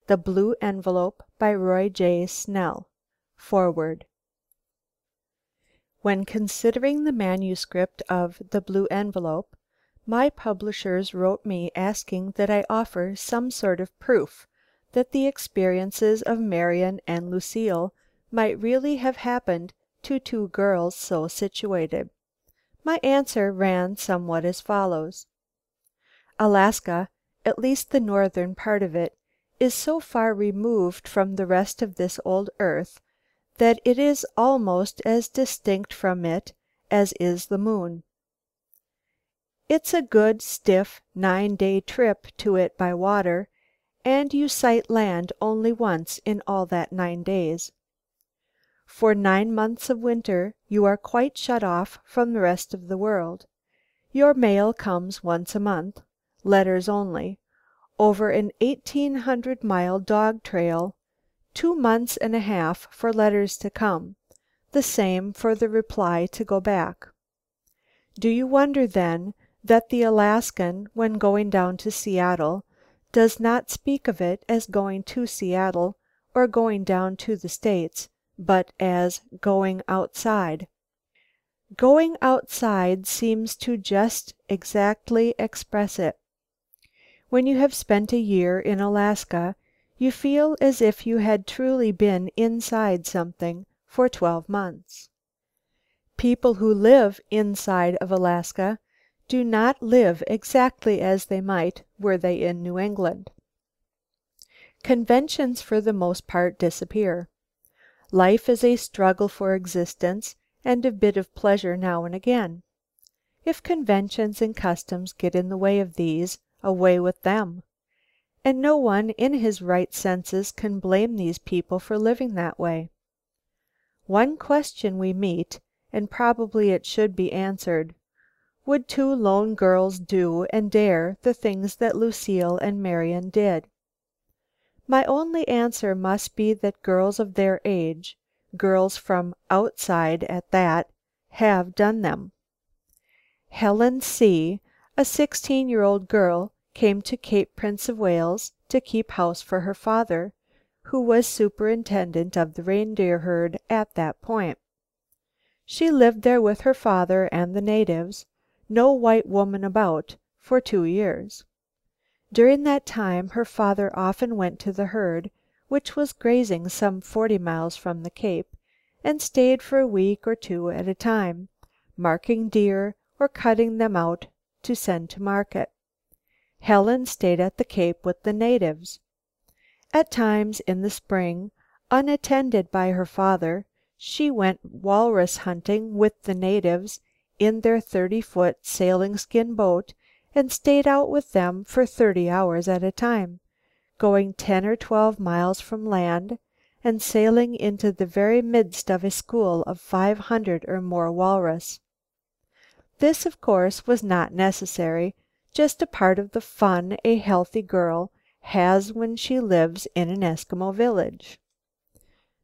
The Blue Envelope by Roy J. Snell. Foreword. When considering the manuscript of The Blue Envelope, my publishers wrote me asking that I offer some sort of proof that the experiences of Marian and Lucille might really have happened to two girls so situated. My answer ran somewhat as follows: Alaska, at least the northern part of it, is so far removed from the rest of this old earth that it is almost as distinct from it as is the moon. It's a good stiff 9-day trip to it by water, and you sight land only once in all that 9 days. For 9 months of winter you are quite shut off from the rest of the world. Your mail comes once a month, letters only, over an 1,800-mile dog trail, 2 months and a half for letters to come, the same for the reply to go back. Do you wonder, then, that the Alaskan, when going down to Seattle, does not speak of it as going to Seattle or going down to the States, but as going outside? Going outside seems to just exactly express it. When you have spent a year in Alaska, you feel as if you had truly been inside something for 12 months. People who live inside of Alaska do not live exactly as they might were they in New England. Conventions for the most part disappear. Life is a struggle for existence and a bit of pleasure now and again. If conventions and customs get in the way of these, away with them. And no one in his right senses can blame these people for living that way. One question we meet, and probably it should be answered: would two lone girls do and dare the things that Lucille and Marian did? My only answer must be that girls of their age, girls from outside at that, have done them. Helen C., a 16-year-old girl, came to Cape Prince of Wales to keep house for her father, who was superintendent of the reindeer herd at that point. She lived there with her father and the natives, no white woman about, for 2 years. During that time her father often went to the herd, which was grazing some 40 miles from the Cape, and stayed for a week or 2 at a time, marking deer or cutting them out to send to market. Helen stayed at the Cape with the natives. At times in the spring, unattended by her father, she went walrus hunting with the natives in their 30-foot sailing skin boat, and stayed out with them for 30 hours at a time, going 10 or 12 miles from land, and sailing into the very midst of a school of 500 or more walrus. This, of course, was not necessary, just a part of the fun a healthy girl has when she lives in an Eskimo village.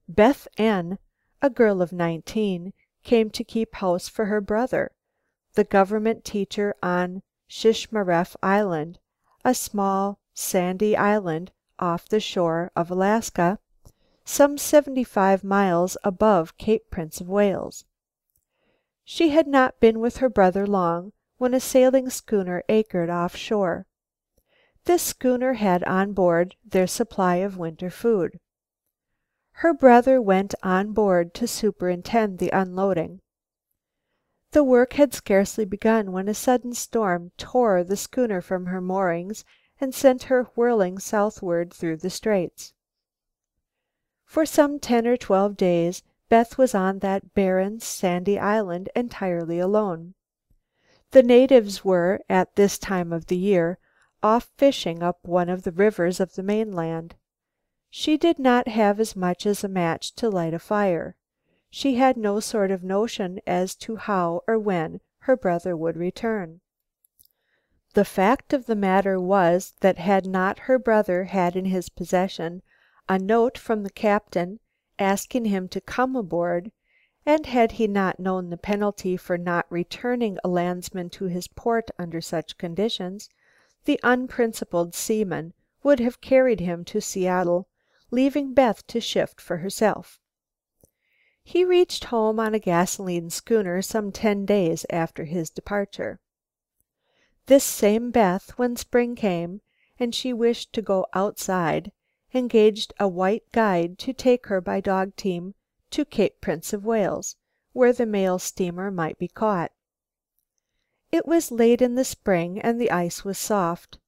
Beth N., a girl of 19, came to keep house for her brother, the government teacher on Shishmaref Island, a small, sandy island off the shore of Alaska, some 75 miles above Cape Prince of Wales. She had not been with her brother long when a sailing schooner anchored offshore. This schooner had on board their supply of winter food. Her brother went on board to superintend the unloading. The work had scarcely begun when a sudden storm tore the schooner from her moorings and sent her whirling southward through the straits. For some 10 or 12 days Beth was on that barren, sandy island entirely alone. The natives were, at this time of the year, off fishing up one of the rivers of the mainland. She did not have as much as a match to light a fire. She had no sort of notion as to how or when her brother would return. The fact of the matter was that had not her brother had in his possession a note from the captain asking him to come aboard, and had he not known the penalty for not returning a landsman to his port under such conditions, the unprincipled seaman would have carried him to Seattle, leaving Beth to shift for herself. He reached home on a gasoline schooner some 10 days after his departure. This same Beth, when spring came and she wished to go outside, engaged a white guide to take her by dog team to Cape Prince of Wales, where the mail steamer might be caught. It was late in the spring and the ice was soft.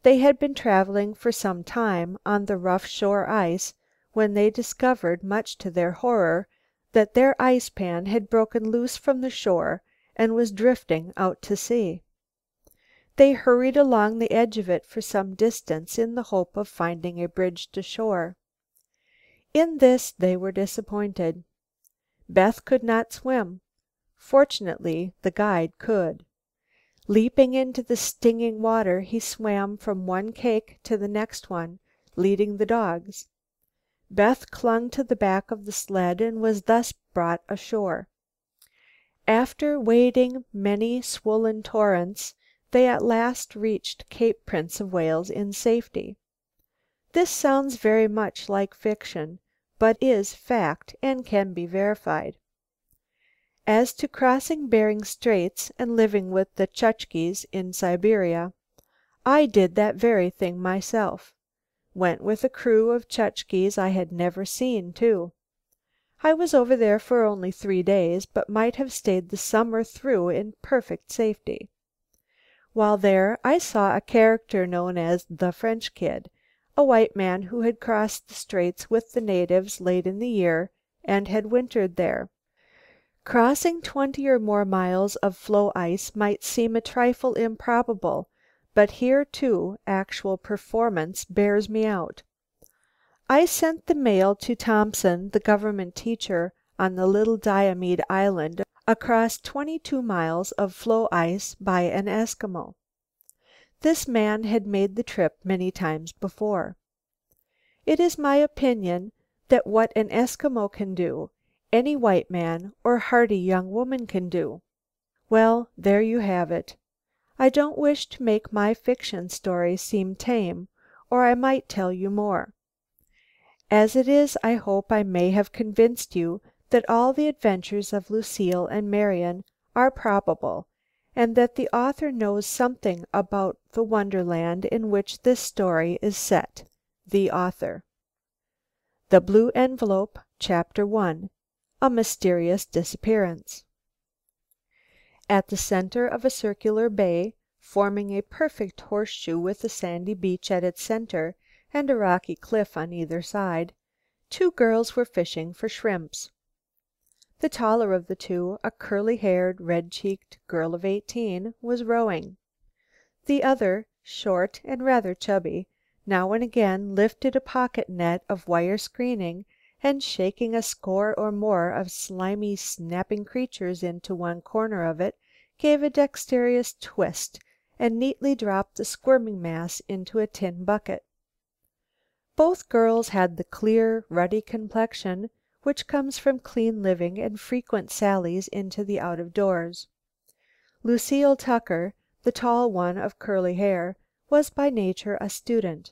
They had been traveling for some time on the rough shore ice when they discovered, much to their horror, that their ice pan had broken loose from the shore and was drifting out to sea. They hurried along the edge of it for some distance in the hope of finding a bridge to shore. In this they were disappointed. Beth could not swim. Fortunately, the guide could. Leaping into the stinging water, he swam from one cake to the next one, leading the dogs. Beth clung to the back of the sled and was thus brought ashore. After wading many swollen torrents, they at last reached Cape Prince of Wales in safety. This sounds very much like fiction, but is fact and can be verified. As to crossing Bering Straits and living with the Chukches in Siberia, I did that very thing myself. Went with a crew of Chukches I had never seen, too. I was over there for only 3 days, but might have stayed the summer through in perfect safety. While there I saw a character known as the French Kid, a white man who had crossed the straits with the natives late in the year and had wintered there. Crossing 20 or more miles of floe ice might seem a trifle improbable, but here, too, actual performance bears me out. I sent the mail to Thompson, the government teacher on the little Diomede Island, across 22 miles of floe ice by an Eskimo. This man had made the trip many times before. It is my opinion that what an Eskimo can do, any white man or hardy young woman can do. Well, there you have it. I don't wish to make my fiction story seem tame, or I might tell you more. As it is, I hope I may have convinced you that all the adventures of Lucile and Marian are probable, and that the author knows something about the wonderland in which this story is set. The Author. The Blue Envelope, Chapter 1. A Mysterious Disappearance. At the center of a circular bay, forming a perfect horseshoe with a sandy beach at its center and a rocky cliff on either side, 2 girls were fishing for shrimps. The taller of the two, a curly-haired, red-cheeked girl of 18, was rowing. The other, short and rather chubby, now and again lifted a pocket net of wire screening and shaking a score or more of slimy, snapping creatures into one corner of it, gave a dexterous twist and neatly dropped the squirming mass into a tin bucket. Both girls had the clear, ruddy complexion which comes from clean living and frequent sallies into the out of doors. Lucile Tucker, the tall one of curly hair, was by nature a student.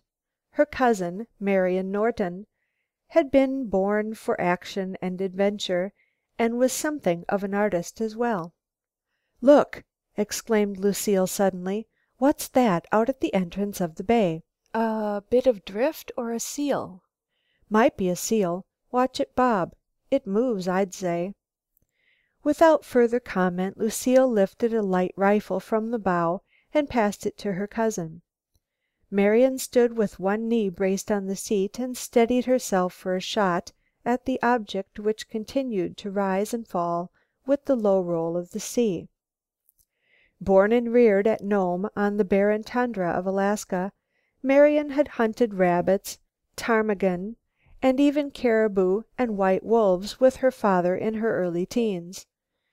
Her cousin, Marian Norton, had been born for action and adventure, and was something of an artist as well. "Look!" exclaimed Lucile suddenly. "What's that out at the entrance of the bay?" "A bit of drift or a seal?" "Might be a seal. Watch it bob. It moves, I'd say." Without further comment, Lucile lifted a light rifle from the bow and passed it to her cousin. Marian stood with one knee braced on the seat and steadied herself for a shot at the object which continued to rise and fall with the low roll of the sea. Born and reared at Nome on the barren tundra of Alaska, Marian had hunted rabbits, ptarmigan, and even caribou and white wolves with her father in her early teens.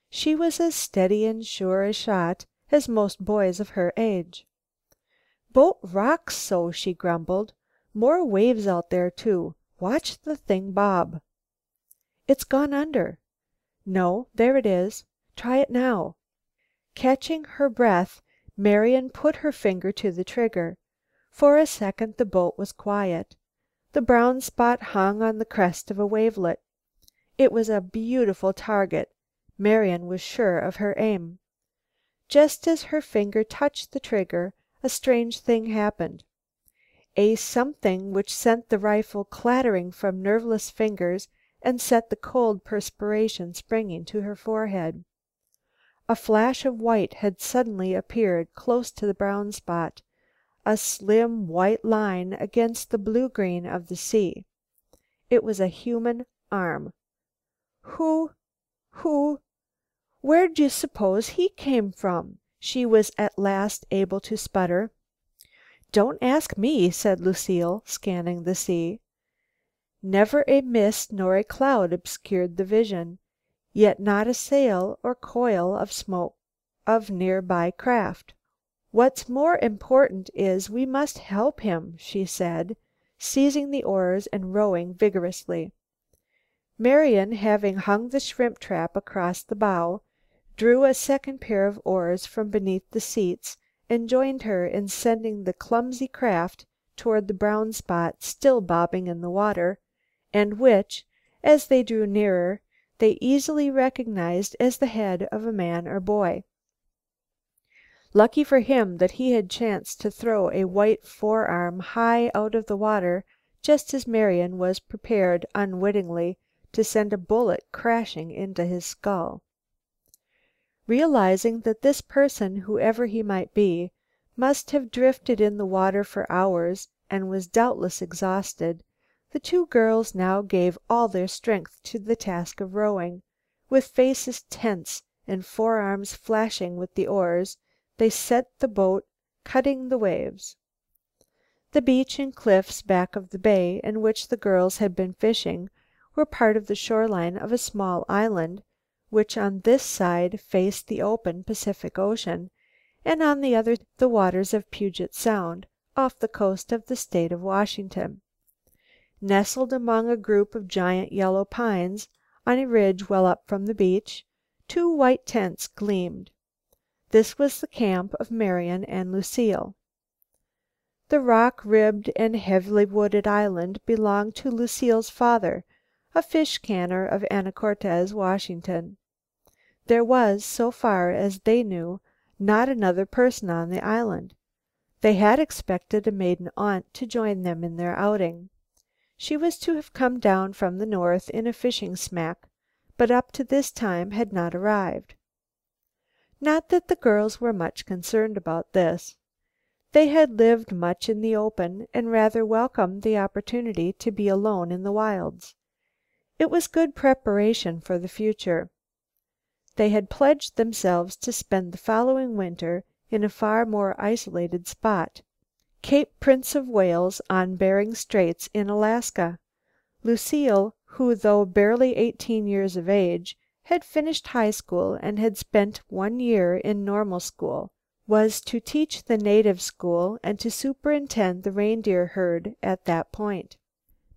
She was as steady and sure a shot as most boys of her age. "Boat rocks so," she grumbled. "More waves out there, too. Watch the thing bob." "It's gone under." "No, there it is. Try it now." Catching her breath, Marian put her finger to the trigger. For a second the boat was quiet. The brown spot hung on the crest of a wavelet. It was a beautiful target. Marian was sure of her aim. Just as her finger touched the trigger, a strange thing happened. A something which sent the rifle clattering from nerveless fingers and set the cold perspiration springing to her forehead. A flash of white had suddenly appeared close to the brown spot, a slim white line against the blue-green of the sea. It was a human arm. Who, where d'you suppose he came from?" she was at last able to sputter. "Don't ask me," said Lucile, scanning the sea. Never a mist nor a cloud obscured the vision, yet not a sail or coil of smoke of near by craft. "What's more important is we must help him," she said, seizing the oars and rowing vigorously. Marian, having hung the shrimp trap across the bow, drew a second pair of oars from beneath the seats and joined her in sending the clumsy craft toward the brown spot still bobbing in the water, and which, as they drew nearer, they easily recognized as the head of a man or boy. Lucky for him that he had chanced to throw a white forearm high out of the water just as Marian was prepared unwittingly to send a bullet crashing into his skull. Realizing that this person, whoever he might be, must have drifted in the water for hours and was doubtless exhausted, the two girls now gave all their strength to the task of rowing. With faces tense and forearms flashing with the oars, they set the boat cutting the waves. The beach and cliffs back of the bay in which the girls had been fishing were part of the shoreline of a small island, which on this side faced the open Pacific Ocean, and on the other the waters of Puget Sound, off the coast of the state of Washington. Nestled among a group of giant yellow pines, on a ridge well up from the beach, two white tents gleamed. This was the camp of Marian and Lucile. The rock-ribbed and heavily wooded island belonged to Lucile's father, a fish canner of Anacortes, Washington. There was, so far as they knew, not another person on the island. They had expected a maiden aunt to join them in their outing. She was to have come down from the north in a fishing smack, but up to this time had not arrived. Not that the girls were much concerned about this. They had lived much in the open and rather welcomed the opportunity to be alone in the wilds. It was good preparation for the future. They had pledged themselves to spend the following winter in a far more isolated spot, Cape Prince of Wales on Bering Straits in Alaska. Lucile, who though barely 18 years of age, had finished high school and had spent 1 year in normal school, was to teach the native school and to superintend the reindeer herd at that point.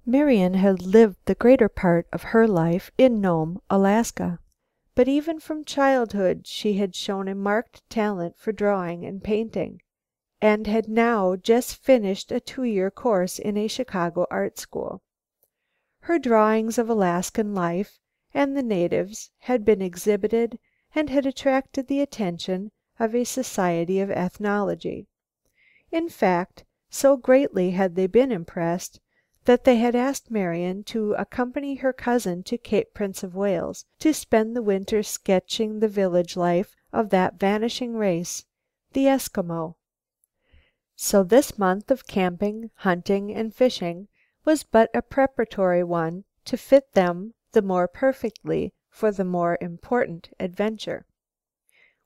Marian had lived the greater part of her life in Nome, Alaska. But even from childhood she had shown a marked talent for drawing and painting, and had now just finished a 2-year course in a Chicago art school. Her drawings of Alaskan life and the natives had been exhibited and had attracted the attention of a society of ethnology. In fact, so greatly had they been impressed that they had asked Marian to accompany her cousin to Cape Prince of Wales to spend the winter sketching the village life of that vanishing race, the Eskimo. So this month of camping, hunting and fishing was but a preparatory one to fit them the more perfectly for the more important adventure.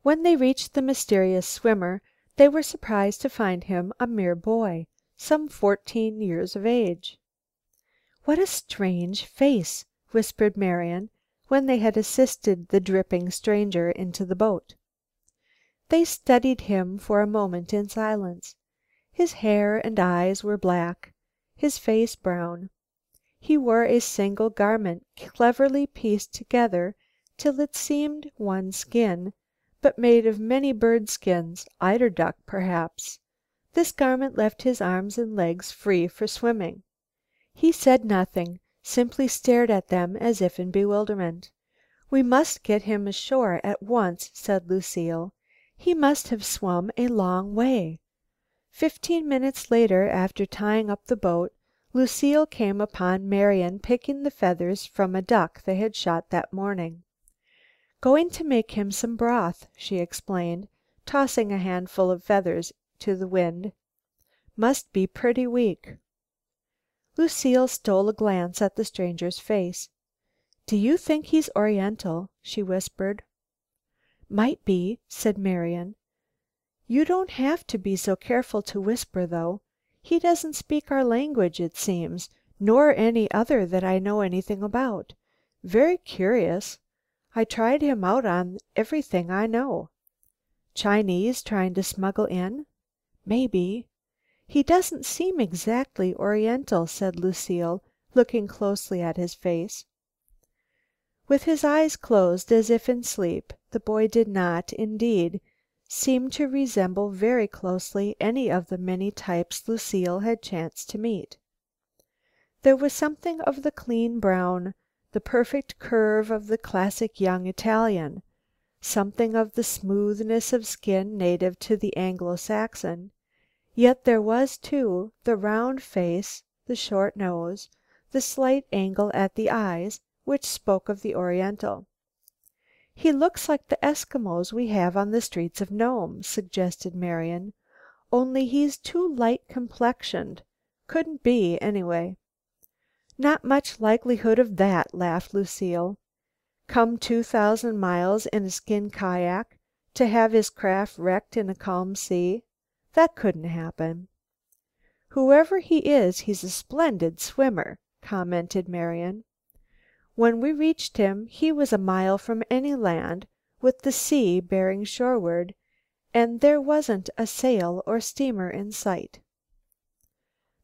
When they reached the mysterious swimmer, they were surprised to find him a mere boy, some 14 years of age. "What a strange face," whispered Marian, when they had assisted the dripping stranger into the boat. They studied him for a moment in silence. His hair and eyes were black, his face brown. He wore a single garment cleverly pieced together till it seemed one skin, but made of many bird skins, eider duck perhaps. This garment left his arms and legs free for swimming. He said nothing, simply stared at them as if in bewilderment. "We must get him ashore at once," said Lucile. "He must have swum a long way." 15 minutes later, after tying up the boat, Lucile came upon Marian picking the feathers from a duck they had shot that morning. "Going to make him some broth," she explained, tossing a handful of feathers to the wind. "Must be pretty weak." Lucile stole a glance at the stranger's face. "Do you think he's Oriental?" she whispered. "Might be," said Marian. "You don't have to be so careful to whisper, though. He doesn't speak our language, it seems, nor any other that I know anything about. Very curious. I tried him out on everything I know." "Chinese trying to smuggle in?" "Maybe." "He doesn't seem exactly Oriental," said Lucile, looking closely at his face. With his eyes closed as if in sleep, the boy did not, indeed, seem to resemble very closely any of the many types Lucile had chanced to meet. There was something of the clean brown, the perfect curve of the classic young Italian, something of the smoothness of skin native to the Anglo Saxon. Yet there was, too, the round face, the short nose, the slight angle at the eyes, which spoke of the Oriental. "He looks like the Eskimos we have on the streets of Nome," suggested Marian, "only he's too light complexioned. Couldn't be, anyway." "Not much likelihood of that," laughed Lucile. "Come 2,000 miles in a skin kiak to have his craft wrecked in a calm sea? That couldn't happen." "Whoever he is, he's a splendid swimmer," commented Marian. "When we reached him he was a mile from any land, with the sea bearing shoreward, and there wasn't a sail or steamer in sight."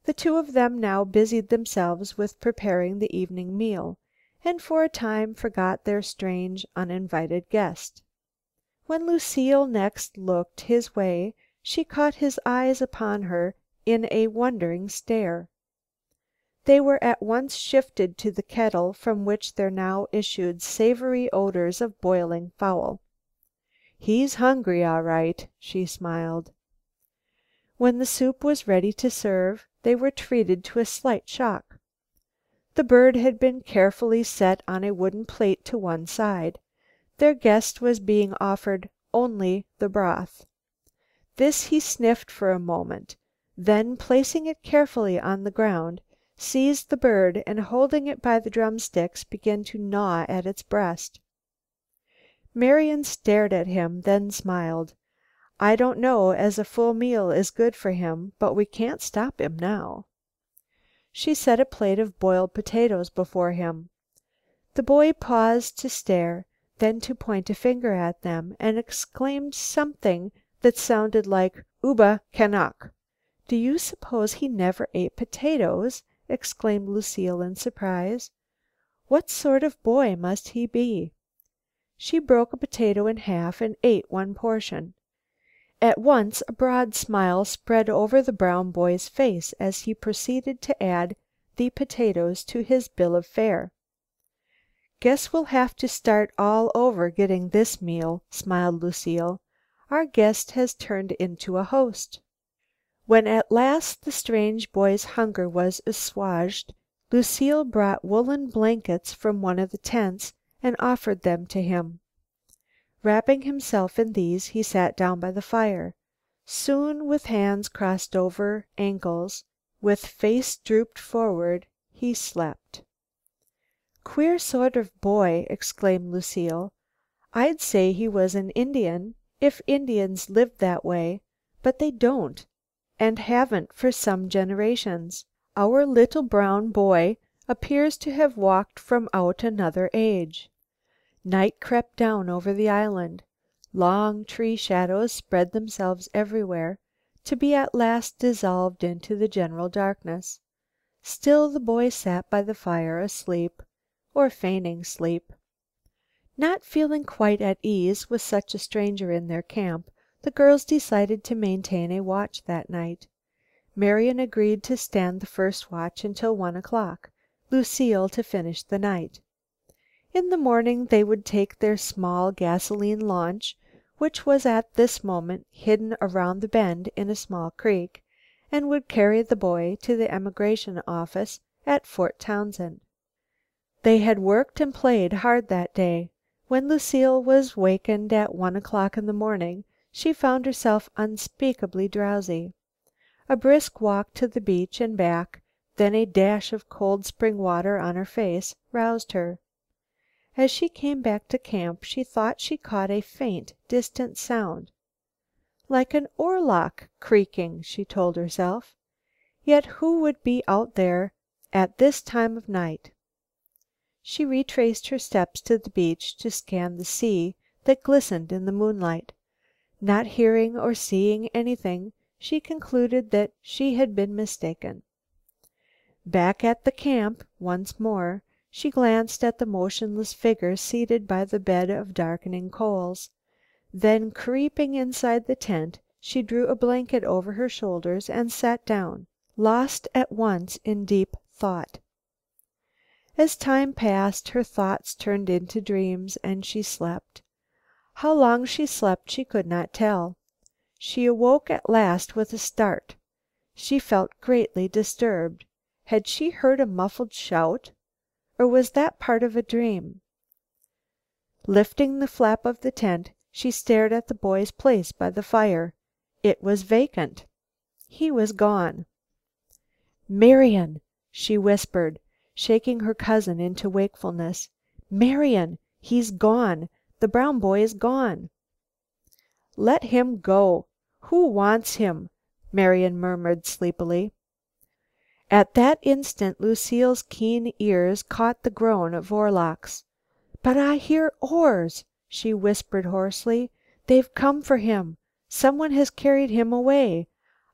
The two of them now busied themselves with preparing the evening meal, and for a time forgot their strange, uninvited guest. When Lucile next looked his way, she caught his eyes upon her in a wondering stare. They were at once shifted to the kettle from which there now issued savory odors of boiling fowl. "He's hungry, all right," she smiled. When the soup was ready to serve, they were treated to a slight shock. The bird had been carefully set on a wooden plate to one side. Their guest was being offered only the broth. This he sniffed for a moment, then placing it carefully on the ground, seized the bird and holding it by the drumsticks began to gnaw at its breast. Marian stared at him, then smiled. "I don't know as a full meal is good for him, but we can't stop him now." She set a plate of boiled potatoes before him. The boy paused to stare, then to point a finger at them, and exclaimed something that sounded like "Uba Canuck." "Do you suppose he never ate potatoes?" exclaimed Lucile in surprise. "What sort of boy must he be?" She broke a potato in half and ate one portion. At once a broad smile spread over the brown boy's face as he proceeded to add the potatoes to his bill of fare. "Guess we'll have to start all over getting this meal," smiled Lucile. "Our guest has turned into a host." When at last the strange boy's hunger was assuaged, Lucile brought woolen blankets from one of the tents and offered them to him. Wrapping himself in these, he sat down by the fire. Soon, with hands crossed over ankles, with face drooped forward, he slept. "Queer sort of boy," exclaimed Lucile. "I'd say he was an Indian, if Indians lived that way, but they don't and haven't for some generations. Our little brown boy appears to have walked from out another age." Night crept down over the island. Long tree shadows spread themselves everywhere, to be at last dissolved into the general darkness. Still the boy sat by the fire, asleep, or feigning sleep. Not feeling quite at ease with such a stranger in their camp, The girls decided to maintain a watch that night. Marian agreed to stand the first watch until 1 o'clock, Lucile to finish the night. In the morning they would take their small gasoline launch, which was at this moment hidden around the bend in a small creek, and would carry the boy to the emigration office at Fort Townsend. They had worked and played hard that day. When Lucile was wakened at 1 o'clock in the morning, she found herself unspeakably drowsy. A brisk walk to the beach and back, then a dash of cold spring water on her face, roused her. As she came back to camp she thought she caught a faint, distant sound. Like an oarlock creaking, she told herself. Yet who would be out there at this time of night? She retraced her steps to the beach to scan the sea that glistened in the moonlight. Not hearing or seeing anything, she concluded that she had been mistaken. Back at the camp once more, she glanced at the motionless figure seated by the bed of darkening coals. Then, creeping inside the tent, she drew a blanket over her shoulders and sat down, lost at once in deep thought. As time passed, her thoughts turned into dreams, and she slept. How long she slept she could not tell. She awoke at last with a start. She felt greatly disturbed. Had she heard a muffled shout? Or was that part of a dream? Lifting the flap of the tent, she stared at the boy's place by the fire. It was vacant. He was gone. "Marian!" she whispered, shaking her cousin into wakefulness. "Marian! He's gone! The brown boy is gone!" "Let him go! Who wants him?" Marian murmured sleepily. At that instant Lucile's keen ears caught the groan of oarlocks. "But I hear oars!" she whispered hoarsely. "They've come for him. Someone has carried him away.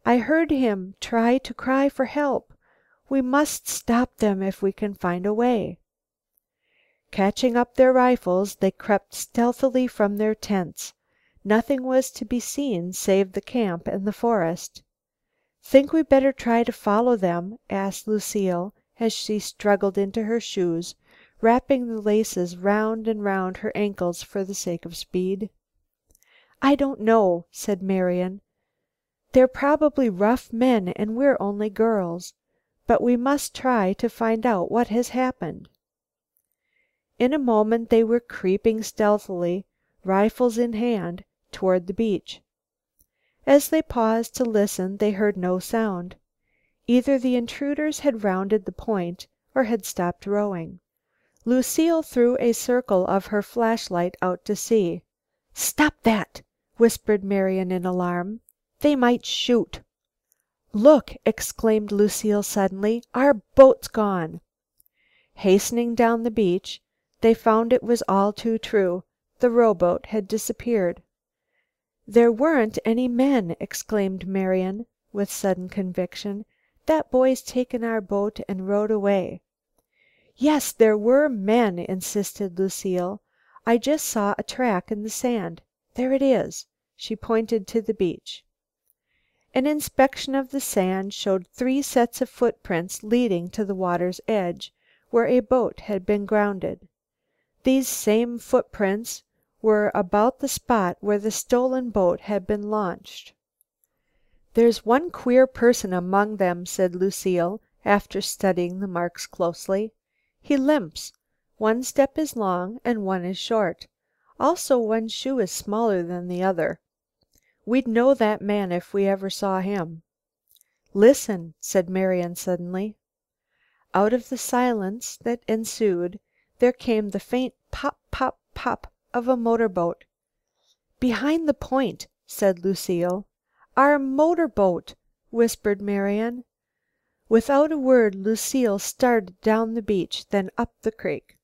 I heard him try to cry for help. We must stop them if we can find a way." Catching up their rifles, they crept stealthily from their tents. Nothing was to be seen save the camp and the forest. "Think we better try to follow them?" asked Lucile, as she struggled into her shoes, wrapping the laces round and round her ankles for the sake of speed. "I don't know," said Marian. "They're probably rough men and we're only girls. But we must try to find out what has happened." In a moment they were creeping stealthily, rifles in hand, toward the beach. As they paused to listen they heard no sound. Either the intruders had rounded the point or had stopped rowing. Lucile threw a circle of her flashlight out to sea. "Stop that!" whispered Marian in alarm. "They might shoot." "Look!" exclaimed Lucile suddenly. "Our boat's gone!" Hastening down the beach, they found it was all too true. The rowboat had disappeared. "There weren't any men!" exclaimed Marian with sudden conviction. "That boy's taken our boat and rowed away." "Yes, there were men," insisted Lucile. "I just saw a track in the sand. There it is." She pointed to the beach. An inspection of the sand showed 3 sets of footprints leading to the water's edge, where a boat had been grounded. These same footprints were about the spot where the stolen boat had been launched. "There's one queer person among them," said Lucile, after studying the marks closely. "He limps. One step is long and one is short. Also one shoe is smaller than the other. We'd know that man if we ever saw him." "Listen!" said Marian suddenly. Out of the silence that ensued there came the faint pop, pop, pop of a motorboat. "Behind the point," said Lucile. "Our motorboat!" whispered Marian. Without a word Lucile started down the beach, then up the creek.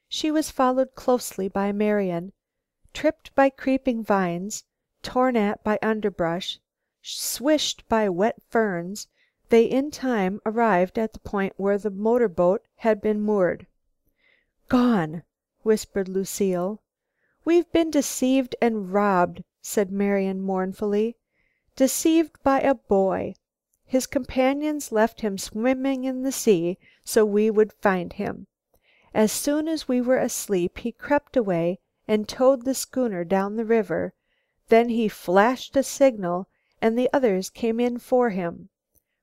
She was followed closely by Marian. Tripped by creeping vines, torn at by underbrush, swished by wet ferns, they in time arrived at the point where the motorboat had been moored. "Gone!" whispered Lucile. "We've been deceived and robbed!" said Marian mournfully. "Deceived by a boy. His companions left him swimming in the sea so we would find him. As soon as we were asleep he crept away and towed the schooner down the river. Then he flashed a signal and the others came in for him.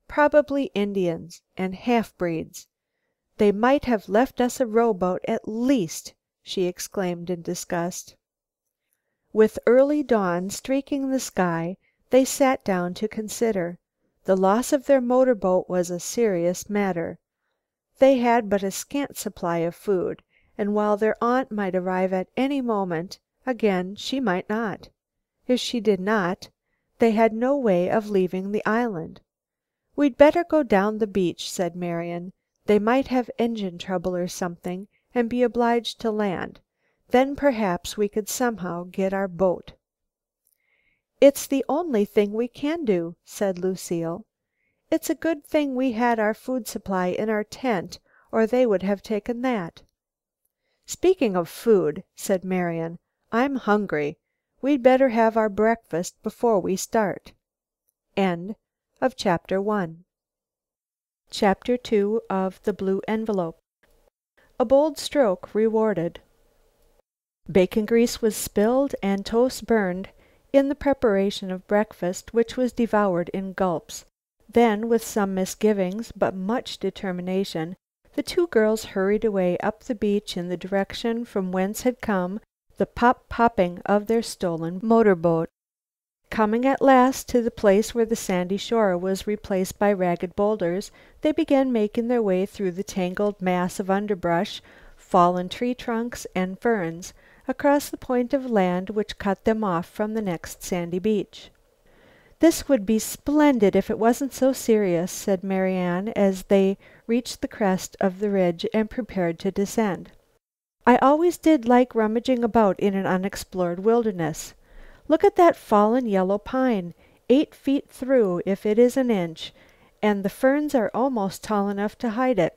Probably Indians and half-breeds. They might have left us a rowboat at least," she exclaimed in disgust. With early dawn streaking the sky, they sat down to consider. The loss of their motorboat was a serious matter. They had but a scant supply of food, and while their aunt might arrive at any moment, again she might not. If she did not, they had no way of leaving the island. "We'd better go down the beach," said Marian. "They might have engine trouble or something, and be obliged to land. Then perhaps we could somehow get our boat." "It's the only thing we can do," said Lucile. "It's a good thing we had our food supply in our tent, or they would have taken that." "Speaking of food," said Marian, "I'm hungry. We'd better have our breakfast before we start." Chapter 2 of The Blue Envelope. A bold stroke rewarded. Bacon grease was spilled and toast burned in the preparation of breakfast, which was devoured in gulps. Then, with some misgivings but much determination, the two girls hurried away up the beach in the direction from whence had come the pop-popping of their stolen motorboat. Coming at last to the place where the sandy shore was replaced by ragged boulders, they began making their way through the tangled mass of underbrush, fallen tree trunks and ferns, across the point of land which cut them off from the next sandy beach. "This would be splendid if it wasn't so serious," said Marian as they reached the crest of the ridge and prepared to descend. "I always did like rummaging about in an unexplored wilderness. Look at that fallen yellow pine, 8 feet through if it is an inch, and the ferns are almost tall enough to hide it.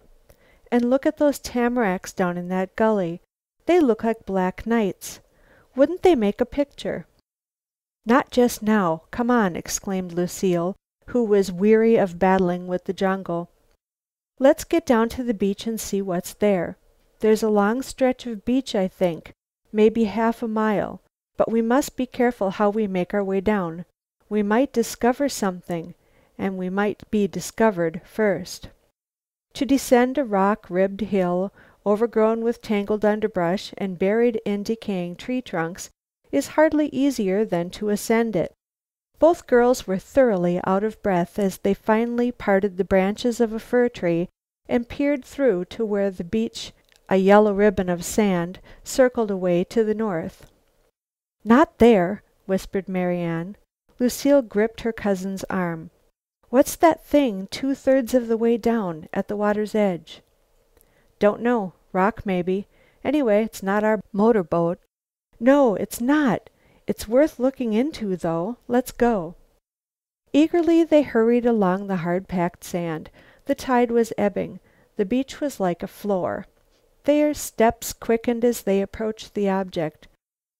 And look at those tamaracks down in that gully. They look like black knights. Wouldn't they make a picture?" "Not just now. Come on," exclaimed Lucile, who was weary of battling with the jungle. "Let's get down to the beach and see what's there. There's a long stretch of beach, I think, maybe half a mile. But we must be careful how we make our way down. We might discover something, and we might be discovered first." To descend a rock-ribbed hill, overgrown with tangled underbrush and buried in decaying tree trunks, is hardly easier than to ascend it. Both girls were thoroughly out of breath as they finally parted the branches of a fir tree and peered through to where the beach, a yellow ribbon of sand, circled away to the north. "Not there," whispered Marian. Lucile gripped her cousin's arm. "What's that thing 2/3 of the way down, at the water's edge?" "Don't know. Rock, maybe. Anyway, it's not our motorboat." "No, it's not. It's worth looking into, though. Let's go." Eagerly they hurried along the hard-packed sand. The tide was ebbing. The beach was like a floor. Their steps quickened as they approached the object.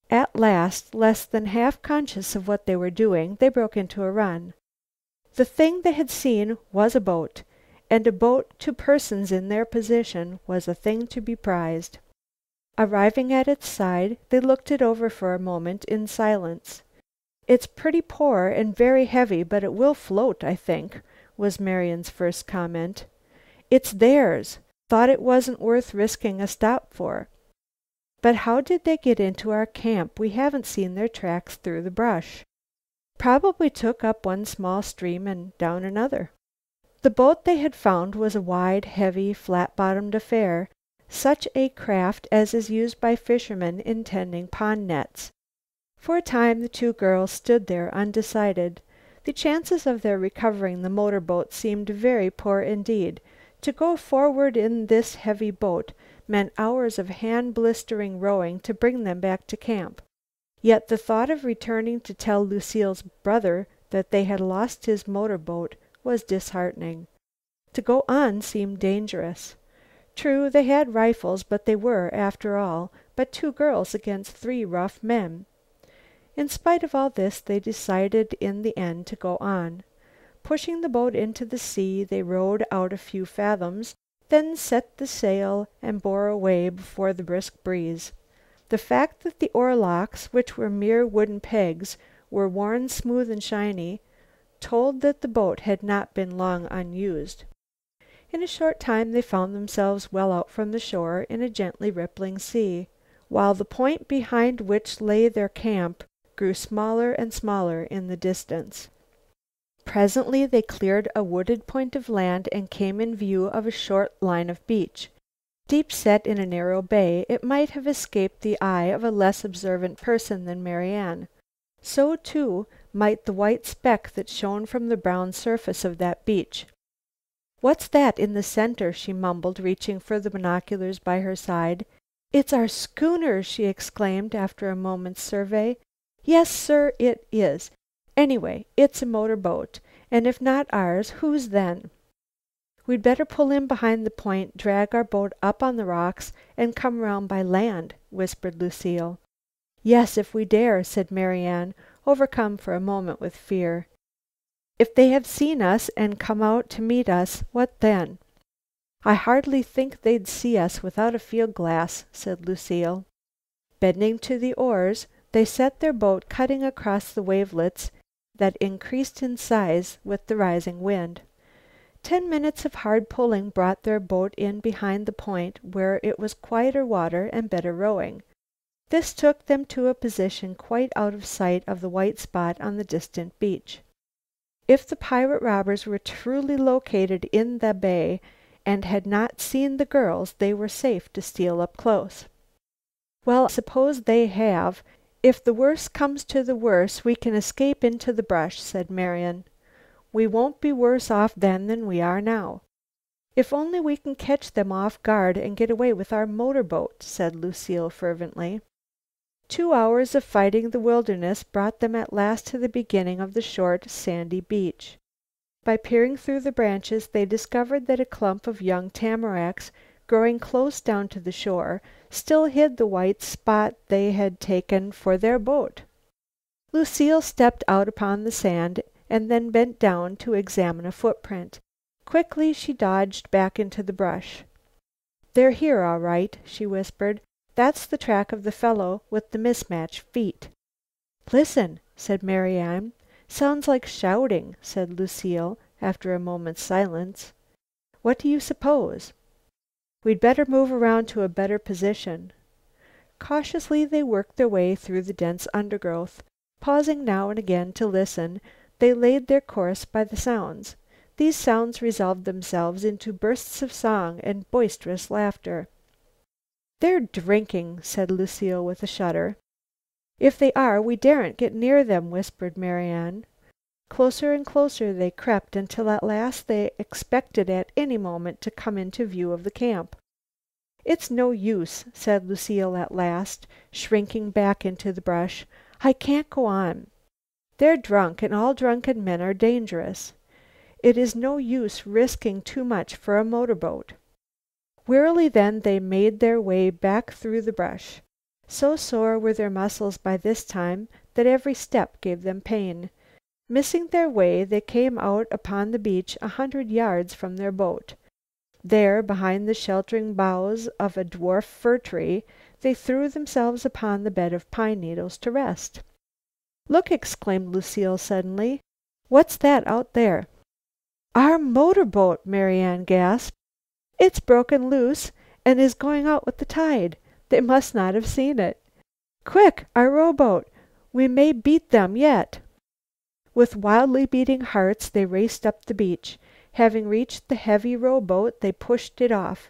At last, less than half conscious of what they were doing, they broke into a run. The thing they had seen was a boat, and a boat to persons in their position was a thing to be prized. Arriving at its side, they looked it over for a moment in silence. "It's pretty poor and very heavy, but it will float, I think," was Marian's first comment. "It's theirs. Thought it wasn't worth risking a stop for. But how did they get into our camp? We haven't seen their tracks through the brush." "Probably took up one small stream and down another." The boat they had found was a wide, heavy, flat-bottomed affair, such a craft as is used by fishermen in tending pond nets. For a time the two girls stood there undecided. The chances of their recovering the motorboat seemed very poor indeed. To go forward in this heavy boat meant hours of hand-blistering rowing to bring them back to camp. Yet the thought of returning to tell Lucile's brother that they had lost his motorboat was disheartening. To go on seemed dangerous. True, they had rifles, but they were, after all, but two girls against 3 rough men. In spite of all this, they decided in the end to go on. Pushing the boat into the sea, they rowed out a few fathoms, then set the sail and bore away before the brisk breeze. The fact that the oarlocks, which were mere wooden pegs, were worn smooth and shiny, told that the boat had not been long unused. In a short time they found themselves well out from the shore in a gently rippling sea, while the point behind which lay their camp grew smaller and smaller in the distance. Presently they cleared a wooded point of land and came in view of a short line of beach. Deep set in a narrow bay, it might have escaped the eye of a less observant person than Marian. So, too, might the white speck that shone from the brown surface of that beach. "What's that in the center?" she mumbled, reaching for the binoculars by her side. "It's our schooner!" she exclaimed after a moment's survey. "Yes, sir, it is. Anyway, it's a motor boat, and if not ours, whose then?" "We'd better pull in behind the point, drag our boat up on the rocks, and come round by land," whispered Lucile. "Yes, if we dare," said Marian, overcome for a moment with fear. "If they have seen us and come out to meet us, what then?" "I hardly think they'd see us without a field glass," said Lucile. Bending to the oars, they set their boat cutting across the wavelets that increased in size with the rising wind. 10 minutes of hard pulling brought their boat in behind the point where it was quieter water and better rowing. This took them to a position quite out of sight of the white spot on the distant beach. If the pirate robbers were truly located in the bay and had not seen the girls, they were safe to steal up close. "Well, suppose they have. If the worst comes to the worst, we can escape into the brush," said Marian. "We won't be worse off then than we are now." "If only we can catch them off guard and get away with our motor boat," said Lucile fervently. 2 hours of fighting the wilderness brought them at last to the beginning of the short, sandy beach. By peering through the branches, they discovered that a clump of young tamaracks, growing close down to the shore, still hid the white spot they had taken for their boat. Lucile stepped out upon the sand and then bent down to examine a footprint. Quickly she dodged back into the brush. "They're here, all right," she whispered. "That's the track of the fellow with the mismatched feet." "Listen," said Marian. "Sounds like shouting," said Lucile, after a moment's silence. "What do you suppose?" "We'd better move around to a better position." Cautiously they worked their way through the dense undergrowth. Pausing now and again to listen, they laid their course by the sounds. These sounds resolved themselves into bursts of song and boisterous laughter. "They're drinking," said Lucile with a shudder. "If they are, we daren't get near them," whispered Marian. Closer and closer they crept until at last they expected at any moment to come into view of the camp. "It's no use," said Lucile at last, shrinking back into the brush. "I can't go on. They're drunk, and all drunken men are dangerous. It is no use risking too much for a motor boat." Wearily then they made their way back through the brush. So sore were their muscles by this time that every step gave them pain. Missing their way, they came out upon the beach 100 yards from their boat. There, behind the sheltering boughs of a dwarf fir tree, they threw themselves upon the bed of pine needles to rest. "Look!" exclaimed Lucile suddenly. "What's that out there?" "Our motor boat!" Marian gasped. "It's broken loose and is going out with the tide. They must not have seen it. Quick, our rowboat! We may beat them yet." With wildly beating hearts they raced up the beach. Having reached the heavy rowboat, they pushed it off.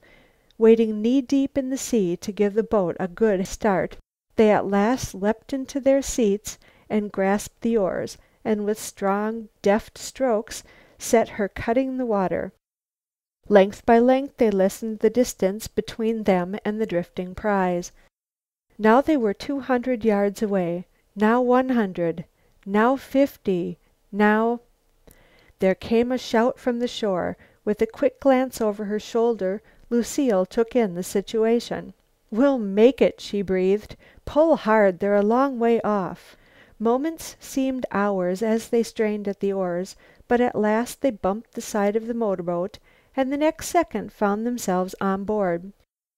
Wading knee deep in the sea to give the boat a good start, they at last leaped into their seats and grasped the oars, and with strong, deft strokes set her cutting the water. Length by length they lessened the distance between them and the drifting prize. Now they were 200 yards away, now 100, now 50, now There came a shout from the shore. With a quick glance over her shoulder, Lucile took in the situation. "We'll make it," she breathed. "Pull hard. They're a long way off." Moments seemed hours as they strained at the oars, but at last they bumped the side of the motorboat and the next second found themselves on board.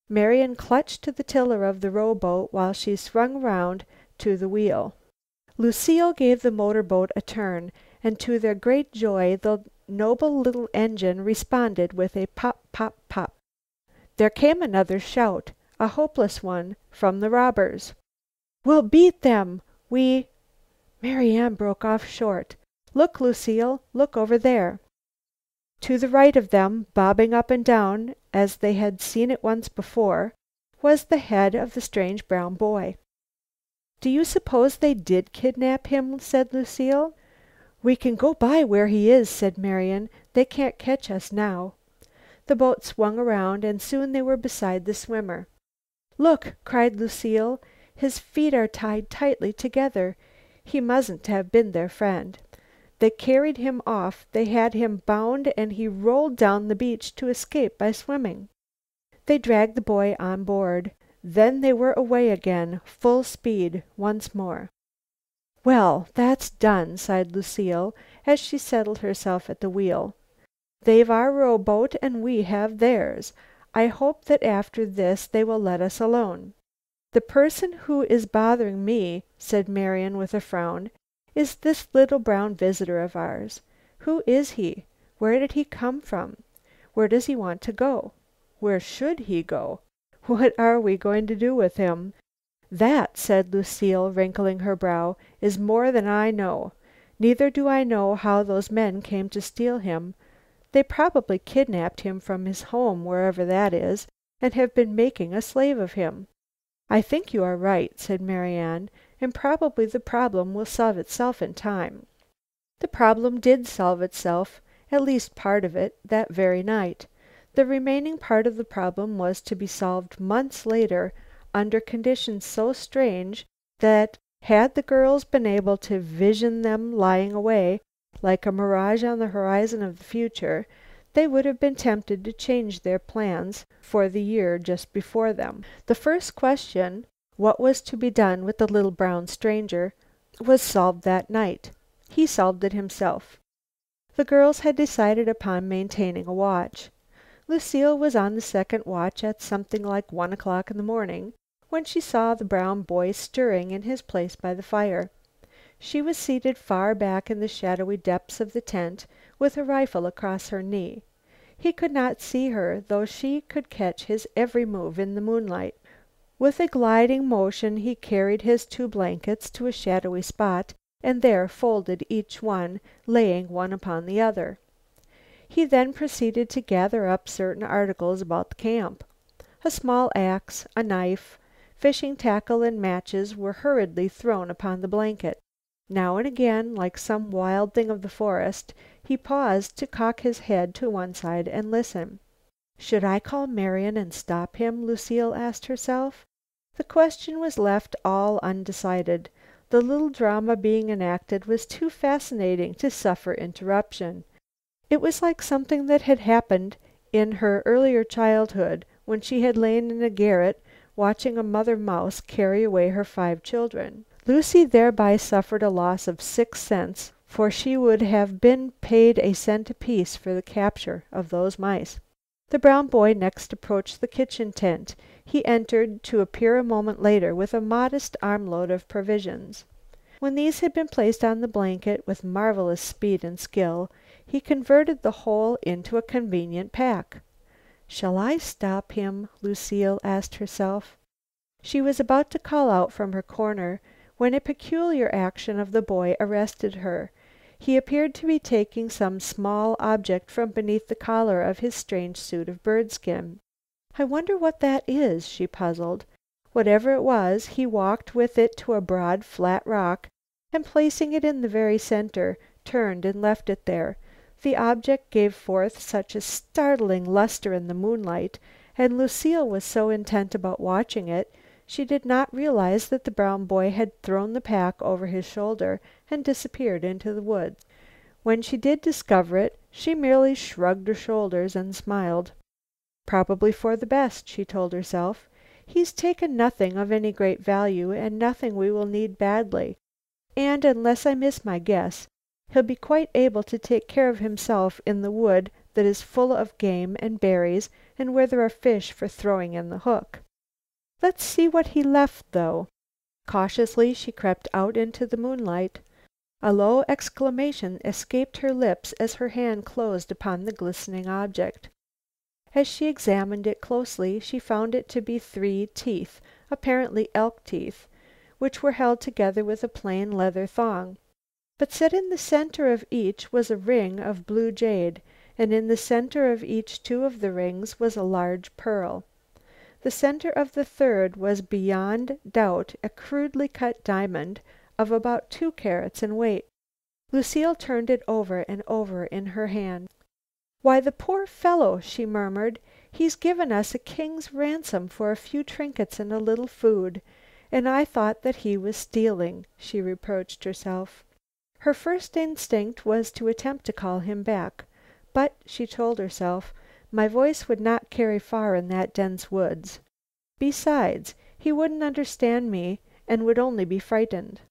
Marian clutched to the tiller of the rowboat while she swung round to the wheel. Lucile gave the motorboat a turn, and to their great joy the noble little engine responded with a pop, pop, pop. There came another shout, a hopeless one, from the robbers. "We'll beat them! We—" Marian broke off short. "Look, Lucile! Look over there!" To the right of them, bobbing up and down as they had seen it once before, was the head of the strange brown boy. "Do you suppose they did kidnap him?" said Lucile. "We can go by where he is," said Marian. "They can't catch us now." The boat swung around and soon they were beside the swimmer. "Look!" cried Lucile. "His feet are tied tightly together. He mustn't have been their friend. They carried him off. They had him bound and he rolled down the beach to escape by swimming." They dragged the boy on board. Then they were away again, full speed once more. "Well, that's done," sighed Lucile, as she settled herself at the wheel. "They've our rowboat and we have theirs. I hope that after this they will let us alone." "The person who is bothering me," said Marian with a frown, "is this little brown visitor of ours. Who is he? Where did he come from? Where does he want to go? Where should he go? What are we going to do with him?" "That," said Lucile, wrinkling her brow, "is more than I know. Neither do I know how those men came to steal him. They probably kidnapped him from his home, wherever that is, and have been making a slave of him." "I think you are right," said Marian, "and probably the problem will solve itself in time." The problem did solve itself, at least part of it, that very night. The remaining part of the problem was to be solved months later, under conditions so strange that had the girls been able to vision them lying away like a mirage on the horizon of the future, they would have been tempted to change their plans for the year just before them. The first question, what was to be done with the little brown stranger, was solved that night. He solved it himself. The girls had decided upon maintaining a watch. Lucile was on the second watch at something like 1 o'clock in the morning when she saw the brown boy stirring in his place by the fire. She was seated far back in the shadowy depths of the tent with a rifle across her knee. He could not see her, though she could catch his every move in the moonlight. With a gliding motion he carried his 2 blankets to a shadowy spot and there folded each one, laying one upon the other. He then proceeded to gather up certain articles about the camp. A small axe, a knife, fishing tackle and matches were hurriedly thrown upon the blanket. Now and again, like some wild thing of the forest, he paused to cock his head to one side and listen. Should I call Marian and stop him? Lucile asked herself. The question was left all undecided. The little drama being enacted was too fascinating to suffer interruption. It was like something that had happened in her earlier childhood when she had lain in a garret watching a mother mouse carry away her 5 children. Lucy thereby suffered a loss of 6 cents, for she would have been paid a cent apiece for the capture of those mice. The brown boy next approached the kitchen tent. He entered, to appear a moment later with a modest armload of provisions. When these had been placed on the blanket with marvelous speed and skill, he converted the whole into a convenient pack. "Shall I stop him?" Lucile asked herself. She was about to call out from her corner when a peculiar action of the boy arrested her. He appeared to be taking some small object from beneath the collar of his strange suit of birdskin. "I wonder what that is?" she puzzled. Whatever it was, he walked with it to a broad, flat rock, and placing it in the very center, turned and left it there. The object gave forth such a startling luster in the moonlight, and Lucile was so intent about watching it, she did not realize that the brown boy had thrown the pack over his shoulder and disappeared into the woods. When she did discover it, she merely shrugged her shoulders and smiled. "Probably for the best," she told herself. "He's taken nothing of any great value and nothing we will need badly. and unless I miss my guess, he'll be quite able to take care of himself in the wood that is full of game and berries and where there are fish for throwing in the hook. Let's see what he left, though." Cautiously she crept out into the moonlight. A low exclamation escaped her lips as her hand closed upon the glistening object. As she examined it closely, she found it to be 3 teeth, apparently elk teeth, which were held together with a plain leather thong. But set in the center of each was a ring of blue jade, and in the center of each 2 of the rings was a large pearl. The center of the third was beyond doubt a crudely cut diamond of about 2 carats in weight. Lucile turned it over and over in her hand. "Why, the poor fellow!" she murmured. "He's given us a king's ransom for a few trinkets and a little food. And I thought that he was stealing," she reproached herself. Her first instinct was to attempt to call him back. But, she told herself, my voice would not carry far in that dense woods. Besides, he wouldn't understand me and would only be frightened.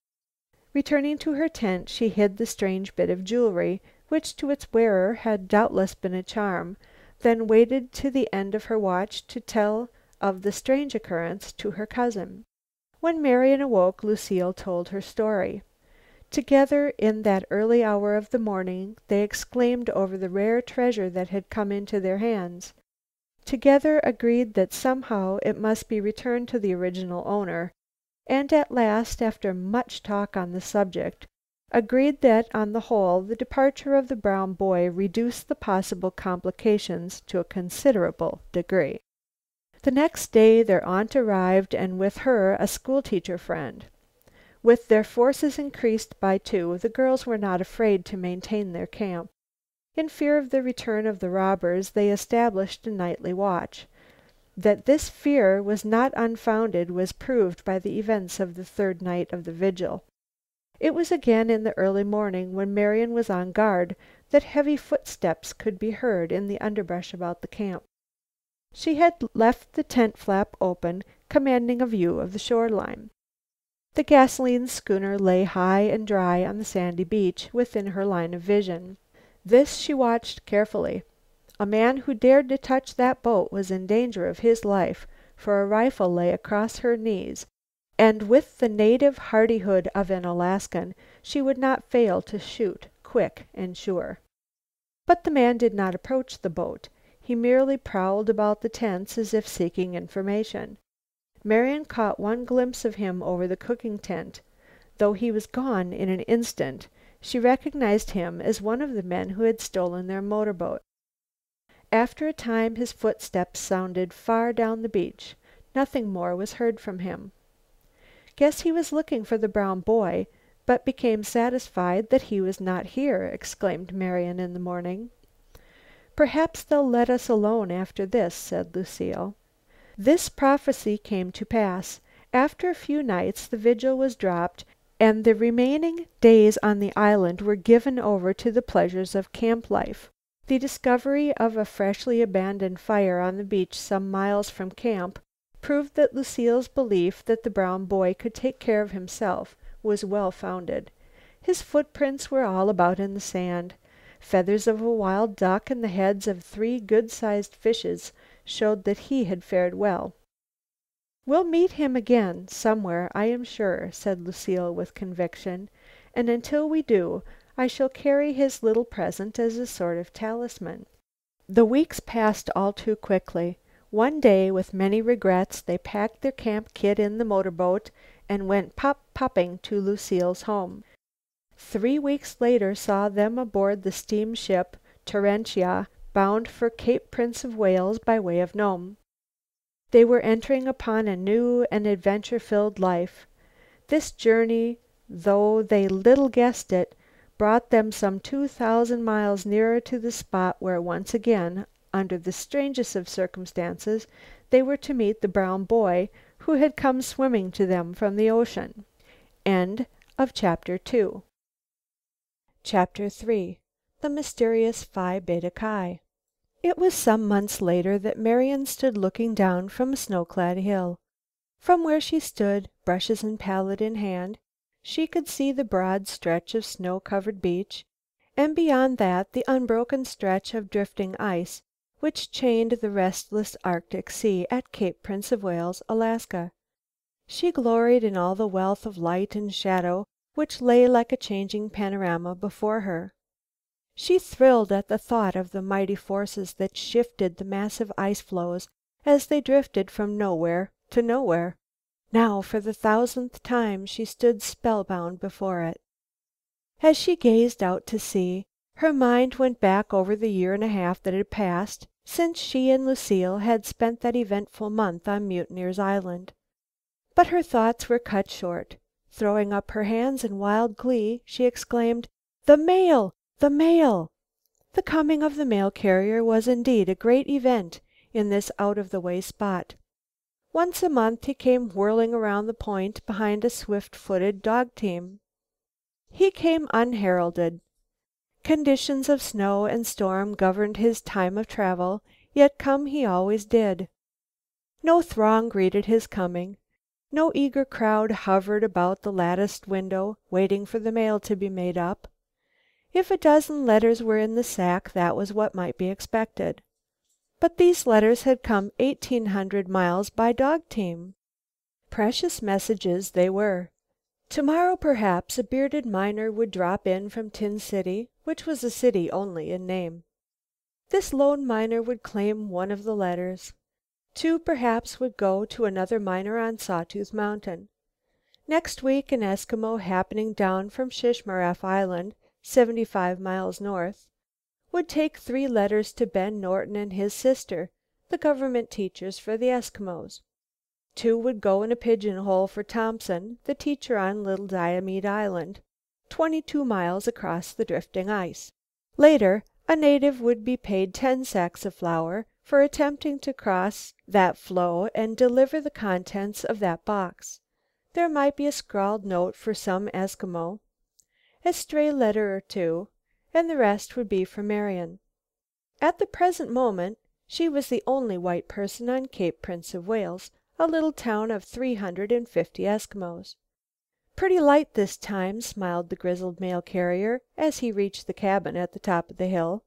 Returning to her tent, she hid the strange bit of jewelry, which to its wearer had doubtless been a charm, then waited to the end of her watch to tell of the strange occurrence to her cousin. When Marian awoke, Lucile told her story. Together, in that early hour of the morning, they exclaimed over the rare treasure that had come into their hands. Together agreed that somehow it must be returned to the original owner, and at last, after much talk on the subject, agreed that on the whole the departure of the brown boy reduced the possible complications to a considerable degree. The next day their aunt arrived, and with her a schoolteacher friend. With their forces increased by 2, the girls were not afraid to maintain their camp. In fear of the return of the robbers, they established a nightly watch. That this fear was not unfounded was proved by the events of the 3rd night of the vigil. It was again in the early morning, when Marian was on guard, that heavy footsteps could be heard in the underbrush about the camp. She had left the tent flap open, commanding a view of the shore line. The gasoline schooner lay high and dry on the sandy beach within her line of vision. This she watched carefully. A man who dared to touch that boat was in danger of his life, for a rifle lay across her knees, and with the native hardihood of an Alaskan, she would not fail to shoot quick and sure. But the man did not approach the boat. He merely prowled about the tents as if seeking information. Marian caught one glimpse of him over the cooking tent. Though he was gone in an instant, she recognized him as one of the men who had stolen their motorboat. After a time his footsteps sounded far down the beach. Nothing more was heard from him. "Guess he was looking for the brown boy, but became satisfied that he was not here," exclaimed Marian in the morning. "Perhaps they'll let us alone after this," said Lucile. This prophecy came to pass. After a few nights the vigil was dropped, and the remaining days on the island were given over to the pleasures of camp life. The discovery of a freshly abandoned fire on the beach some miles from camp proved that Lucile's belief that the brown boy could take care of himself was well founded. His footprints were all about in the sand. Feathers of a wild duck and the heads of 3 good-sized fishes showed that he had fared well. "We'll meet him again, somewhere, I am sure," said Lucile with conviction, "and until we do, I shall carry his little present as a sort of talisman." The weeks passed all too quickly. One day, with many regrets, they packed their camp kit in the motorboat and went popping to Lucile's home. 3 weeks later saw them aboard the steamship Torentia, bound for Cape Prince of Wales by way of Nome. They were entering upon a new and adventure-filled life. This journey, though they little guessed it, brought them some 2,000 miles nearer to the spot where once again, under the strangest of circumstances, they were to meet the brown boy who had come swimming to them from the ocean. End of chapter 2. Chapter 3. The Mysterious Phi Beta Ki. It was some months later that Marian stood looking down from a snow-clad hill. From where she stood, brushes and palette in hand, She could see the broad stretch of snow-covered beach, and beyond that the unbroken stretch of drifting ice which chained the restless Arctic Sea at Cape Prince of Wales, Alaska. She gloried in all the wealth of light and shadow which lay like a changing panorama before her. She thrilled at the thought of the mighty forces that shifted the massive ice floes as they drifted from nowhere to nowhere. Now for the thousandth time she stood spellbound before it. As she gazed out to sea, her mind went back over the year and a half that had passed since she and Lucile had spent that eventful month on Mutineer's Island. But her thoughts were cut short. Throwing up her hands in wild glee, she exclaimed, "The mail! The mail!" The coming of the mail carrier was indeed a great event in this out-of-the-way spot. Once a month he came whirling around the point behind a swift-footed dog team. He came unheralded. Conditions of snow and storm governed his time of travel, yet come he always did. No throng greeted his coming. No eager crowd hovered about the latticed window, waiting for the mail to be made up. If a dozen letters were in the sack, that was what might be expected. But these letters had come 1,800 miles by dog team. Precious messages they were. Tomorrow perhaps a bearded miner would drop in from Tin City, which was a city only in name. This lone miner would claim one of the letters. Two perhaps would go to another miner on Sawtooth Mountain. Next week an Eskimo happening down from Shishmaref Island, 75 miles north, would take 3 letters to Ben Norton and his sister, the government teachers for the Eskimos. 2 would go in a pigeonhole for Thompson, the teacher on Little Diomede Island, 22 miles across the drifting ice. Later, a native would be paid 10 sacks of flour for attempting to cross that floe and deliver the contents of that box. There might be a scrawled note for some Eskimo, a stray letter or two, and the rest would be for Marian. At the present moment she was the only white person on Cape Prince of Wales, a little town of 350 Eskimos. "Pretty light this time," smiled the grizzled mail carrier as he reached the cabin at the top of the hill.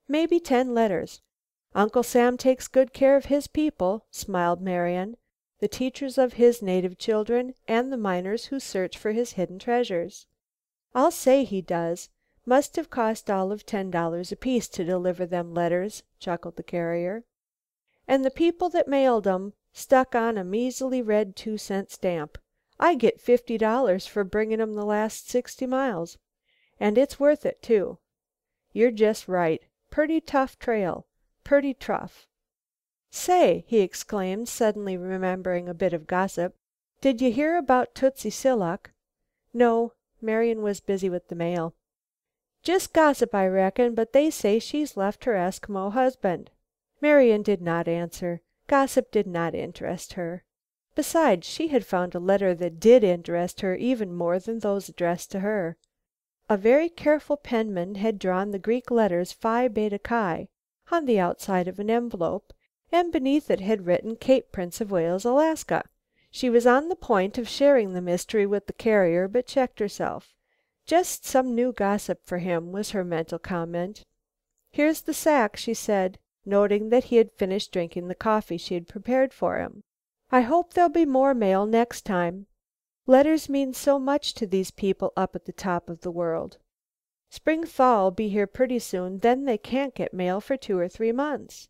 "Maybe 10 letters. Uncle Sam takes good care of his people," smiled Marian, "the teachers of his native children and the miners who search for his hidden treasures." "I'll say he does. Must have cost all of $10 apiece to deliver them letters," chuckled the carrier. "And the people that mailed 'em stuck on a measly red 2-cent stamp. I get $50 for bringing 'em the last 60 miles. And it's worth it, too. You're just right. Pretty tough trail. Pretty tough. Say," he exclaimed, suddenly remembering a bit of gossip, "did you hear about Tootsie Silock?" "No." Marian was busy with the mail. "Just gossip, I reckon, but they say she's left her Eskimo husband." Marian did not answer. Gossip did not interest her. Besides, she had found a letter that did interest her even more than those addressed to her. A very careful penman had drawn the Greek letters Phi Beta Chi on the outside of an envelope, and beneath it had written Cape Prince of Wales, Alaska. She was on the point of sharing the mystery with the carrier, but checked herself. Just some new gossip for him, was her mental comment. "Here's the sack," she said, noting that he had finished drinking the coffee she had prepared for him. "I hope there'll be more mail next time. Letters mean so much to these people up at the top of the world. Spring thaw'll be here pretty soon, then they can't get mail for 2 or 3 months."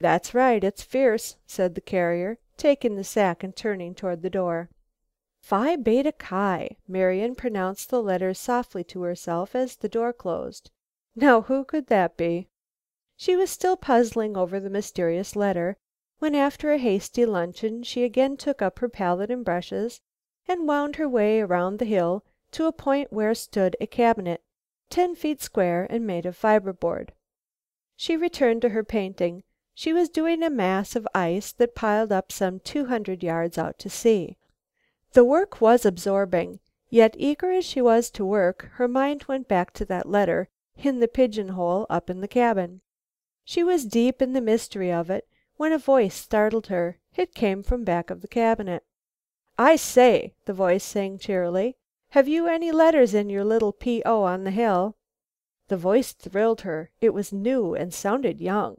"That's right, it's fierce," said the carrier, taking the sack and turning toward the door. Phi Beta Chi. Marian pronounced the letters softly to herself as the door closed. Now who could that be? She was still puzzling over the mysterious letter when, after a hasty luncheon, she again took up her palette and brushes and wound her way around the hill to a point where stood a cabinet 10 feet square and made of fiberboard. She returned to her painting. She was doing a mass of ice that piled up some 200 yards out to sea. The work was absorbing, yet eager as she was to work, her mind went back to that letter in the pigeonhole up in the cabin. She was deep in the mystery of it when a voice startled her. It came from back of the cabinet. "I say," the voice sang cheerily, Have you any letters in your little P.O. on the hill?" The voice thrilled her. It was new and sounded young.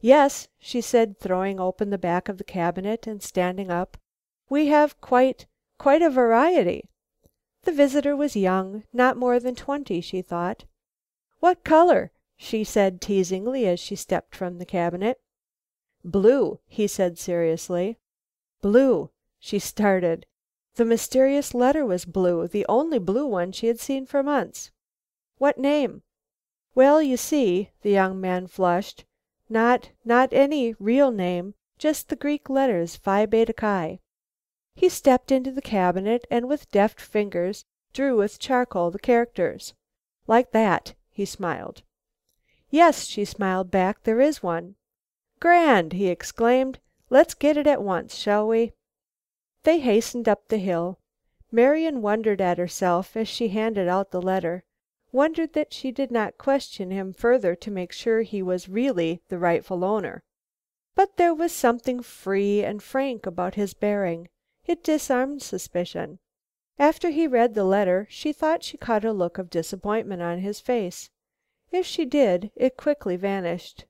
"Yes," she said, throwing open the back of the cabinet and standing up. "We have quite a variety." The visitor was young, not more than 20, she thought. "What color?" she said teasingly as she stepped from the cabinet. "Blue," he said seriously. "Blue!" She started. The mysterious letter was blue, the only blue one she had seen for months. "What name?" "Well, you see," the young man flushed, "not any real name, just the Greek letters, Phi Beta Ki." He stepped into the cabinet and with deft fingers drew with charcoal the characters. "Like that," he smiled. "Yes," she smiled back, "there is one." "Grand!" he exclaimed. "Let's get it at once, shall we?" They hastened up the hill. Marian wondered at herself as she handed out the letter, wondered that she did not question him further to make sure he was really the rightful owner. But there was something free and frank about his bearing. It disarmed suspicion. After he read the letter, she thought she caught a look of disappointment on his face. If she did, it quickly vanished.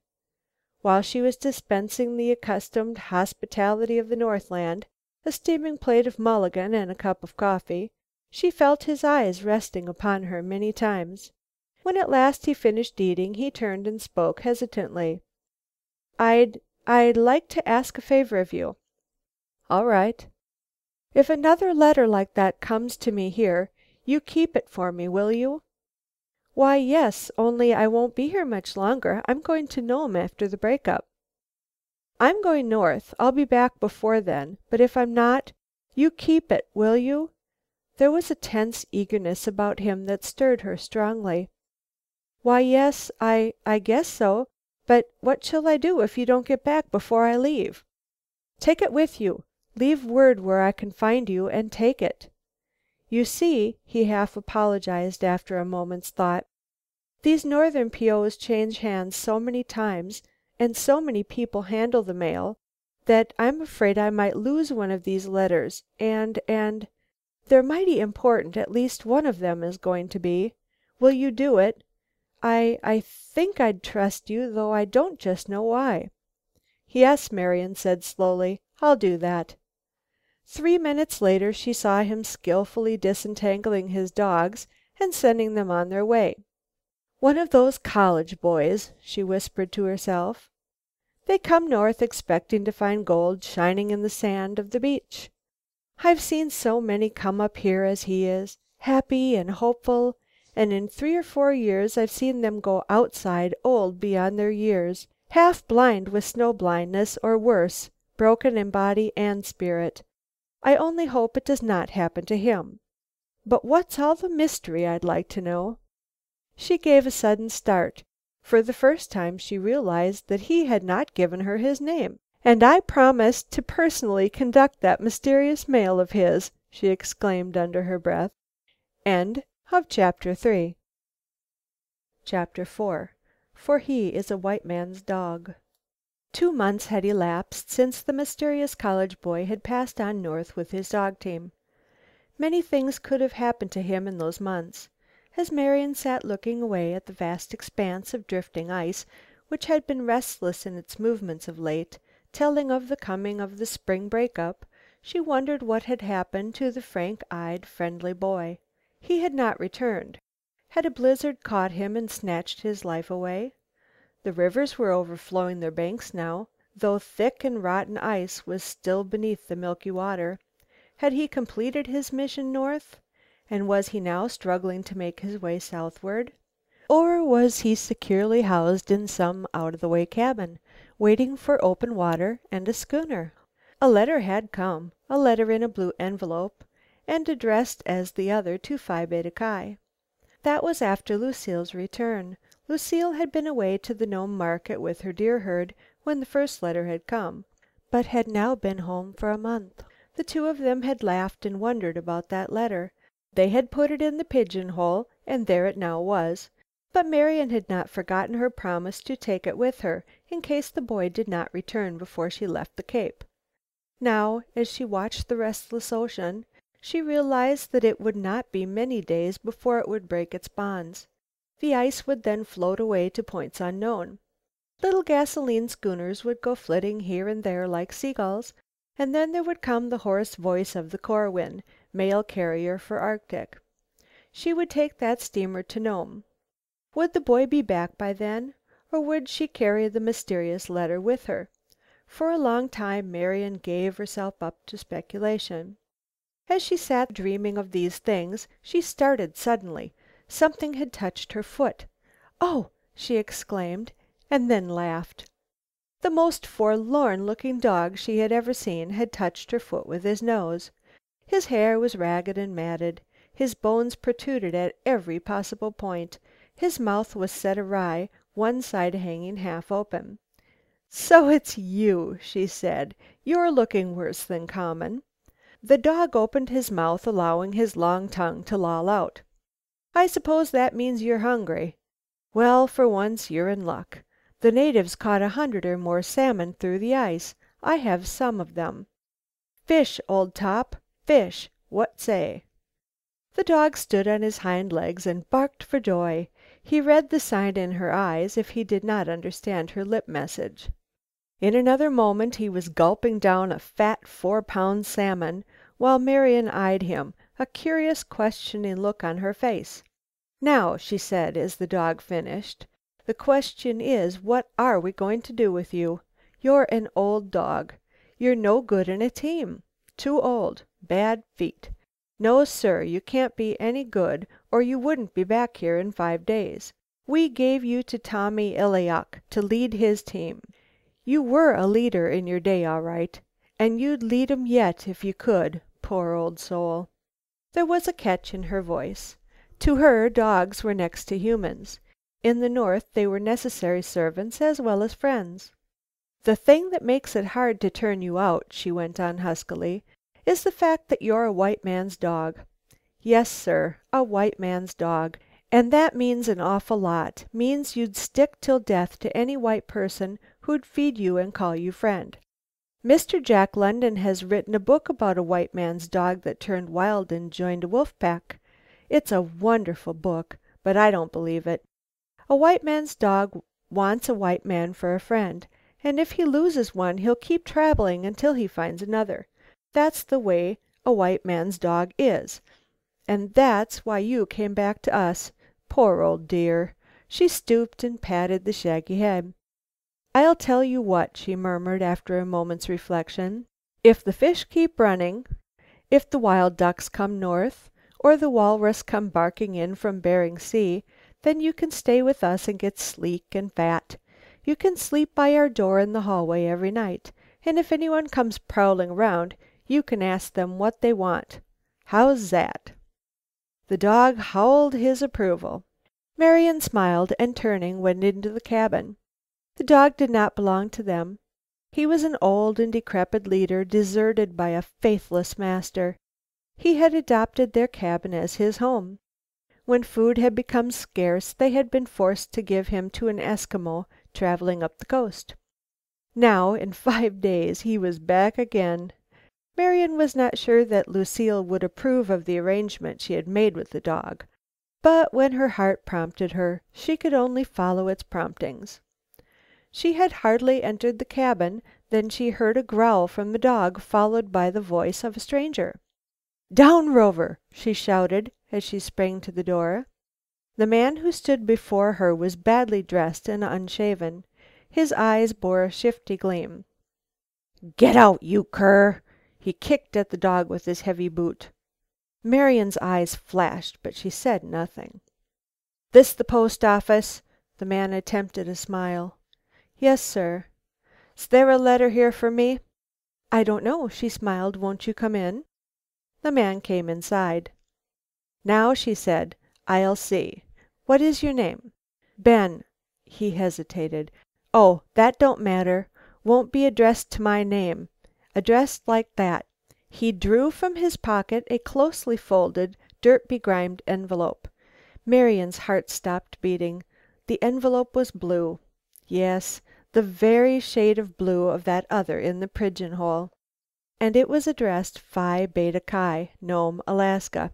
While she was dispensing the accustomed hospitality of the Northland, a steaming plate of mulligan and a cup of coffee, she felt his eyes resting upon her many times. When at last he finished eating, he turned and spoke hesitantly. "I'd like to ask a favor of you." "All right." "If another letter like that comes to me here, you keep it for me, will you?" "Why, yes, only I won't be here much longer. I'm going to Nome after the break up." "I'm going north. I'll be back before then. But if I'm not, you keep it, will you?" There was a tense eagerness about him that stirred her strongly. "Why, yes, I guess so. But what shall I do if you don't get back before I leave?" "Take it with you. Leave word where I can find you and take it." "You see," he half apologized after a moment's thought, "these northern P.O.'s change hands so many times and so many people handle the mail, that I'm afraid I might lose one of these letters and they're mighty important, at least one of them is going to be. Will you do it? I think I'd trust you, though I don't just know why." "Yes," Marian said slowly, "I'll do that." 3 minutes later she saw him skillfully disentangling his dogs and sending them on their way. "One of those college boys," she whispered to herself. "They come north expecting to find gold shining in the sand of the beach. I've seen so many come up here as he is, happy and hopeful, and in 3 or 4 years I've seen them go outside old beyond their years, half blind with snow blindness or worse, broken in body and spirit. I only hope it does not happen to him. But what's all the mystery, I'd like to know?" She gave a sudden start. For the first time she realized that he had not given her his name. "And I promised to personally conduct that mysterious mail of his," she exclaimed under her breath. Chapter 4. For he is a white man's dog. 2 months had elapsed since the mysterious college boy had passed on north with his dog team. Many things could have happened to him in those months. As Marian sat looking away at the vast expanse of drifting ice which had been restless in its movements of late, telling of the coming of the spring break up, she wondered what had happened to the frank-eyed, friendly boy. He had not returned. Had a blizzard caught him and snatched his life away? The rivers were overflowing their banks now, though thick and rotten ice was still beneath the milky water. Had he completed his mission north? And was he now struggling to make his way southward? Or was he securely housed in some out-of-the-way cabin, waiting for open water and a schooner? A letter had come, a letter in a blue envelope, and addressed as the other to Phi Beta Ki. That was after Lucile's return. Lucile had been away to the Nome market with her deer herd when the first letter had come, but had now been home for a month. The two of them had laughed and wondered about that letter. They had put it in the pigeon-hole, and there it now was. But Marian had not forgotten her promise to take it with her in case the boy did not return before she left the Cape. Now, as she watched the restless ocean, She realized that it would not be many days before it would break its bonds. The ice would then float away to points unknown. Little gasoline schooners would go flitting here and there like seagulls, and then there would come the hoarse voice of the Corwin, mail carrier for Arctic. She would take that steamer to Nome. Would the boy be back by then, or would she carry the mysterious letter with her? For a long time Marian gave herself up to speculation. As she sat dreaming of these things, she started suddenly. Something had touched her foot. "Oh!" she exclaimed, and then laughed. The most forlorn looking dog she had ever seen had touched her foot with his nose. His hair was ragged and matted. His bones protruded at every possible point. His mouth was set awry, one side hanging half open. "So it's you," she said. "You're looking worse than common." The dog opened his mouth, allowing his long tongue to loll out. "I suppose that means you're hungry. Well, for once you're in luck. The natives caught 100 or more salmon through the ice. I have some of them. Fish, old top, fish. What say?" The dog stood on his hind legs and barked for joy. He read the sign in her eyes, if he did not understand her lip message. In another moment he was gulping down a fat 4-pound salmon, while Marian eyed him, a curious questioning look on her face. "Now," she said, as the dog finished, "the question is, what are we going to do with you? You're an old dog. You're no good in a team. Too old. Bad feet. No, sir, you can't be any good, or you wouldn't be back here in 5 days. We gave you to Tommy Illayok to lead his team. You were a leader in your day, all right, and you'd lead 'em yet if you could, poor old soul." There was a catch in her voice. To her, dogs were next to humans. In the North they were necessary servants as well as friends. "The thing that makes it hard to turn you out," she went on huskily, "is the fact that you're a white man's dog. Yes, sir, a white man's dog. And that means an awful lot. Means you'd stick till death to any white person who'd feed you and call you friend. Mr. Jack London has written a book about a white man's dog that turned wild and joined a wolf pack. It's a wonderful book, but I don't believe it. A white man's dog wants a white man for a friend, and if he loses one he'll keep traveling until he finds another. That's the way a white man's dog is. And that's why you came back to us. Poor old dear." She stooped and patted the shaggy head. "I'll tell you what," she murmured after a moment's reflection. "If the fish keep running, if the wild ducks come north, or the walrus come barking in from Bering Sea, then you can stay with us and get sleek and fat. You can sleep by our door in the hallway every night, and if anyone comes prowling around, you can ask them what they want. How's that?" The dog howled his approval. Marian smiled, and turning, went into the cabin. The dog did not belong to them. He was an old and decrepit leader, deserted by a faithless master. He had adopted their cabin as his home. When food had become scarce, they had been forced to give him to an Eskimo traveling up the coast. Now, in 5 days, he was back again. Marian was not sure that Lucile would approve of the arrangement she had made with the dog, but when her heart prompted her, she could only follow its promptings. She had hardly entered the cabin than she heard a growl from the dog, followed by the voice of a stranger. "Down, Rover!" she shouted as she sprang to the door. The man who stood before her was badly dressed and unshaven. His eyes bore a shifty gleam. "Get out, you cur!" He kicked at the dog with his heavy boot. Marian's eyes flashed, but she said nothing. "This the post office?" The man attempted a smile. "Yes, sir." "'S there a letter here for me?" "I don't know," she smiled. "Won't you come in?" The man came inside. "Now," she said, "I'll see. What is your name?" "Ben." He hesitated. "Oh, that don't matter. Won't be addressed to my name. Addressed like that." He drew from his pocket a closely folded, dirt-begrimed envelope. Marian's heart stopped beating. The envelope was blue. Yes, the very shade of blue of that other in the pigeon hole. and it was addressed Phi Beta Chi, Nome, Alaska.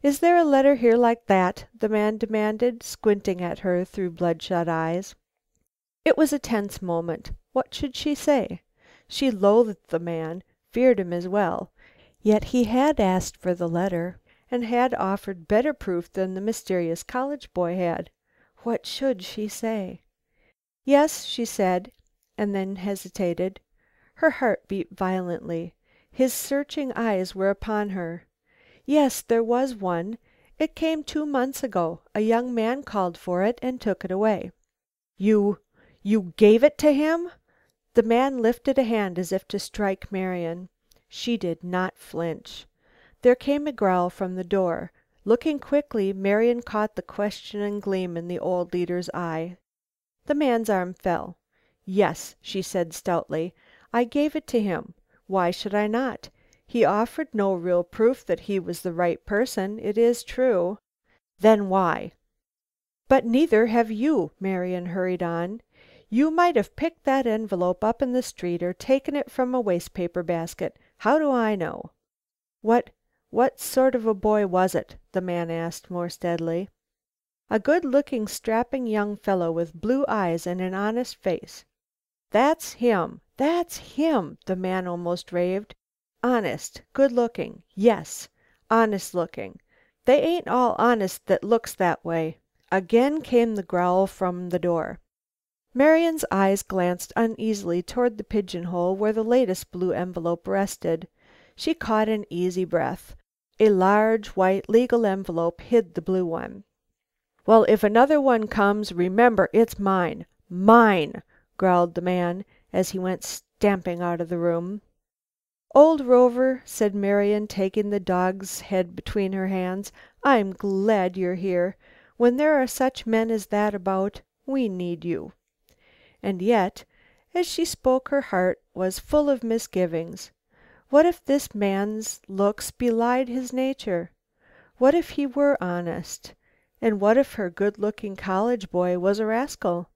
"Is there a letter here like that?" the man demanded, squinting at her through bloodshot eyes. It was a tense moment. What should she say? She loathed the man, feared him as well. Yet he had asked for the letter, and had offered better proof than the mysterious college boy had. What should she say? "Yes," she said, and then hesitated. Her heart beat violently. His searching eyes were upon her. "Yes, there was one. It came 2 months ago. A young man called for it and took it away." "You gave it to him?" The man lifted a hand as if to strike Marian. She did not flinch. There came a growl from the door. Looking quickly, Marian caught the questioning gleam in the old leader's eye. The man's arm fell. "Yes," she said stoutly, "I gave it to him. Why should I not? He offered no real proof that he was the right person, it is true." "Then why?" "But neither have you," Marian hurried on. "You might have picked that envelope up in the street or taken it from a waste paper basket. How do I know?" "What sort of a boy was it?" the man asked more steadily. "A good looking, strapping young fellow with blue eyes and an honest face." "That's him! That's him!" the man almost raved. "Honest, good looking, yes, honest looking. They ain't all honest that looks that way." Again came the growl from the door. Marian's eyes glanced uneasily toward the pigeonhole where the latest blue envelope rested. She caught an easy breath. A large white legal envelope hid the blue one. "Well, if another one comes, remember it's mine. Mine!" growled the man as he went stamping out of the room. "Old Rover," said Marian, taking the dog's head between her hands, "I'm glad you're here. When there are such men as that about, we need you." And yet, as she spoke, her heart was full of misgivings. What if this man's looks belied his nature? What if he were honest? And what if her good-looking college boy was a rascal?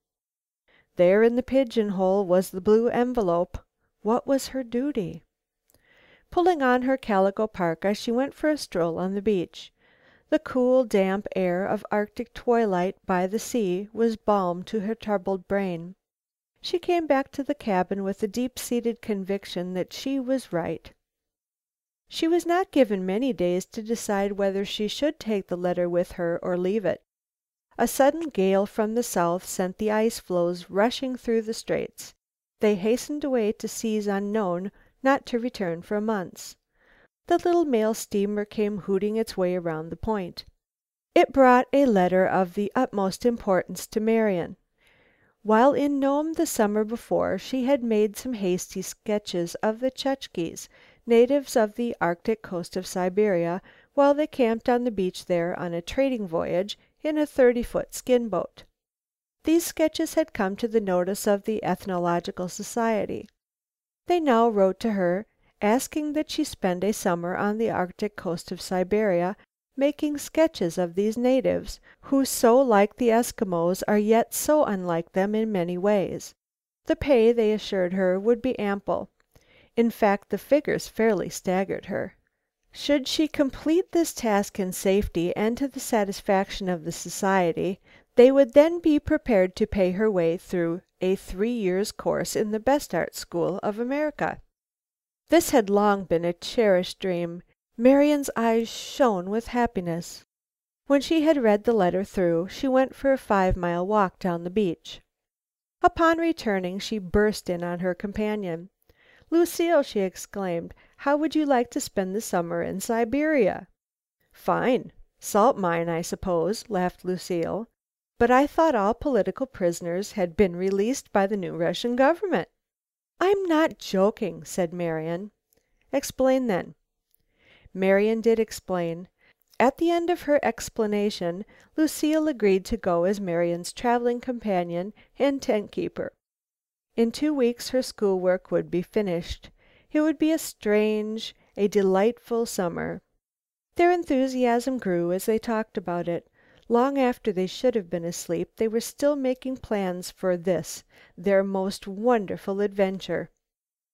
There in the pigeonhole was the blue envelope. What was her duty? Pulling on her calico parka, she went for a stroll on the beach. The cool, damp air of Arctic twilight by the sea was balm to her troubled brain. She came back to the cabin with a deep-seated conviction that she was right. She was not given many days to decide whether she should take the letter with her or leave it. A sudden gale from the south sent the ice floes rushing through the straits. They hastened away to seas unknown, not to return for months. The little mail steamer came hooting its way around the point. It brought a letter of the utmost importance to Marian. While in Nome the summer before, she had made some hasty sketches of the Chukches, natives of the Arctic coast of Siberia, while they camped on the beach there on a trading voyage in a 30-foot skin boat. These sketches had come to the notice of the Ethnological Society. They now wrote to her, asking that she spend a summer on the Arctic coast of Siberia, making sketches of these natives, who so like the Eskimos are yet so unlike them in many ways. The pay, they assured her, would be ample. In fact, the figures fairly staggered her. Should she complete this task in safety and to the satisfaction of the society, they would then be prepared to pay her way through a 3 years' course in the best art school of America. This had long been a cherished dream. Marian's eyes shone with happiness. When she had read the letter through, she went for a 5-mile walk down the beach. Upon returning, she burst in on her companion. "Lucile," she exclaimed, "how would you like to spend the summer in Siberia?" "Fine. Salt mine, I suppose," laughed Lucile. "But I thought all political prisoners had been released by the new Russian government." "I'm not joking," said Marian. "Explain then." Marian did explain. At the end of her explanation, Lucile agreed to go as Marian's traveling companion and tent keeper. In 2 weeks her school work would be finished. It would be a strange, a delightful summer. Their enthusiasm grew as they talked about it. Long after they should have been asleep, they were still making plans for this, their most wonderful adventure.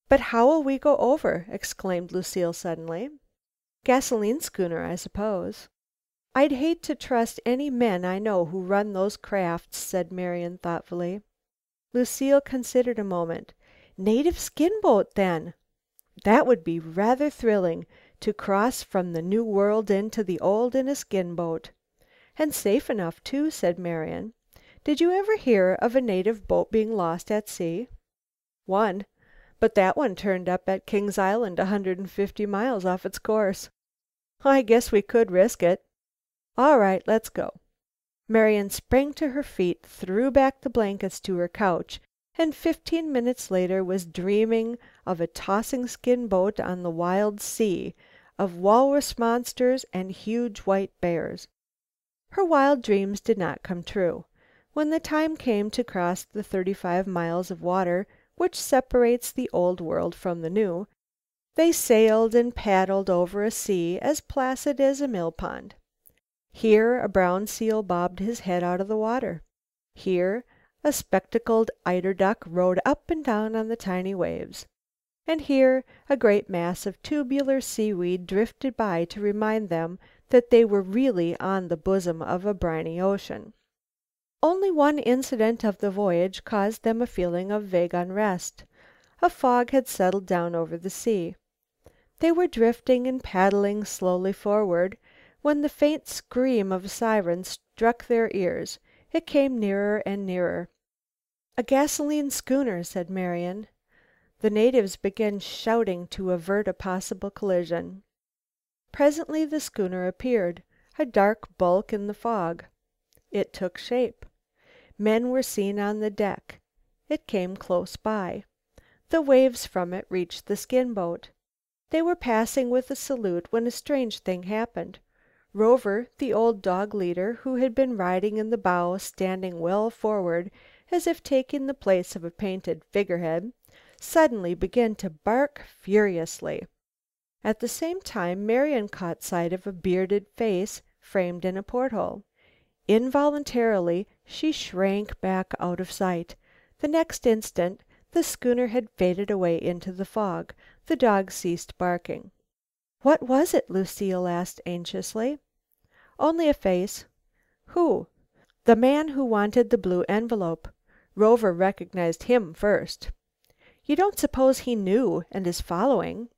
"But how'll we go over?" exclaimed Lucile suddenly. "Gasoline schooner, I suppose." "I'd hate to trust any men I know who run those crafts," said Marian thoughtfully. Lucile considered a moment. "Native skin boat, then. That would be rather thrilling, to cross from the new world into the old in a skin boat." "And safe enough, too," said Marian. "Did you ever hear of a native boat being lost at sea?" "One. But that one turned up at King's Island 150 miles off its course." "I guess we could risk it." "All right, let's go." Marian sprang to her feet, threw back the blankets to her couch, and 15 minutes later was dreaming of a tossing skin boat on the wild sea, of walrus monsters and huge white bears. Her wild dreams did not come true. When the time came to cross the 35 miles of water which separates the old world from the new, they sailed and paddled over a sea as placid as a mill pond. Here a brown seal bobbed his head out of the water. Here a spectacled eider duck rode up and down on the tiny waves. And here a great mass of tubular seaweed drifted by to remind them that they were really on the bosom of a briny ocean. Only one incident of the voyage caused them a feeling of vague unrest. A fog had settled down over the sea. They were drifting and paddling slowly forward when the faint scream of a siren struck their ears. It came nearer and nearer. "A gasoline schooner," said Marian. The natives began shouting to avert a possible collision. Presently the schooner appeared, a dark bulk in the fog. It took shape. Men were seen on the deck. It came close by. The waves from it reached the skin boat. They were passing with a salute when a strange thing happened. Rover, the old dog leader, who had been riding in the bow, standing well forward as if taking the place of a painted figurehead, suddenly began to bark furiously. At the same time Marian caught sight of a bearded face framed in a porthole. Involuntarily she shrank back out of sight. The next instant the schooner had faded away into the fog. The dog ceased barking. "What was it?" Lucile asked anxiously. "Only a face." "Who?" "The man who wanted the blue envelope. Rover recognized him first." "You don't suppose he knew and is following?"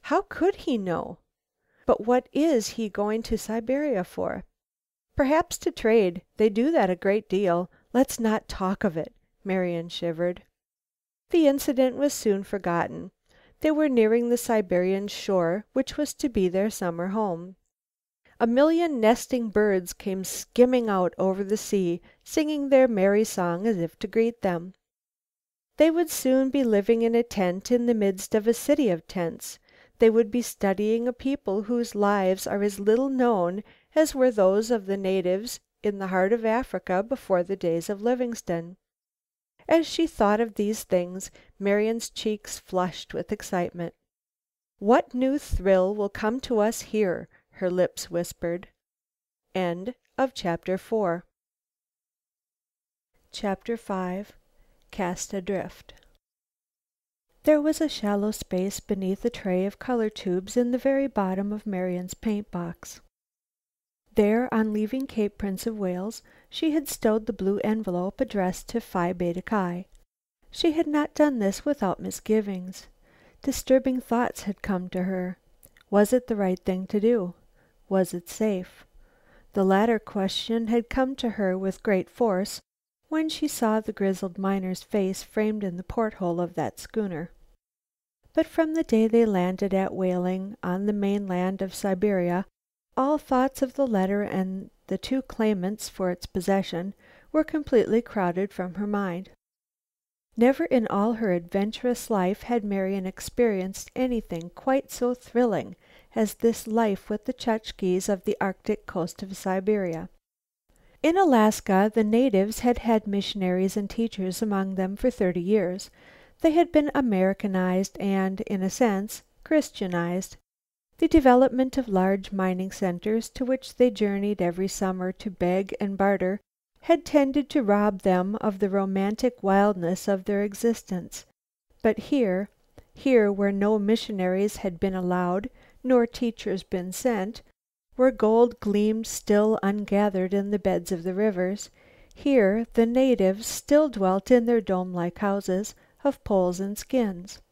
"How could he know?" "But what is he going to Siberia for?" "Perhaps to trade. They do that a great deal. Let's not talk of it." Marian shivered. The incident was soon forgotten. They were nearing the Siberian shore which was to be their summer home. A million nesting birds came skimming out over the sea, singing their merry song as if to greet them. They would soon be living in a tent in the midst of a city of tents. They would be studying a people whose lives are as little known as were those of the natives in the heart of Africa before the days of Livingstone. As she thought of these things, Marian's cheeks flushed with excitement. "What new thrill will come to us here?" her lips whispered. Chapter 5. Cast Adrift. There was a shallow space beneath a tray of color tubes in the very bottom of Marian's paint box. There, on leaving Cape Prince of Wales, she had stowed the blue envelope addressed to Phi Beta Ki. She had not done this without misgivings. Disturbing thoughts had come to her. Was it the right thing to do? Was it safe? The latter question had come to her with great force when she saw the grizzled miner's face framed in the porthole of that schooner. But from the day they landed at Whaling on the mainland of Siberia, all thoughts of the letter and the two claimants for its possession were completely crowded from her mind. Never in all her adventurous life had Marian experienced anything quite so thrilling as this life with the Chukches of the Arctic coast of Siberia. In Alaska the natives had had missionaries and teachers among them for 30 years. They had been Americanized and, in a sense, Christianized. The development of large mining centers to which they journeyed every summer to beg and barter had tended to rob them of the romantic wildness of their existence. But here, Here, where no missionaries had been allowed, nor teachers been sent, where gold gleamed still ungathered in the beds of the rivers, here the natives still dwelt in their dome-like houses of poles and skins.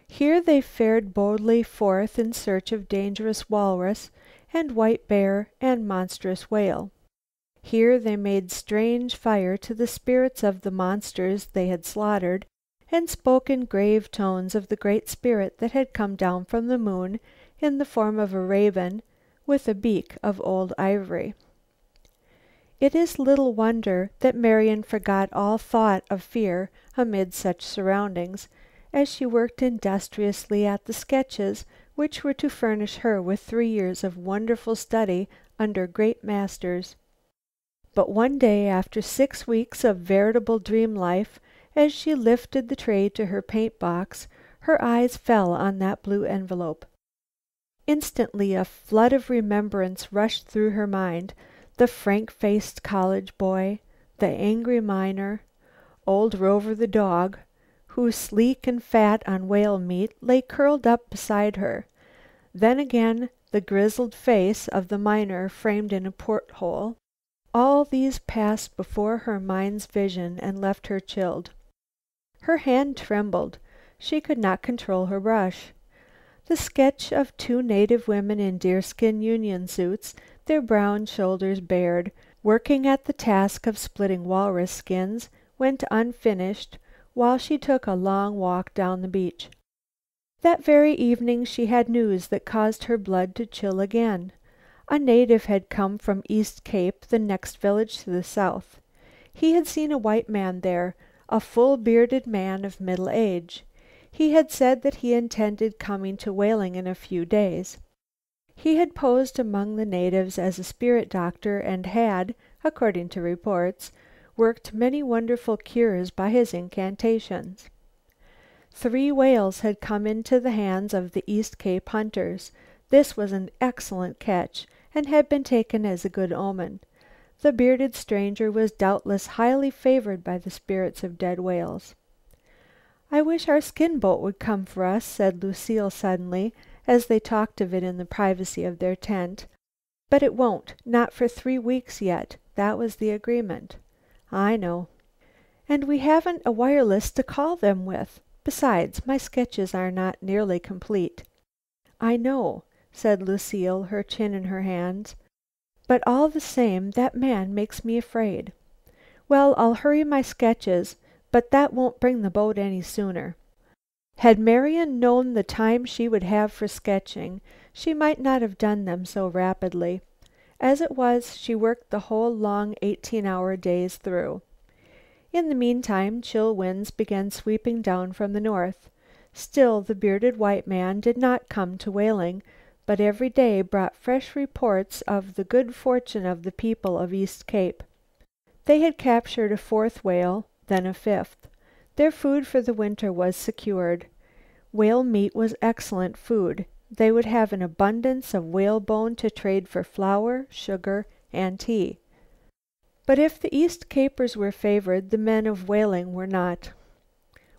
Here they fared boldly forth in search of dangerous walrus and white bear and monstrous whale. Here they made strange fire to the spirits of the monsters they had slaughtered, and spoke in grave tones of the great spirit that had come down from the moon in the form of a raven with a beak of old ivory. It is little wonder that Marian forgot all thought of fear amid such surroundings, as she worked industriously at the sketches which were to furnish her with 3 years of wonderful study under great masters. But one day, after 6 weeks of veritable dream life, as she lifted the tray to her paint box, her eyes fell on that blue envelope. Instantly a flood of remembrance rushed through her mind: the frank-faced college boy, the angry miner, old Rover the dog, who, sleek and fat on whale meat, lay curled up beside her. Then again the grizzled face of the miner framed in a porthole. All these passed before her mind's vision and left her chilled. Her hand trembled. She could not control her brush. The sketch of 2 native women in deerskin union suits, their brown shoulders bared, working at the task of splitting walrus skins, went unfinished while she took a long walk down the beach. That very evening she had news that caused her blood to chill again. A native had come from East Cape, the next village to the south. He had seen a white man there, a full-bearded man of middle age. He had said that he intended coming to whaling in a few days. He had posed among the natives as a spirit doctor and had, according to reports, worked many wonderful cures by his incantations. 3 whales had come into the hands of the East Cape hunters. This was an excellent catch, and had been taken as a good omen. The bearded stranger was doubtless highly favored by the spirits of dead whales. "I wish our skin boat would come for us," said Lucile suddenly, as they talked of it in the privacy of their tent. "But it won't, not for 3 weeks yet. That was the agreement." "I know." "And we haven't a wireless to call them with. Besides, my sketches are not nearly complete." "I know," said Lucile, her chin in her hands. "But all the same, that man makes me afraid. Well, I'll hurry my sketches, but that won't bring the boat any sooner." Had Marian known the time she would have for sketching, she might not have done them so rapidly. As it was, she worked the whole long 18-hour days through. In the meantime, chill winds began sweeping down from the north. Still the bearded white man did not come to whaling, but every day brought fresh reports of the good fortune of the people of East Cape. They had captured a 4th whale, then a 5th. Their food for the winter was secured. Whale meat was excellent food. They would have an abundance of whalebone to trade for flour, sugar, and tea. But if the East Capers were favored, the men of whaling were not.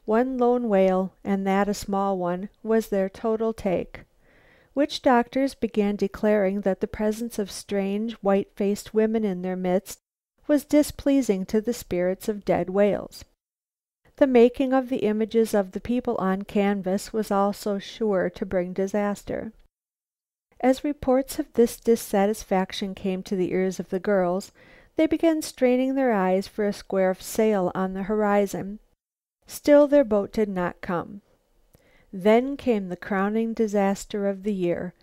1 lone whale, and that a small one, was their total take. Witch doctors began declaring that the presence of strange, white-faced women in their midst was displeasing to the spirits of dead whales. The making of the images of the people on canvas was also sure to bring disaster. As reports of this dissatisfaction came to the ears of the girls, they began straining their eyes for a square of sail on the horizon. Still their boat did not come. Then came the crowning disaster of the year.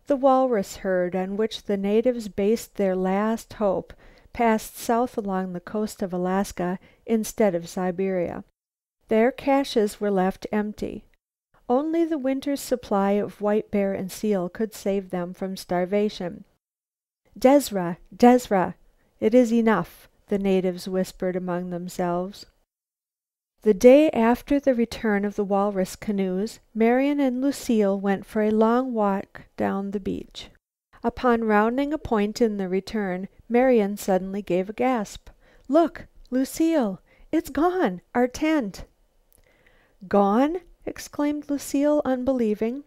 The walrus herd, on which the natives based their last hope, passed south along the coast of Alaska instead of Siberia. Their caches were left empty. Only the winter's supply of white bear and seal could save them from starvation. "Dezra! Dezra! It is enough," the natives whispered among themselves. The day after the return of the walrus canoes, Marian and Lucile went for a long walk down the beach. Upon rounding a point in the return, Marian suddenly gave a gasp. "Look, Lucile! It's gone! Our tent!" "Gone?" exclaimed Lucile, unbelieving.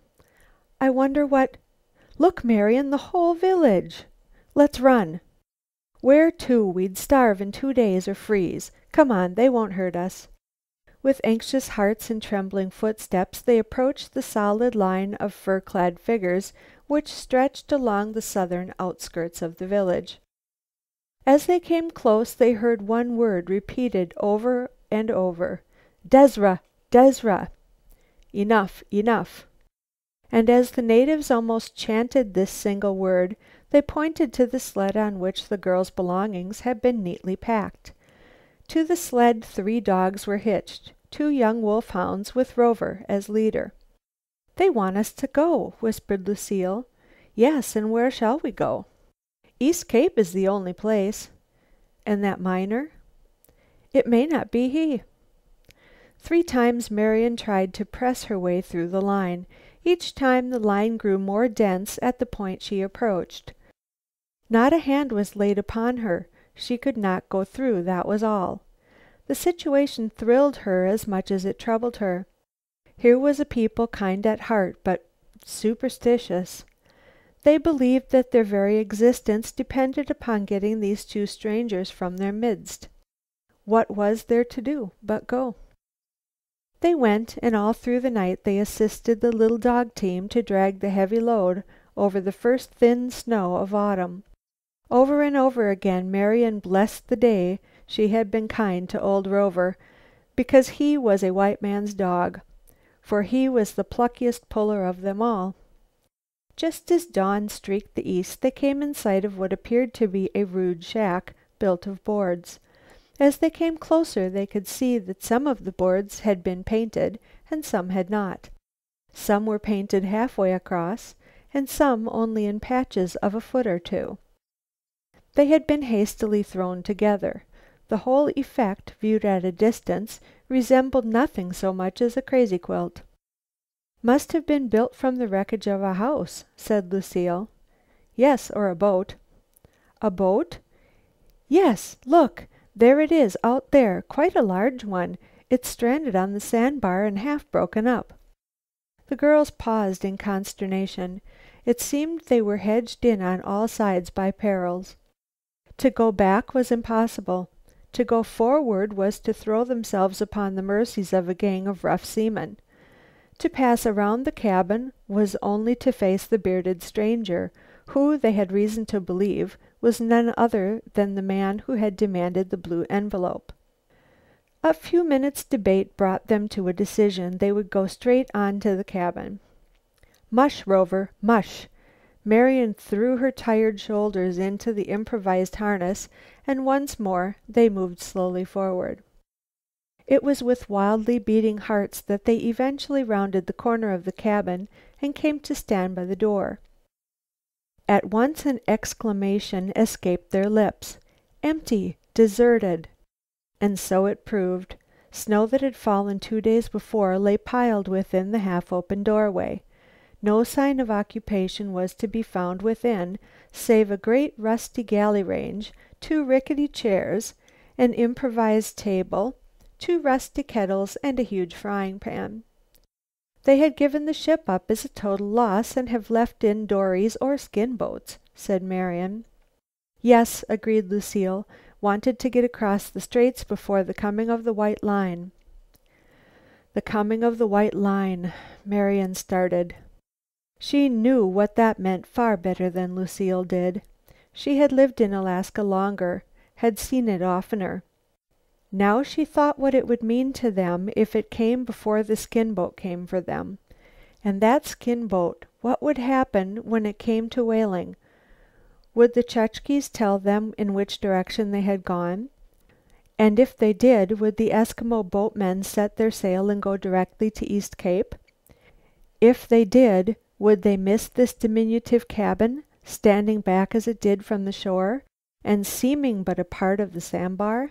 I wonder what Look, Marian, the whole village! Let's run. Where to? We'd starve in 2 days or freeze. Come on, they won't hurt us. With anxious hearts and trembling footsteps they approached the solid line of fur-clad figures which stretched along the southern outskirts of the village. As they came close they heard one word repeated over and over: Dezra! Dezra! Enough! Enough! And as the natives almost chanted this single word, they pointed to the sled on which the girl's belongings had been neatly packed. To the sled 3 dogs were hitched, 2 young wolfhounds with Rover as leader. They want us to go, whispered Lucile. Yes, and where shall we go? East Cape is the only place. And that miner? It may not be he. 3 times Marian tried to press her way through the line. Each time the line grew more dense at the point she approached. Not a hand was laid upon her. She could not go through, that was all. The situation thrilled her as much as it troubled her. Here was a people kind at heart, but superstitious. They believed that their very existence depended upon getting these 2 strangers from their midst. What was there to do but go? They went, and all through the night they assisted the little dog team to drag the heavy load over the first thin snow of autumn. Over and over again Marian blessed the day she had been kind to old Rover, because he was a white man's dog, for he was the pluckiest puller of them all. Just as dawn streaked the east they came in sight of what appeared to be a rude shack built of boards. As they came closer they could see that some of the boards had been painted and some had not. Some were painted halfway across, and some only in patches of a foot or 2. They had been hastily thrown together. The whole effect, viewed at a distance, resembled nothing so much as a crazy quilt. Must have been built from the wreckage of a house, said Lucile. Yes, or a boat. A boat? Yes, look! There it is, out there, quite a large one. It's stranded on the sandbar and half broken up. The girls paused in consternation. It seemed they were hedged in on all sides by perils. To go back was impossible. To go forward was to throw themselves upon the mercies of a gang of rough seamen. To pass around the cabin was only to face the bearded stranger, who, they had reason to believe, was none other than the man who had demanded the blue envelope. A few minutes' debate brought them to a decision. They would go straight on to the cabin. Mush, Rover, mush! Marian threw her tired shoulders into the improvised harness, and once more they moved slowly forward. It was with wildly beating hearts that they eventually rounded the corner of the cabin and came to stand by the door. At once an exclamation escaped their lips. Empty! Deserted! And so it proved. Snow that had fallen 2 days before lay piled within the half-open doorway. No sign of occupation was to be found within, save a great rusty galley range, 2 rickety chairs, an improvised table, 2 rusty kettles, and a huge frying pan. They had given the ship up as a total loss and have left in dories or skin boats, said Marian. Yes, agreed Lucile. Wanted to get across the straits before the coming of the white line. The coming of the white line. Marian started. She knew what that meant far better than Lucile did. She had lived in Alaska longer, had seen it oftener. Now she thought what it would mean to them if it came before the skin boat came for them. And that skin boat, what would happen when it came to whaling? Would the Chukches tell them in which direction they had gone? And if they did, would the Eskimo boatmen set their sail and go directly to East Cape? If they did, would they miss this diminutive cabin, standing back as it did from the shore, and seeming but a part of the sandbar?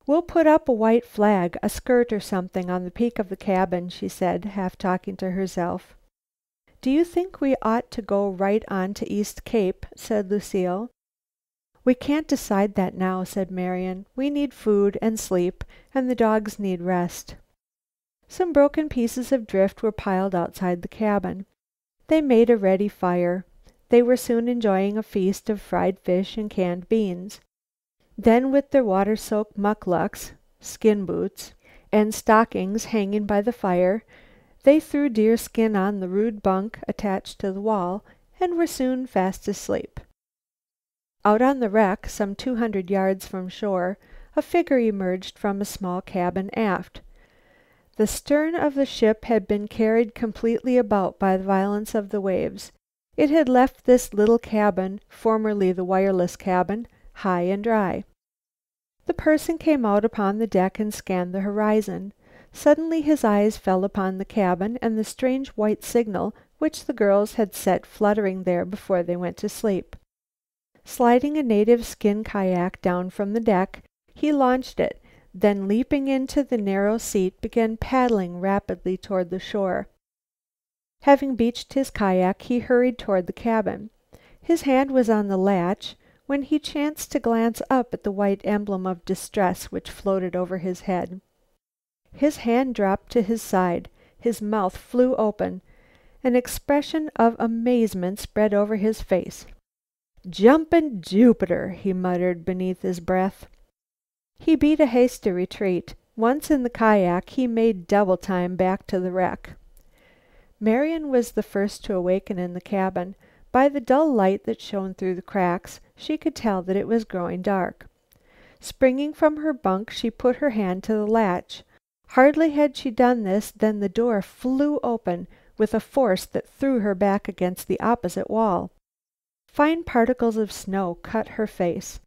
We'll put up a white flag, a skirt or something, on the peak of the cabin, she said, half talking to herself. Do you think we ought to go right on to East Cape? Said Lucile. We can't decide that now, said Marian. We need food and sleep, and the dogs need rest. Some broken pieces of drift were piled outside the cabin. They made a ready fire. They were soon enjoying a feast of fried fish and canned beans. Then, with their water-soaked mucklucks (skin boots) and stockings hanging by the fire, they threw deerskin on the rude bunk attached to the wall, and were soon fast asleep. Out on the wreck, some 200 yards from shore, a figure emerged from a small cabin aft. The stern of the ship had been carried completely about by the violence of the waves. It had left this little cabin, formerly the wireless cabin, high and dry. The person came out upon the deck and scanned the horizon. Suddenly his eyes fell upon the cabin and the strange white signal which the girls had set fluttering there before they went to sleep. Sliding a native skin kayak down from the deck, he launched it, then leaping into the narrow seat began paddling rapidly toward the shore. Having beached his kayak, he hurried toward the cabin. His hand was on the latch when he chanced to glance up at the white emblem of distress which floated over his head. His hand dropped to his side. His mouth flew open. An expression of amazement spread over his face. "Jumpin' Jupiter!" he muttered beneath his breath. He beat a hasty retreat. Once in the kayak, he made double time back to the wreck. Marian was the first to awaken in the cabin. By the dull light that shone through the cracks, she could tell that it was growing dark. Springing from her bunk, she put her hand to the latch. Hardly had she done this than the door flew open with a force that threw her back against the opposite wall. Fine particles of snow cut her face.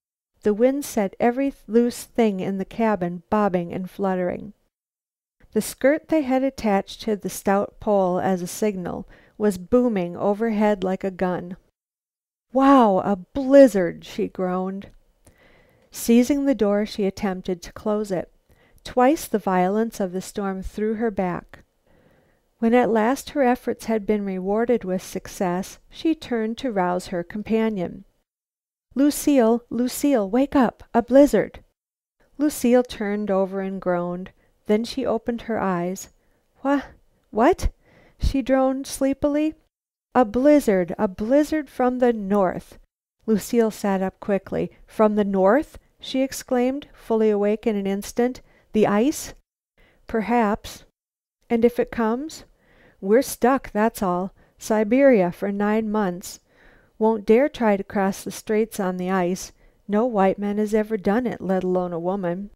The wind set every loose thing in the cabin bobbing and fluttering. The skirt they had attached to the stout pole as a signal was booming overhead like a gun. "Wow, a blizzard!" she groaned. Seizing the door, she attempted to close it. Twice the violence of the storm threw her back. When at last her efforts had been rewarded with success, she turned to rouse her companion. "Lucile, Lucile, wake up! A blizzard!" Lucile turned over and groaned. Then she opened her eyes. What?" she droned sleepily. "A blizzard! A blizzard from the north!" Lucile sat up quickly. "From the north?" she exclaimed, fully awake in an instant. "The ice?" "Perhaps." "And if it comes?" "We're stuck, that's all. Siberia for 9 months. Won't dare try to cross the straits on the ice. No white man has ever done it, let alone a woman."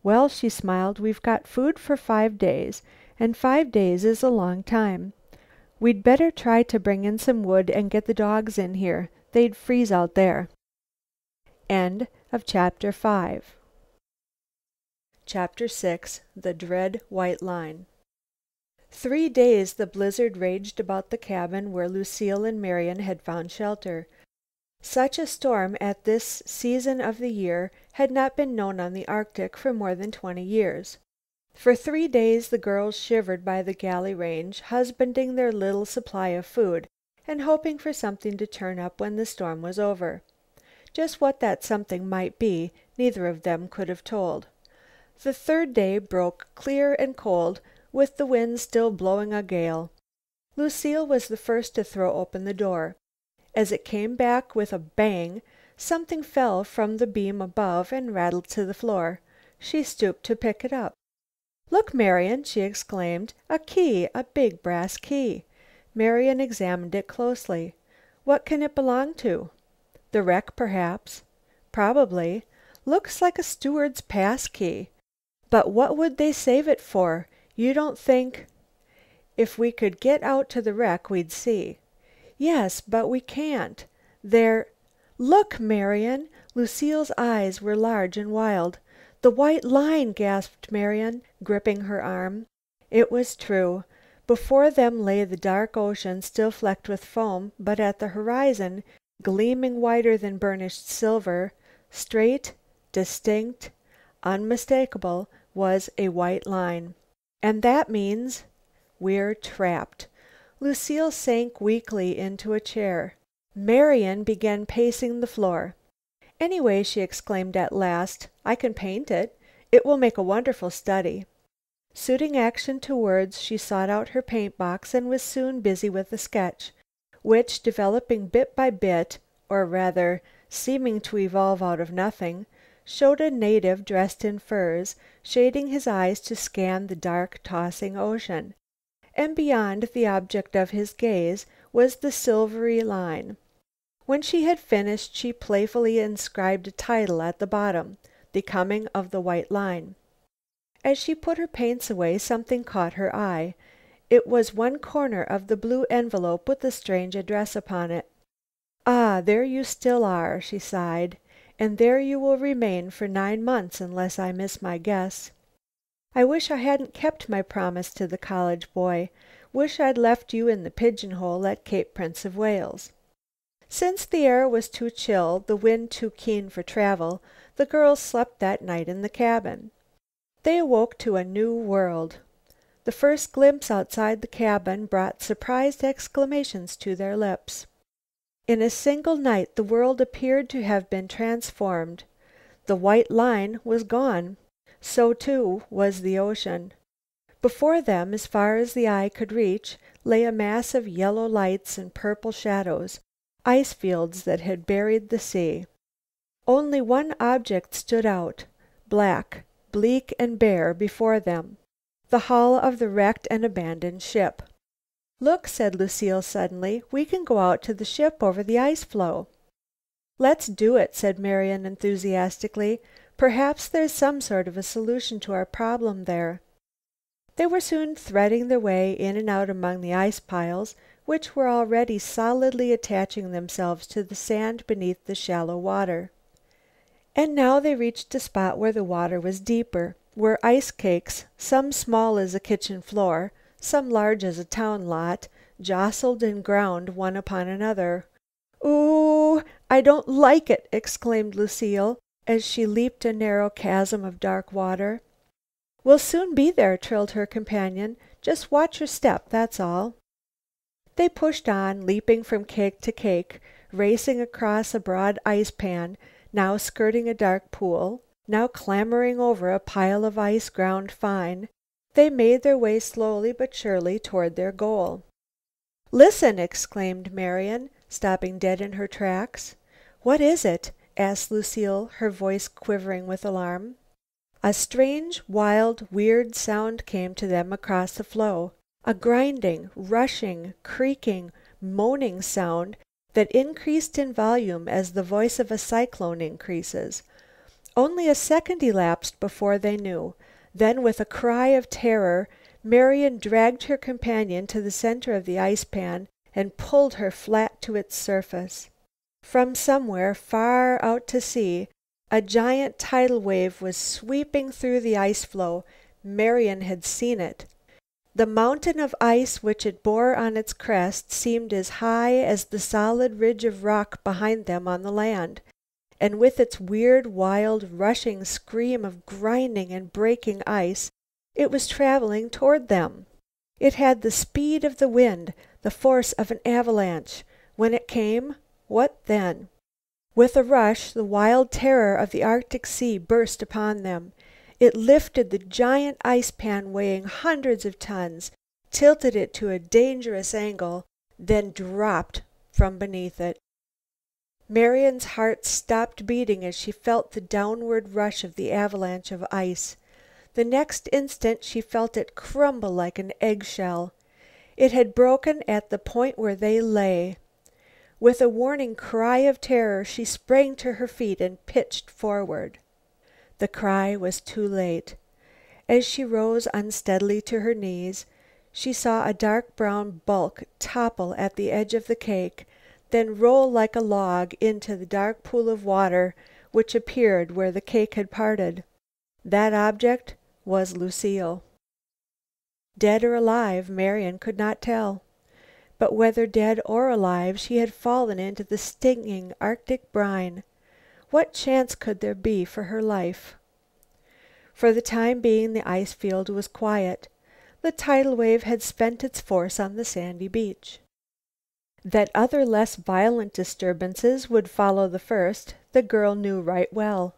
"Well," she smiled, "we've got food for 5 days, and 5 days is a long time. We'd better try to bring in some wood and get the dogs in here. They'd freeze out there." Chapter 6. The Dread White Line. 3 days the blizzard raged about the cabin where Lucile and Marian had found shelter. Such a storm at this season of the year had not been known on the Arctic for more than 20 years. For 3 days the girls shivered by the galley range, husbanding their little supply of food and hoping for something to turn up when the storm was over. Just what that something might be, neither of them could have told. The 3rd day broke clear and cold, with the wind still blowing a gale. Lucile was the first to throw open the door. As it came back with a bang, something fell from the beam above and rattled to the floor. She stooped to pick it up. "Look, Marian!" she exclaimed. "A key! A big brass key!" Marian examined it closely. "What can it belong to?" "The wreck, perhaps." "Probably. Looks like a steward's pass key. But what would they save it for? You don't think—" "If we could get out to the wreck, we'd see." "Yes, but we can't. There—" "Look, Marian!" Lucile's eyes were large and wild. "The white line!" gasped Marian, gripping her arm. It was true. Before them lay the dark ocean, still flecked with foam, but at the horizon, gleaming whiter than burnished silver, straight, distinct, unmistakable, was a white line. "And that means—" "We're trapped." Lucile sank weakly into a chair. Marian began pacing the floor. "Anyway," she exclaimed at last, "I can paint it. It will make a wonderful study." Suiting action to words, she sought out her paint box and was soon busy with a sketch, which, developing bit by bit, or rather seeming to evolve out of nothing, showed a native dressed in furs, shading his eyes to scan the dark, tossing ocean, and beyond the object of his gaze was the silvery line. When she had finished, she playfully inscribed a title at the bottom, "The Coming of the White Line." As she put her paints away, something caught her eye. It was one corner of the blue envelope with a strange address upon it. "Ah, there you still are," she sighed, "and there you will remain for 9 months unless I miss my guess. I wish I hadn't kept my promise to the college boy. Wish I'd left you in the pigeonhole at Cape Prince of Wales." Since the air was too chill, the wind too keen for travel, the girls slept that night in the cabin. They awoke to a new world. The first glimpse outside the cabin brought surprised exclamations to their lips. In a single night the world appeared to have been transformed. The white line was gone. So, too, was the ocean. Before them, as far as the eye could reach, lay a mass of yellow lights and purple shadows, ice fields that had buried the sea. Only one object stood out, black, bleak and bare before them, the hull of the wrecked and abandoned ship. "Look," said Lucile suddenly, "we can go out to the ship over the ice floe." "Let's do it," said Marian enthusiastically. "Perhaps there's some sort of a solution to our problem there." They were soon threading their way in and out among the ice piles, which were already solidly attaching themselves to the sand beneath the shallow water. And now they reached a spot where the water was deeper, where ice cakes, some small as a kitchen floor, some large as a town lot, jostled and ground one upon another. "Ooh, I don't like it!" exclaimed Lucile, as she leaped a narrow chasm of dark water. "We'll soon be there," trilled her companion. "Just watch your step, that's all." They pushed on, leaping from cake to cake, racing across a broad ice pan, now skirting a dark pool, now clambering over a pile of ice ground fine. They made their way slowly but surely toward their goal. "Listen!" exclaimed Marian, stopping dead in her tracks. "What is it?" asked Lucile, her voice quivering with alarm. A strange, wild, weird sound came to them across the floe, a grinding, rushing, creaking, moaning sound that increased in volume as the voice of a cyclone increases. Only a second elapsed before they knew. Then, with a cry of terror, Marian dragged her companion to the center of the ice pan and pulled her flat to its surface. From somewhere far out to sea, a giant tidal wave was sweeping through the ice floe. Marian had seen it. The mountain of ice which it bore on its crest seemed as high as the solid ridge of rock behind them on the land, and with its weird, wild, rushing scream of grinding and breaking ice, it was traveling toward them. It had the speed of the wind, the force of an avalanche. When it came, what then? With a rush, the wild terror of the Arctic Sea burst upon them. It lifted the giant ice pan weighing hundreds of tons, tilted it to a dangerous angle, then dropped from beneath it. Marian's heart stopped beating as she felt the downward rush of the avalanche of ice. The next instant she felt it crumble like an eggshell. It had broken at the point where they lay. With a warning cry of terror, she sprang to her feet and pitched forward. The cry was too late. As she rose unsteadily to her knees, she saw a dark brown bulk topple at the edge of the cake, then roll like a log into the dark pool of water which appeared where the cake had parted. That object was Lucile. Dead or alive, Marian could not tell. But whether dead or alive, she had fallen into the stinging Arctic brine. What chance could there be for her life? For the time being the ice field was quiet. The tidal wave had spent its force on the sandy beach. That other less violent disturbances would follow the first, the girl knew right well.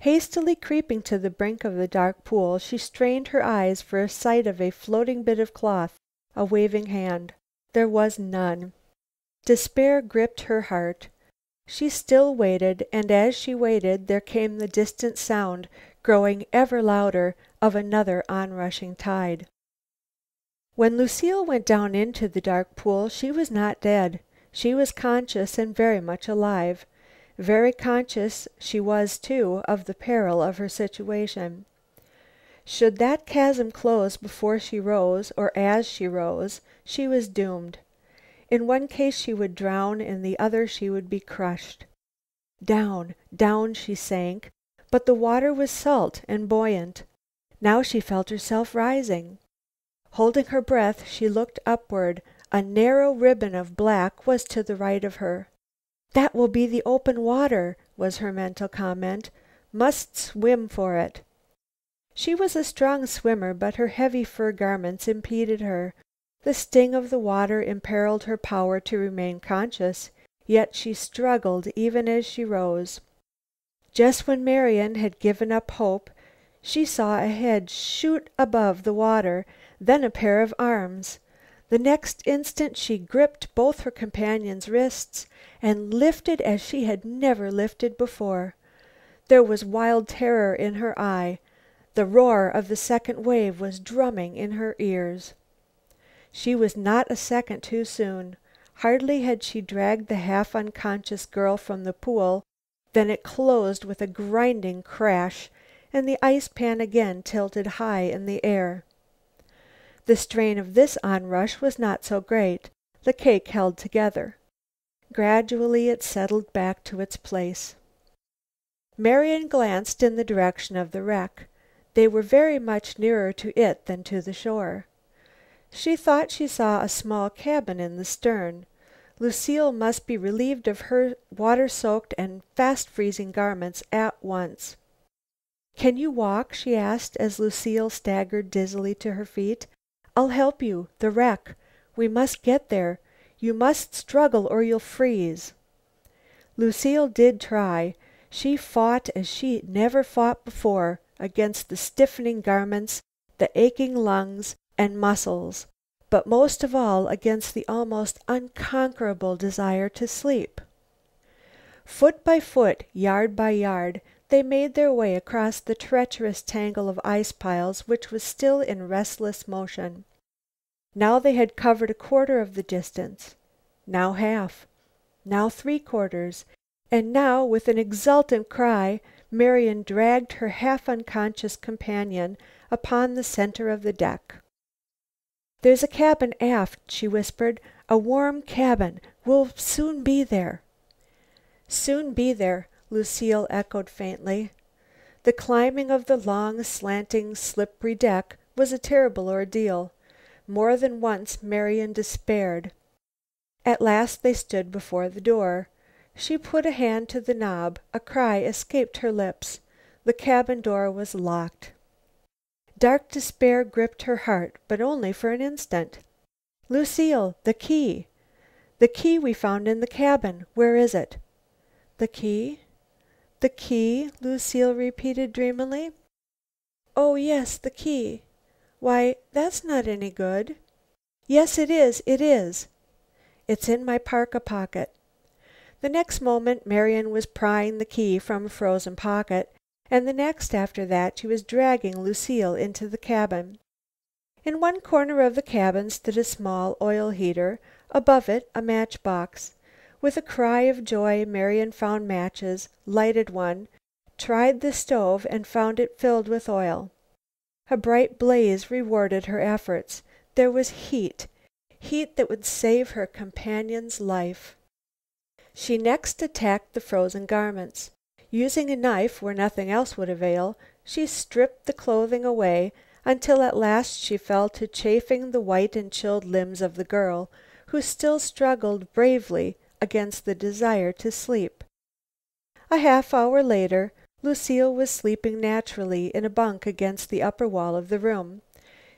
Hastily creeping to the brink of the dark pool, she strained her eyes for a sight of a floating bit of cloth, a waving hand. There was none. Despair gripped her heart. She still waited, and as she waited there came the distant sound, growing ever louder, of another onrushing tide. When Lucile went down into the dark pool, she was not dead. She was conscious and very much alive. Very conscious she was, too, of the peril of her situation. Should that chasm close before she rose, or as she rose, she was doomed. In one case she would drown, in the other she would be crushed. Down, down she sank, but the water was salt and buoyant. Now she felt herself rising. Holding her breath, she looked upward. A narrow ribbon of black was to the right of her. "That will be the open water," was her mental comment. "Must swim for it." She was a strong swimmer, but her heavy fur garments impeded her. The sting of the water imperiled her power to remain conscious, yet she struggled even as she rose. Just when Marian had given up hope, she saw a head shoot above the water, then a pair of arms. The next instant she gripped both her companion's wrists and lifted as she had never lifted before. There was wild terror in her eye. The roar of the second wave was drumming in her ears. She was not a second too soon. Hardly had she dragged the half unconscious girl from the pool than it closed with a grinding crash, and the ice pan again tilted high in the air. The strain of this onrush was not so great. The cake held together. Gradually it settled back to its place. Marian glanced in the direction of the wreck. They were very much nearer to it than to the shore. She thought she saw a small cabin in the stern. Lucile must be relieved of her water-soaked and fast-freezing garments at once. "Can you walk?" she asked as Lucile staggered dizzily to her feet. "I'll help you. The wreck. We must get there. You must struggle or you'll freeze." Lucile did try. She fought as she never fought before against the stiffening garments, the aching lungs and muscles, but most of all against the almost unconquerable desire to sleep. Foot by foot, yard by yard, they made their way across the treacherous tangle of ice piles which was still in restless motion. Now they had covered a quarter of the distance, now half, now 3/4, and now with an exultant cry Marian dragged her half unconscious companion upon the center of the deck. "There's a cabin aft," she whispered. "A warm cabin. We'll soon be there." "Soon be there," Lucile echoed faintly. The climbing of the long, slanting, slippery deck was a terrible ordeal. More than once Marian despaired. At last they stood before the door. She put a hand to the knob. A cry escaped her lips. The cabin door was locked. Dark despair gripped her heart, but only for an instant. "Lucile, the key! The key we found in the cabin. Where is it?" "The key? The key?" Lucile repeated dreamily. "Oh yes, the key. Why, that's not any good." "Yes, it is, it is." "It's in my parka pocket." The next moment Marian was prying the key from a frozen pocket, and the next after that she was dragging Lucile into the cabin. In one corner of the cabin stood a small oil heater, above it a match box. With a cry of joy Marian found matches, lighted one, tried the stove and found it filled with oil. A bright blaze rewarded her efforts. There was heat, heat that would save her companion's life. She next attacked the frozen garments. Using a knife where nothing else would avail, she stripped the clothing away until at last she fell to chafing the white and chilled limbs of the girl, who still struggled bravely against the desire to sleep. A half hour later Lucile was sleeping naturally in a bunk against the upper wall of the room.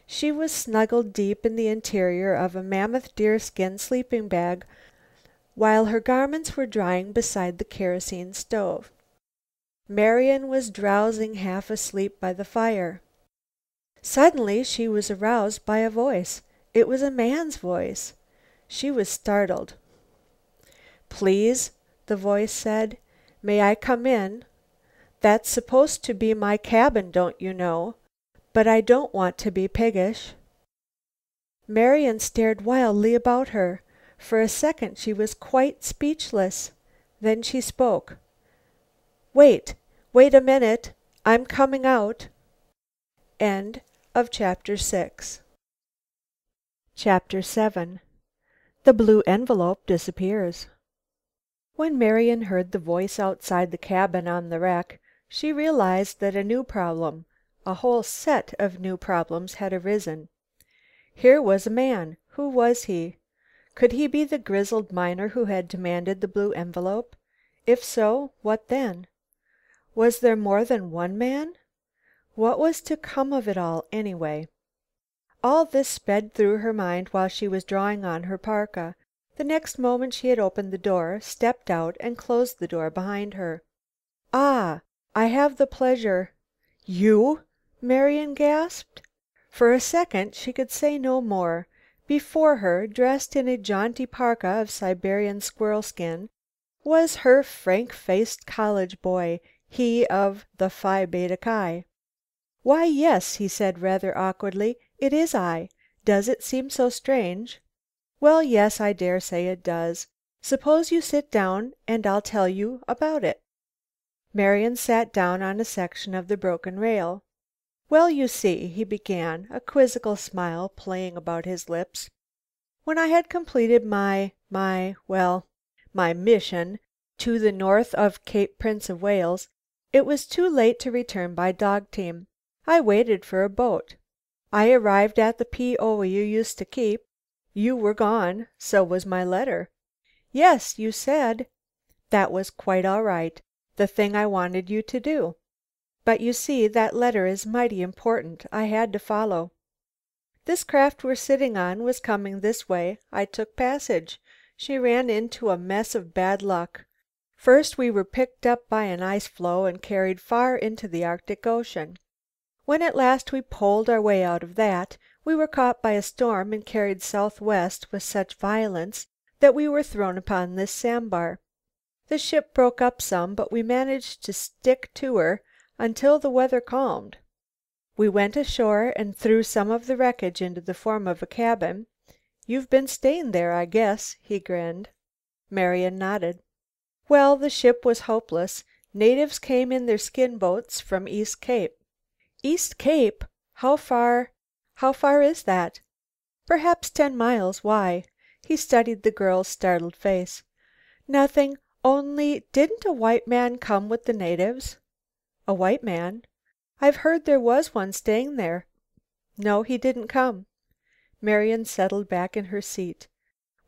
She was snuggled deep in the interior of a mammoth deerskin sleeping bag, while her garments were drying beside the kerosene stove. Marian was drowsing half asleep by the fire. Suddenly she was aroused by a voice. It was a man's voice. She was startled. "Please," the voice said, "may I come in? That's supposed to be my cabin, don't you know? But I don't want to be piggish." Marian stared wildly about her. For a second she was quite speechless. Then she spoke. "Wait a minute. I'm coming out." End of chapter 6. Chapter 7. The blue envelope disappears. When Marian heard the voice outside the cabin on the wreck, she realized that a new problem, a whole set of new problems, had arisen. Here was a man. Who was he? Could he be the grizzled miner who had demanded the blue envelope? If so, what then? Was there more than one man? What was to come of it all, anyway? All this sped through her mind while she was drawing on her parka. The next moment she had opened the door, stepped out, and closed the door behind her. "Ah, I have the pleasure—" "You?" Marian gasped. For a second she could say no more. Before her, dressed in a jaunty parka of Siberian squirrel skin, was her frank-faced college boy, he of the Phi Beta Ki. "Why, yes," he said rather awkwardly, "it is I. Does it seem so strange?" "Well, yes, I dare say it does. Suppose you sit down and I'll tell you about it." Marian sat down on a section of the broken rail. "Well, you see," he began, a quizzical smile playing about his lips, "when I had completed my mission to the north of Cape Prince of Wales, it was too late to return by dog team. I waited for a boat. I arrived at the P.O. you used to keep. You were gone. So was my letter." "Yes, you said—" "That was quite all right. The thing I wanted you to do. But you see, that letter is mighty important. I had to follow. This craft we're sitting on was coming this way. I took passage. She ran into a mess of bad luck. First we were picked up by an ice floe and carried far into the Arctic Ocean. When at last we poled our way out of that, we were caught by a storm and carried southwest with such violence that we were thrown upon this sandbar. The ship broke up some, but we managed to stick to her until the weather calmed. We went ashore and threw some of the wreckage into the form of a cabin. You've been staying there, I guess." He grinned. Marian nodded. "Well, the ship was hopeless. Natives came in their skin boats from East Cape." "East Cape? How far is that?" "Perhaps 10 miles. Why?" He studied the girl's startled face. "Nothing. Only, didn't a white man come with the natives?" "A white man? I've heard there was one staying there." "No, he didn't come." Marian settled back in her seat.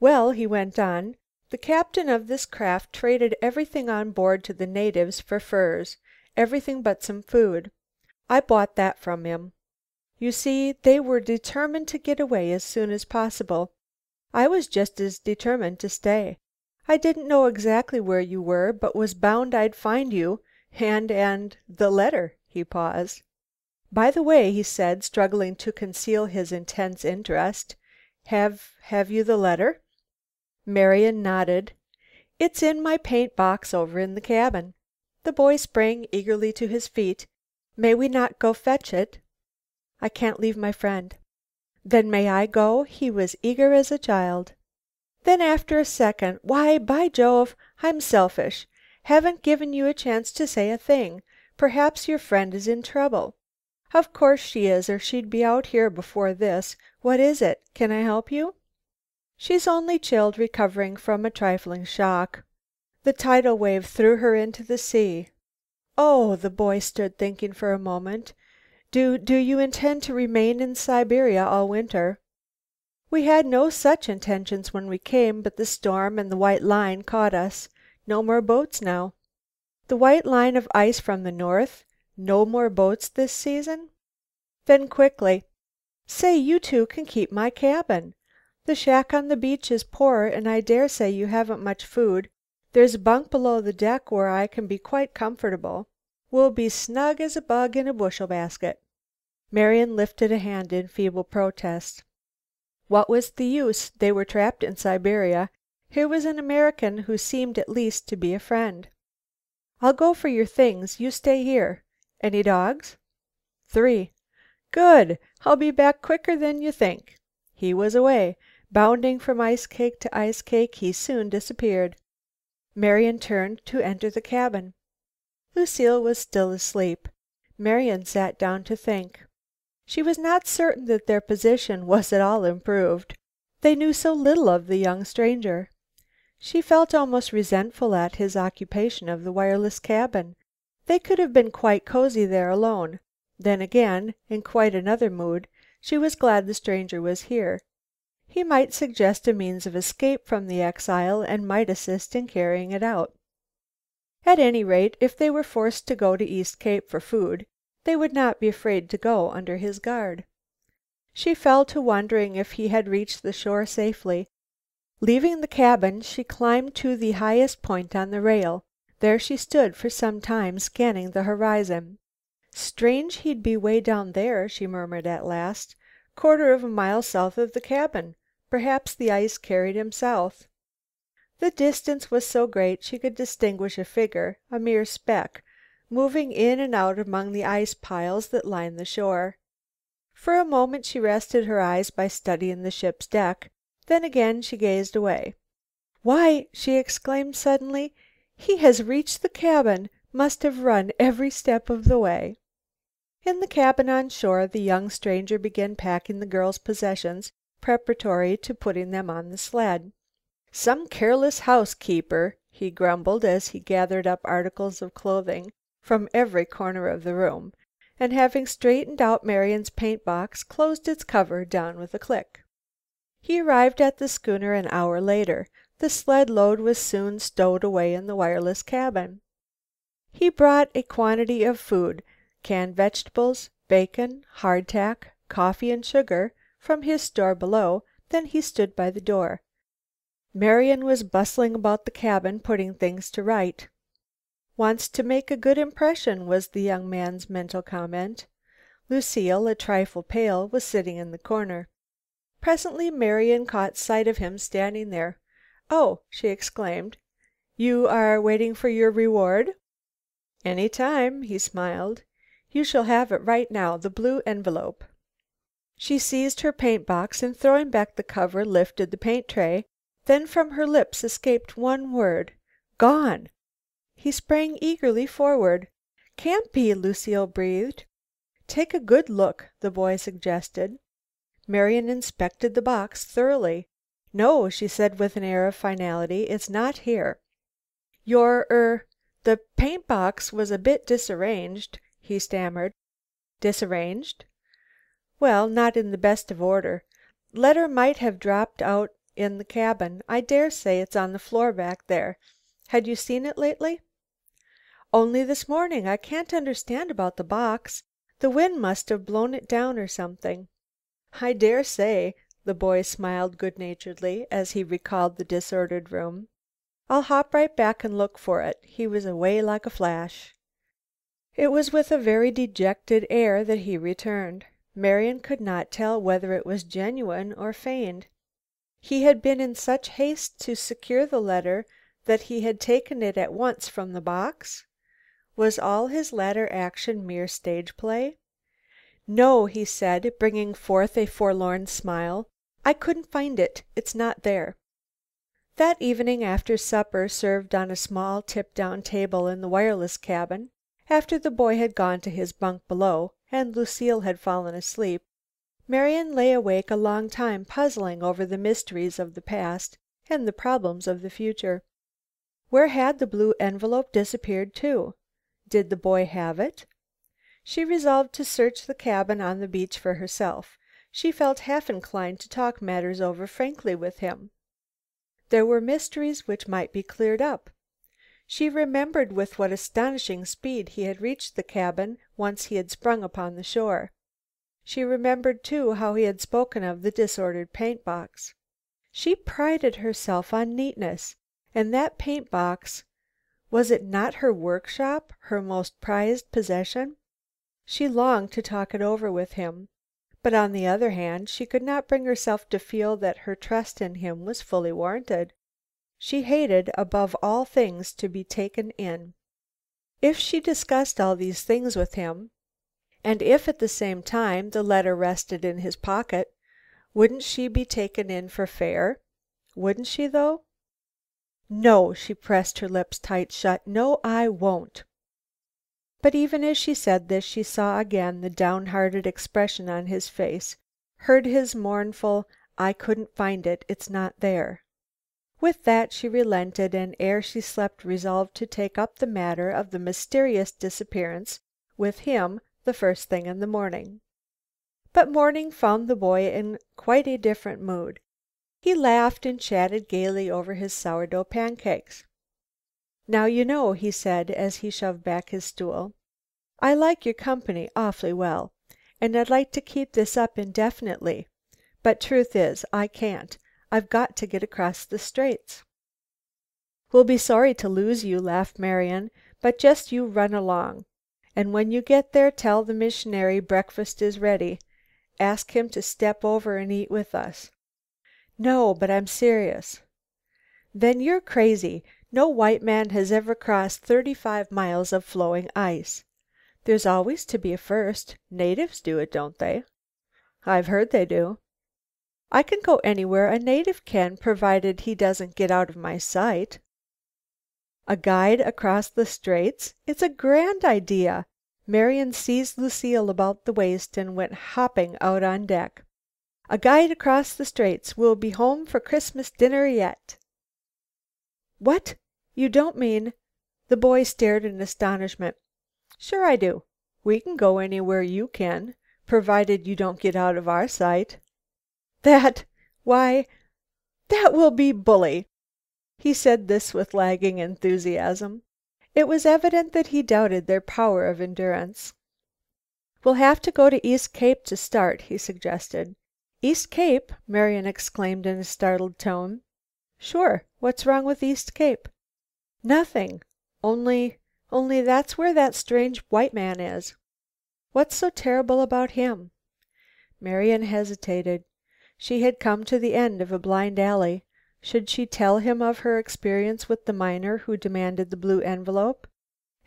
"Well," he went on, "the captain of this craft traded everything on board to the natives for furs, everything but some food. I bought that from him. You see, they were determined to get away as soon as possible. I was just as determined to stay. I didn't know exactly where you were, but was bound I'd find you and the letter." He paused. "By the way," he said, struggling to conceal his intense interest, "have you the letter?" Marian nodded. "It's in my paint box over in the cabin." The boy sprang eagerly to his feet. "May we not go fetch it?" "I can't leave my friend." "Then may I go?" He was eager as a child. Then after a second, "Why, by Jove, I'm selfish. Haven't given you a chance to say a thing. Perhaps your friend is in trouble." "Of course she is, or she'd be out here before this. What is it? Can I help you?" "She's only chilled, recovering from a trifling shock. The tidal wave threw her into the sea." "Oh!" The boy stood thinking for a moment. Do you intend to remain in Siberia all winter?" "We had no such intentions when we came, but the storm and the white line caught us. No more boats now." "The white line of ice from the north? No more boats this season?" Then quickly, "Say, you two can keep my cabin. The shack on the beach is poor, and I dare say you haven't much food. There's a bunk below the deck where I can be quite comfortable. We'll be snug as a bug in a bushel basket." Marian lifted a hand in feeble protest. What was the use? They were trapped in Siberia. Here was an American who seemed at least to be a friend. "I'll go for your things. You stay here. Any dogs?" "3." "Good! I'll be back quicker than you think." He was away. Bounding from ice cake to ice cake, he soon disappeared. Marian turned to enter the cabin. Lucile was still asleep. Marian sat down to think. She was not certain that their position was at all improved. They knew so little of the young stranger. She felt almost resentful at his occupation of the wireless cabin. They could have been quite cozy there alone. Then again, in quite another mood, she was glad the stranger was here. He might suggest a means of escape from the exile and might assist in carrying it out. At any rate, if they were forced to go to East Cape for food, they would not be afraid to go under his guard. She fell to wondering if he had reached the shore safely. Leaving the cabin, she climbed to the highest point on the rail. There she stood for some time, scanning the horizon. "Strange he'd be way down there," she murmured at last. "Quarter of a mile south of the cabin. Perhaps the ice carried him south." The distance was so great she could distinguish a figure, a mere speck, moving in and out among the ice piles that lined the shore. For a moment she rested her eyes by studying the ship's deck, then again she gazed away. "Why!" she exclaimed suddenly, "he has reached the cabin! Must have run every step of the way." In the cabin on shore the young stranger began packing the girl's possessions preparatory to putting them on the sled. "Some careless housekeeper," he grumbled as he gathered up articles of clothing from every corner of the room, and having straightened out Marian's paint box, closed its cover down with a click. He arrived at the schooner an hour later. The sled load was soon stowed away in the wireless cabin. He brought a quantity of food, canned vegetables, bacon, hardtack, coffee and sugar, from his store below, then he stood by the door. Marian was bustling about the cabin, putting things to right. "Wants to make a good impression," was the young man's mental comment. Lucile, a trifle pale, was sitting in the corner. Presently Marian caught sight of him standing there. "Oh!" she exclaimed. "You are waiting for your reward?" "Any time," he smiled. "You shall have it right now, the blue envelope." She seized her paint box and throwing back the cover, lifted the paint tray. Then from her lips escaped one word: "Gone!" He sprang eagerly forward. "Can't be," Lucile breathed. "Take a good look," the boy suggested. Marian inspected the box thoroughly. "No," she said with an air of finality, "it's not here." The paint box was a bit disarranged," he stammered. "Disarranged?" "Well, not in the best of order. Letter might have dropped out in the cabin. I dare say it's on the floor back there. Had you seen it lately?" "Only this morning. I can't understand about the box. The wind must have blown it down or something." "I dare say." The boy smiled good naturedly as he recalled the disordered room. "I'll hop right back and look for it." He was away like a flash. It was with a very dejected air that he returned. Marian could not tell whether it was genuine or feigned. He had been in such haste to secure the letter that he had taken it at once from the box? Was all his latter action mere stage play? "No," he said, bringing forth a forlorn smile. "I couldn't find it. It's not there." That evening after supper, served on a small tip-down table in the wireless cabin, after the boy had gone to his bunk below and Lucile had fallen asleep, Marian lay awake a long time puzzling over the mysteries of the past and the problems of the future. Where had the blue envelope disappeared to? Did the boy have it? She resolved to search the cabin on the beach for herself. She felt half inclined to talk matters over frankly with him. There were mysteries which might be cleared up. She remembered with what astonishing speed he had reached the cabin once he had sprung upon the shore. She remembered, too, how he had spoken of the disordered paint box. She prided herself on neatness, and that paint box Was it not her workshop, her most prized possession? She longed to talk it over with him, but on the other hand she could not bring herself to feel that her trust in him was fully warranted. She hated above all things to be taken in. If she discussed all these things with him, and if at the same time the letter rested in his pocket, wouldn't she be taken in for fair? Wouldn't she, though? No, she pressed her lips tight shut. No, I won't. But even as she said this, she saw again the downhearted expression on his face, heard his mournful, "I couldn't find it. It's not there." With that she relented, and ere she slept resolved to take up the matter of the mysterious disappearance with him the first thing in the morning. But morning found the boy in quite a different mood. He laughed and chatted gaily over his sourdough pancakes. "Now you know," he said as he shoved back his stool, "I like your company awfully well, and I'd like to keep this up indefinitely, but truth is, I can't. I've got to get across the Straits." "We'll be sorry to lose you," laughed Marian, "but just you run along. And when you get there tell the missionary breakfast is ready. Ask him to step over and eat with us." "No, but I'm serious." "Then you're crazy. No white man has ever crossed 35 miles of flowing ice." "There's always to be a first. Natives do it, don't they?" "I've heard they do." "I can go anywhere a native can, provided he doesn't get out of my sight." "A guide across the Straits? It's a grand idea." Marian seized Lucile about the waist and went hopping out on deck. "A guide across the Straits. We'll be home for Christmas dinner yet." "What? You don't mean—" The boy stared in astonishment. "Sure I do. We can go anywhere you can, provided you don't get out of our sight." "Why, that will be bully." He said this with lagging enthusiasm. It was evident that he doubted their power of endurance. "We'll have to go to East Cape to start," he suggested. "East Cape!" Marian exclaimed in a startled tone. "Sure. What's wrong with East Cape?" "Nothing. Only that's where that strange white man is." "What's so terrible about him?" Marian hesitated. She had come to the end of a blind alley. Should she tell him of her experience with the miner who demanded the blue envelope,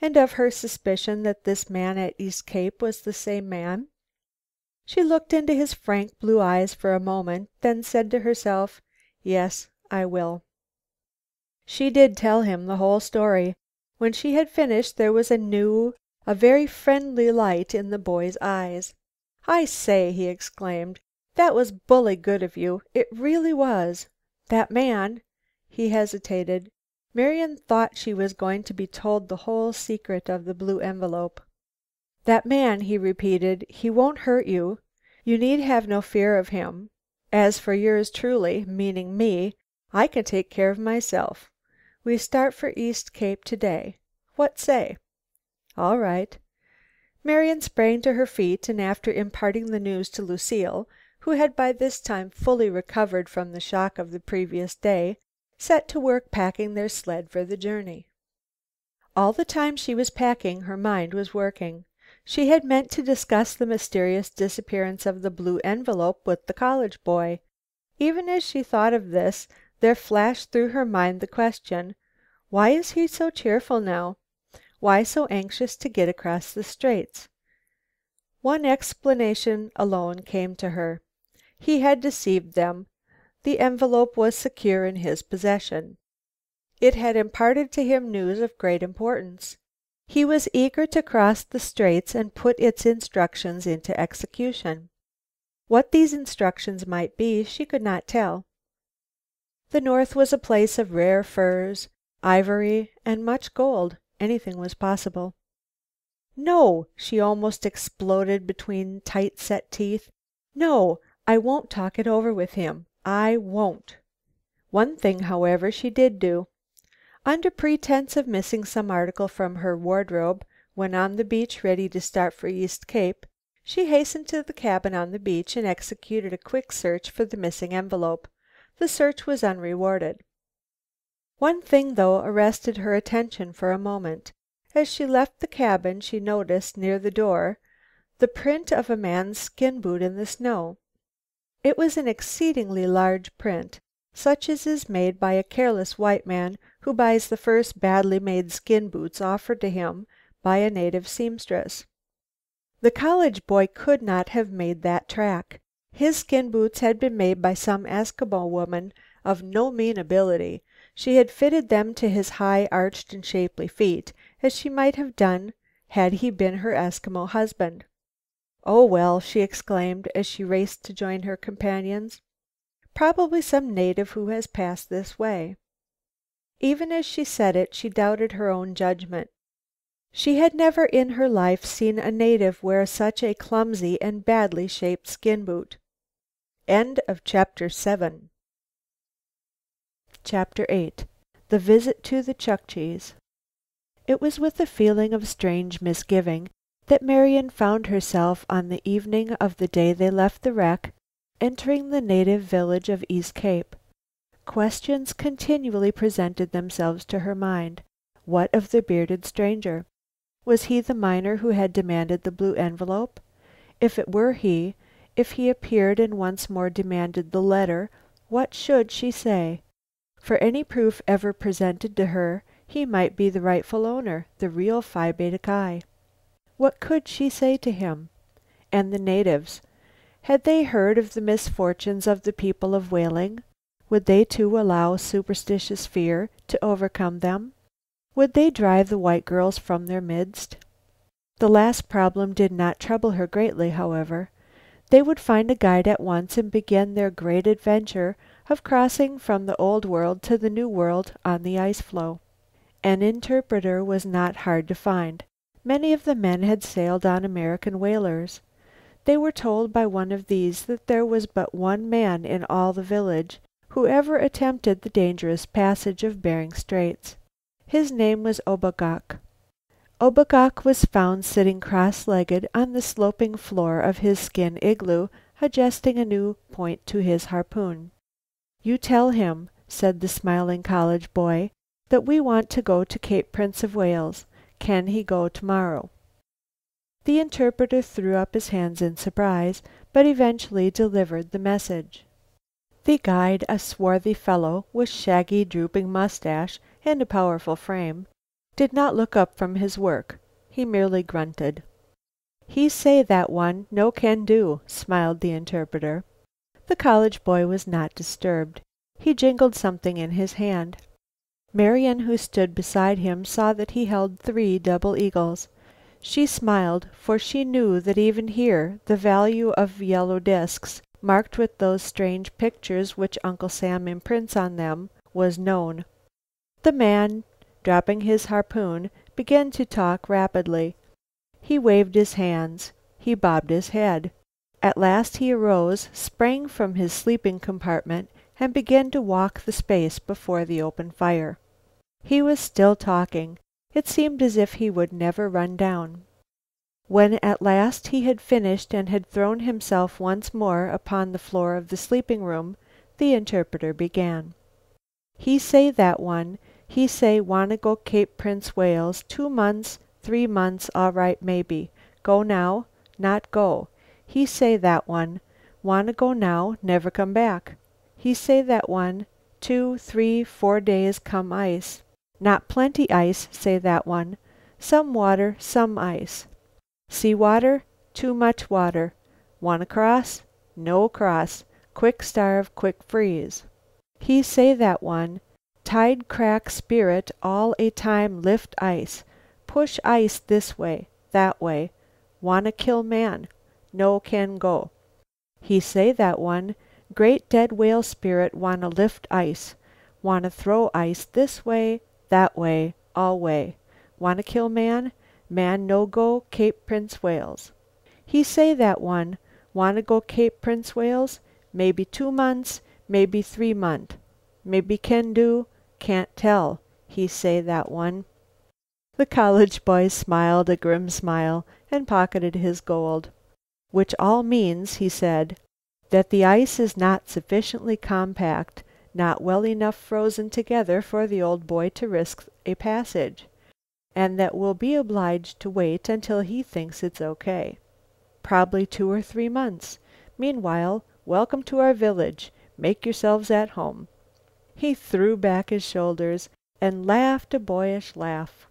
and of her suspicion that this man at East Cape was the same man? She looked into his frank blue eyes for a moment, then said to herself, "Yes, I will." She did tell him the whole story. When she had finished there was a new, a very friendly light in the boy's eyes. "I say," he exclaimed, "that was bully good of you. It really was. That man—" He hesitated. Marian thought she was going to be told the whole secret of the blue envelope. "That man," he repeated, "he won't hurt you. You need have no fear of him. As for yours truly, meaning me, I can take care of myself. We start for East Cape to day. What say?" "All right." Marian sprang to her feet, and after imparting the news to Lucile, who had by this time fully recovered from the shock of the previous day, set to work packing their sled for the journey. All the time she was packing her mind was working. She had meant to discuss the mysterious disappearance of the blue envelope with the college boy. Even as she thought of this, there flashed through her mind the question, why is he so cheerful now? Why so anxious to get across the Straits? One explanation alone came to her. He had deceived them. The envelope was secure in his possession. It had imparted to him news of great importance. He was eager to cross the Straits and put its instructions into execution. What these instructions might be, she could not tell. The North was a place of rare furs, ivory and much gold. Anything was possible. "No!" she almost exploded between tight set teeth. "No! I won't talk it over with him. I won't." One thing, however, she did do. Under pretense of missing some article from her wardrobe, when on the beach ready to start for East Cape, she hastened to the cabin on the beach and executed a quick search for the missing envelope. The search was unrewarded. One thing, though, arrested her attention for a moment. As she left the cabin she noticed, near the door, the print of a man's skin boot in the snow. It was an exceedingly large print, such as is made by a careless white man who buys the first badly made skin boots offered to him by a native seamstress. The college boy could not have made that track. His skin boots had been made by some Eskimo woman of no mean ability. She had fitted them to his high, arched and shapely feet, as she might have done had he been her Eskimo husband. "Oh, well," she exclaimed, as she raced to join her companions, "probably some native who has passed this way." Even as she said it, she doubted her own judgment. She had never in her life seen a native wear such a clumsy and badly shaped skin boot. Chapter 8. The Visit to the Chukches. It was with a feeling of strange misgiving that Marian found herself on the evening of the day they left the wreck, entering the native village of East Cape. Questions continually presented themselves to her mind. What of the bearded stranger? Was he the miner who had demanded the blue envelope? If it were he, if he appeared and once more demanded the letter, what should she say? For any proof ever presented to her, he might be the rightful owner, the real Phi Beta Ki. What could she say to him? And the natives, had they heard of the misfortunes of the people of Whaling? Would they too allow superstitious fear to overcome them? Would they drive the white girls from their midst? The last problem did not trouble her greatly, however. They would find a guide at once and begin their great adventure of crossing from the old world to the new world on the ice floe. An interpreter was not hard to find. Many of the men had sailed on American whalers. They were told by one of these that there was but one man in all the village who ever attempted the dangerous passage of Bering Straits. His name was Obagok. Obagok was found sitting cross-legged on the sloping floor of his skin igloo, adjusting a new point to his harpoon. "You tell him," said the smiling college boy, "that we want to go to Cape Prince of Wales. Can he go tomorrow?" The interpreter threw up his hands in surprise, but eventually delivered the message. The guide, a swarthy fellow with shaggy, drooping mustache and a powerful frame, did not look up from his work. He merely grunted. "He say that one no can do," smiled the interpreter. The college boy was not disturbed. He jingled something in his hand. Marian, who stood beside him, saw that he held 3 double eagles. She smiled, for she knew that even here the value of yellow discs, marked with those strange pictures which Uncle Sam imprints on them, was known. The man, dropping his harpoon, began to talk rapidly. He waved his hands. He bobbed his head. At last he arose, sprang from his sleeping compartment, and began to walk the space before the open fire. He was still talking. It seemed as if he would never run down. When at last he had finished and had thrown himself once more upon the floor of the sleeping room, the interpreter began. "He say that one, he say wanna go Cape Prince Wales 2 months, 3 months, all right maybe. Go now, not go. He say that one, wanna go now, never come back. He say that one, 2, 3, 4 days come ice. Not plenty ice, say that one. Some water, some ice. Sea water, too much water. Wanna cross? No cross. Quick starve, quick freeze. He say that one, tide crack spirit all a time lift ice. Push ice this way, that way. Wanna kill man. No can go. He say that one, great dead whale spirit wanna lift ice. Wanna throw ice this way, that way, all way. Wanna kill man? Man no go Cape Prince Wales. He say that one, wanna go Cape Prince Wales, maybe 2 months, maybe 3 month. Maybe can do, can't tell. He say that one." The college boy smiled a grim smile and pocketed his gold. "Which all means," he said, "that the ice is not sufficiently compact, not well enough frozen together for the old boy to risk a passage, and that we'll be obliged to wait until he thinks it's okay. Probably 2 or 3 months. Meanwhile, welcome to our village. Make yourselves at home." He threw back his shoulders and laughed a boyish laugh.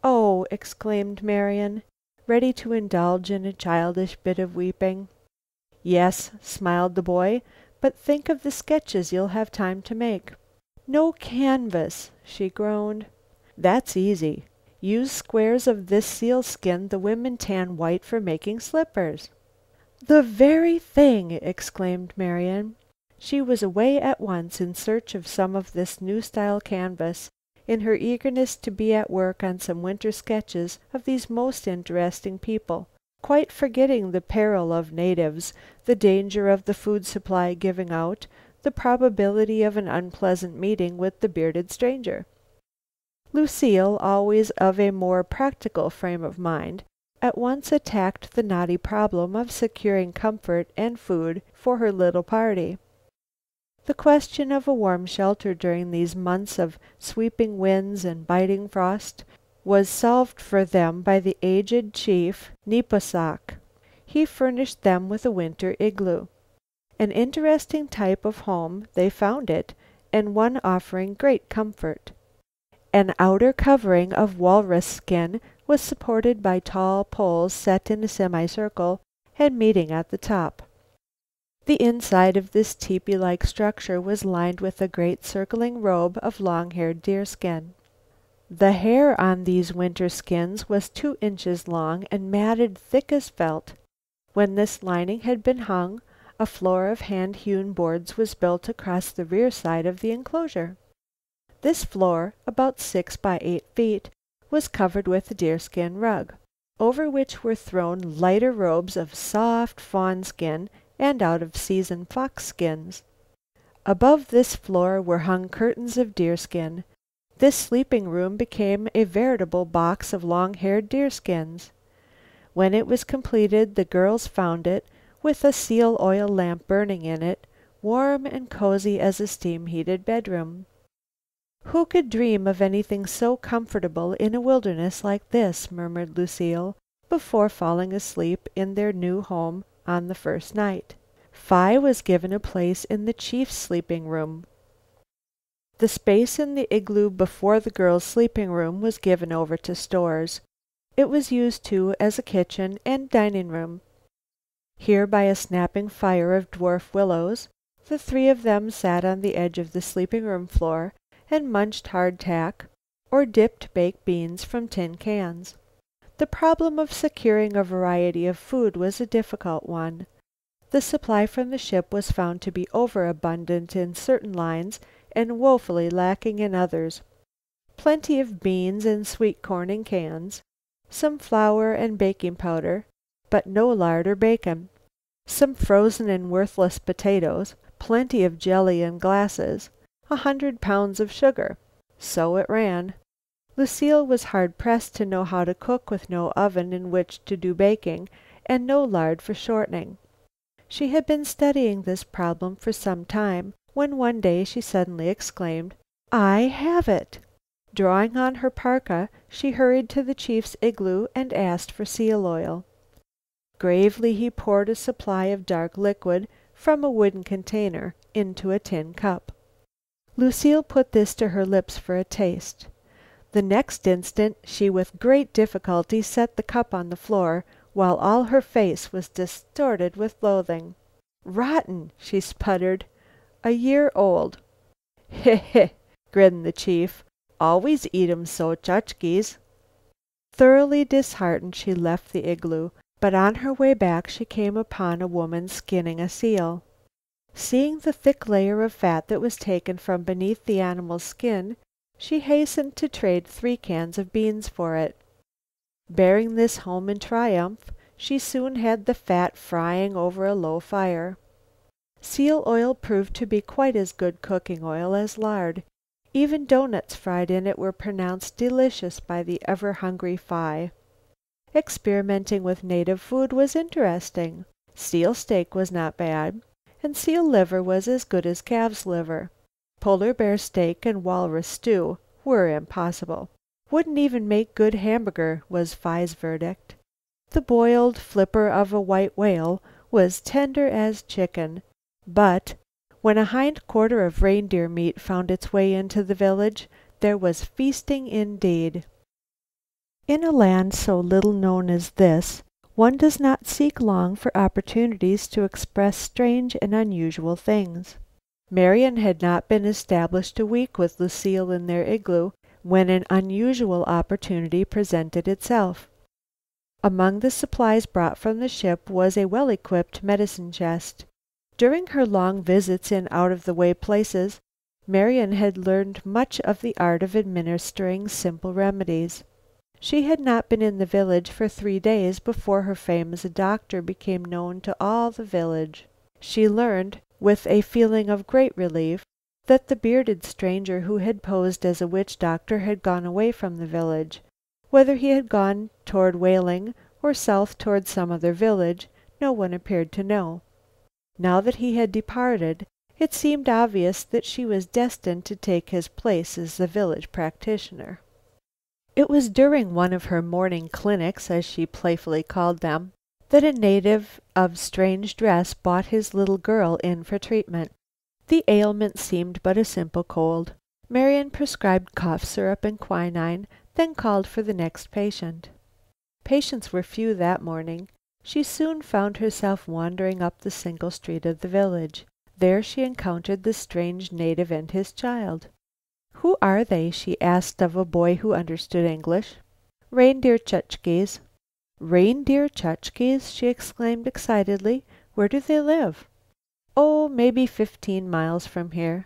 "Oh!" exclaimed Marian, ready to indulge in a childish bit of weeping. "Yes," smiled the boy, "but think of the sketches you'll have time to make." "No canvas," she groaned. "That's easy. Use squares of this seal skin the women tan white for making slippers." "The very thing!" exclaimed Marian. She was away at once in search of some of this new style canvas, in her eagerness to be at work on some winter sketches of these most interesting people, quite forgetting the peril of natives, the danger of the food supply giving out, the probability of an unpleasant meeting with the bearded stranger. Lucile, always of a more practical frame of mind, at once attacked the knotty problem of securing comfort and food for her little party. The question of a warm shelter during these months of sweeping winds and biting frost was solved for them by the aged chief Nepos. He furnished them with a winter igloo. An interesting type of home they found it, and one offering great comfort. An outer covering of walrus skin was supported by tall poles set in a semicircle and meeting at the top. The inside of this tepee-like structure was lined with a great circling robe of long-haired deerskin. The hair on these winter skins was 2 inches long and matted thick as felt. When this lining had been hung, a floor of hand-hewn boards was built across the rear side of the enclosure. This floor, about 6 by 8 feet, was covered with a deerskin rug, over which were thrown lighter robes of soft fawn skin and out of season fox skins. Above this floor were hung curtains of deerskin. This sleeping room became a veritable box of long-haired deerskins. When it was completed, the girls found it, with a seal oil lamp burning in it, warm and cozy as a steam-heated bedroom. "Who could dream of anything so comfortable in a wilderness like this?" murmured Lucile, before falling asleep in their new home on the first night. Phi was given a place in the chief's sleeping room. The space in the igloo before the girls' sleeping room was given over to stores. It was used too as a kitchen and dining room. Here, by a snapping fire of dwarf willows, the three of them sat on the edge of the sleeping room floor and munched hardtack or dipped baked beans from tin cans. The problem of securing a variety of food was a difficult one. The supply from the ship was found to be overabundant in certain lines and woefully lacking in others. Plenty of beans and sweet corn in cans, some flour and baking powder, but no lard or bacon. Some frozen and worthless potatoes, plenty of jelly in glasses, 100 pounds of sugar. So it ran. Lucile was hard pressed to know how to cook with no oven in which to do baking, and no lard for shortening. She had been studying this problem for some time, when one day she suddenly exclaimed, "I have it!" Drawing on her parka, she hurried to the chief's igloo and asked for seal oil. Gravely he poured a supply of dark liquid from a wooden container into a tin cup. Lucile put this to her lips for a taste. The next instant she with great difficulty set the cup on the floor, while all her face was distorted with loathing. "Rotten!" she sputtered. "A year old." "He he!" grinned the chief. "Always eat 'em so, chukches." Thoroughly disheartened, she left the igloo, but on her way back she came upon a woman skinning a seal. Seeing the thick layer of fat that was taken from beneath the animal's skin, she hastened to trade 3 cans of beans for it. Bearing this home in triumph, she soon had the fat frying over a low fire. Seal oil proved to be quite as good cooking oil as lard. Even doughnuts fried in it were pronounced delicious by the ever-hungry Phi. Experimenting with native food was interesting. Seal steak was not bad, and seal liver was as good as calf's liver. Polar bear steak and walrus stew were impossible. Wouldn't even make good hamburger, was Phi's verdict. The boiled flipper of a white whale was tender as chicken, but when a hind quarter of reindeer meat found its way into the village, there was feasting indeed. In a land so little known as this, one does not seek long for opportunities to express strange and unusual things. Marian had not been established a week with Lucile in their igloo when an unusual opportunity presented itself. Among the supplies brought from the ship was a well-equipped medicine chest. During her long visits in out-of-the-way places, Marian had learned much of the art of administering simple remedies. She had not been in the village for 3 days before her fame as a doctor became known to all the village. She learned, with a feeling of great relief, that the bearded stranger who had posed as a witch doctor had gone away from the village. Whether he had gone toward Whaling or south toward some other village, no one appeared to know. Now that he had departed, it seemed obvious that she was destined to take his place as the village practitioner. It was during one of her morning clinics, as she playfully called them, that a native of strange dress brought his little girl in for treatment. The ailment seemed but a simple cold. Marian prescribed cough syrup and quinine, then called for the next patient. Patients were few that morning. She soon found herself wandering up the single street of the village. There she encountered the strange native and his child. "Who are they?" she asked of a boy who understood English. "Reindeer Chukches." "Reindeer Chukches?" she exclaimed excitedly. "Where do they live?" "Oh, maybe 15 miles from here."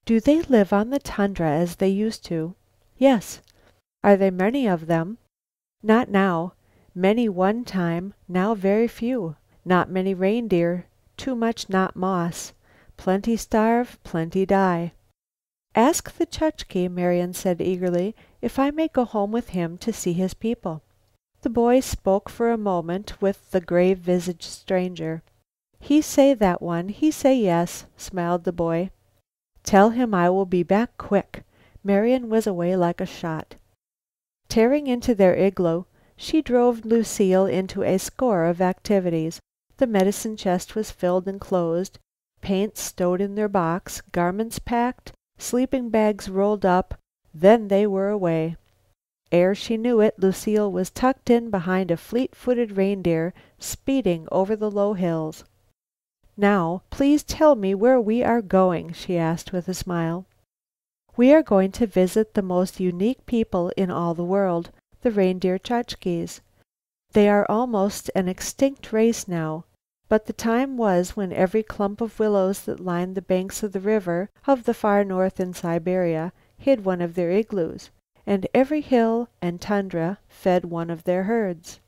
"Do they live on the tundra as they used to?" "Yes." "Are there many of them?" "Not now. Many one time, now very few. Not many reindeer, too much not moss. Plenty starve, plenty die." "Ask the Chukche," Marian said eagerly, "if I may go home with him to see his people." The boy spoke for a moment with the grave-visaged stranger. "He say, that one, he say yes," smiled the boy. "Tell him I will be back quick." Marian was away like a shot. Tearing into their igloo, she drove Lucile into a score of activities. The medicine chest was filled and closed, paints stowed in their box, garments packed, sleeping bags rolled up, then they were away. Ere she knew it, Lucile was tucked in behind a fleet-footed reindeer, speeding over the low hills. "Now, please tell me where we are going," she asked with a smile. "We are going to visit the most unique people in all the world, the reindeer Chukches. They are almost an extinct race now, but the time was when every clump of willows that lined the banks of the river of the far north in Siberia hid one of their igloos, and every hill and tundra fed one of their herds.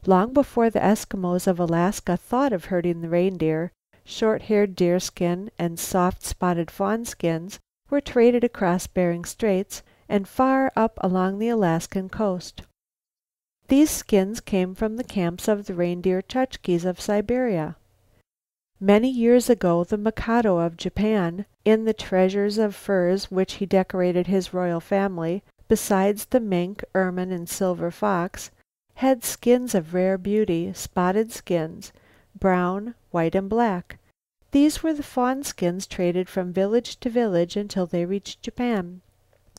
Long before the Eskimos of Alaska thought of herding the reindeer, short-haired deerskin and soft-spotted fawn skins were traded across Bering Straits and far up along the Alaskan coast. These skins came from the camps of the reindeer Chukches of Siberia. Many years ago the Mikado of Japan, in the treasures of furs which he decorated his royal family, besides the mink, ermine and silver fox, had skins of rare beauty, spotted skins, brown, white and black. These were the fawn skins traded from village to village until they reached Japan.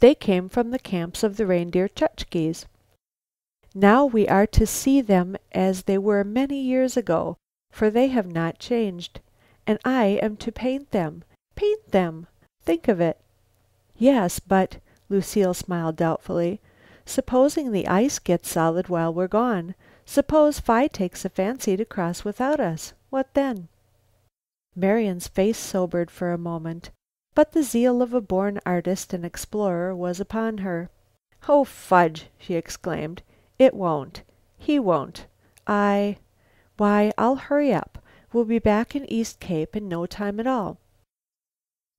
They came from the camps of the reindeer Chukches. Now we are to see them as they were many years ago, for they have not changed. And I am to paint them. Paint them! Think of it!" "Yes, but," Lucile smiled doubtfully, "supposing the ice gets solid while we're gone? Suppose Phi takes a fancy to cross without us? What then?" Marian's face sobered for a moment, but the zeal of a born artist and explorer was upon her. "Oh, fudge!" she exclaimed. "It won't. He won't. Why, I'll hurry up. We'll be back in East Cape in no time at all."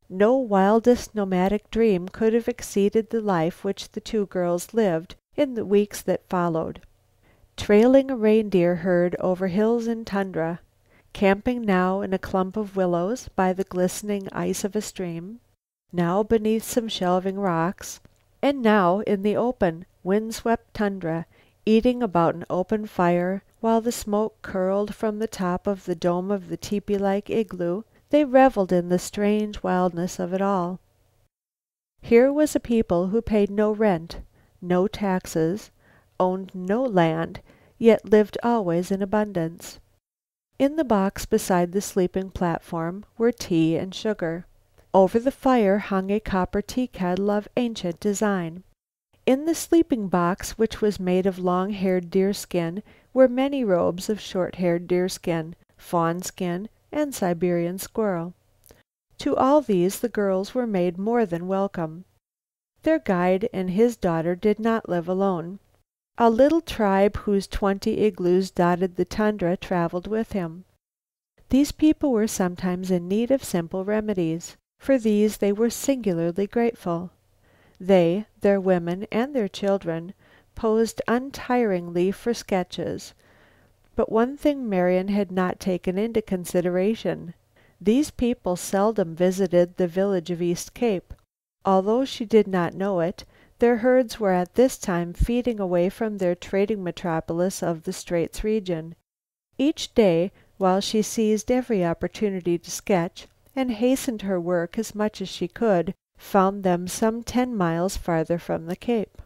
No wildest nomadic dream could have exceeded the life which the two girls lived in the weeks that followed. Trailing a reindeer herd over hills and tundra, camping now in a clump of willows by the glistening ice of a stream, now beneath some shelving rocks, and now in the open, wind-swept tundra, eating about an open fire while the smoke curled from the top of the dome of the tepee-like igloo, they reveled in the strange wildness of it all. Here was a people who paid no rent, no taxes, owned no land, yet lived always in abundance. In the box beside the sleeping platform were tea and sugar. Over the fire hung a copper tea kettle of ancient design. In the sleeping box, which was made of long-haired deerskin, were many robes of short-haired deerskin, fawn-skin, and Siberian squirrel. To all these the girls were made more than welcome. Their guide and his daughter did not live alone. A little tribe whose 20 igloos dotted the tundra traveled with him. These people were sometimes in need of simple remedies. For these they were singularly grateful. They, their women, and their children posed untiringly for sketches. But one thing Marian had not taken into consideration. These people seldom visited the village of East Cape. Although she did not know it, their herds were at this time feeding away from their trading metropolis of the Straits region. Each day, while she seized every opportunity to sketch, and hastened her work as much as she could, found them some 10 miles farther from the Cape.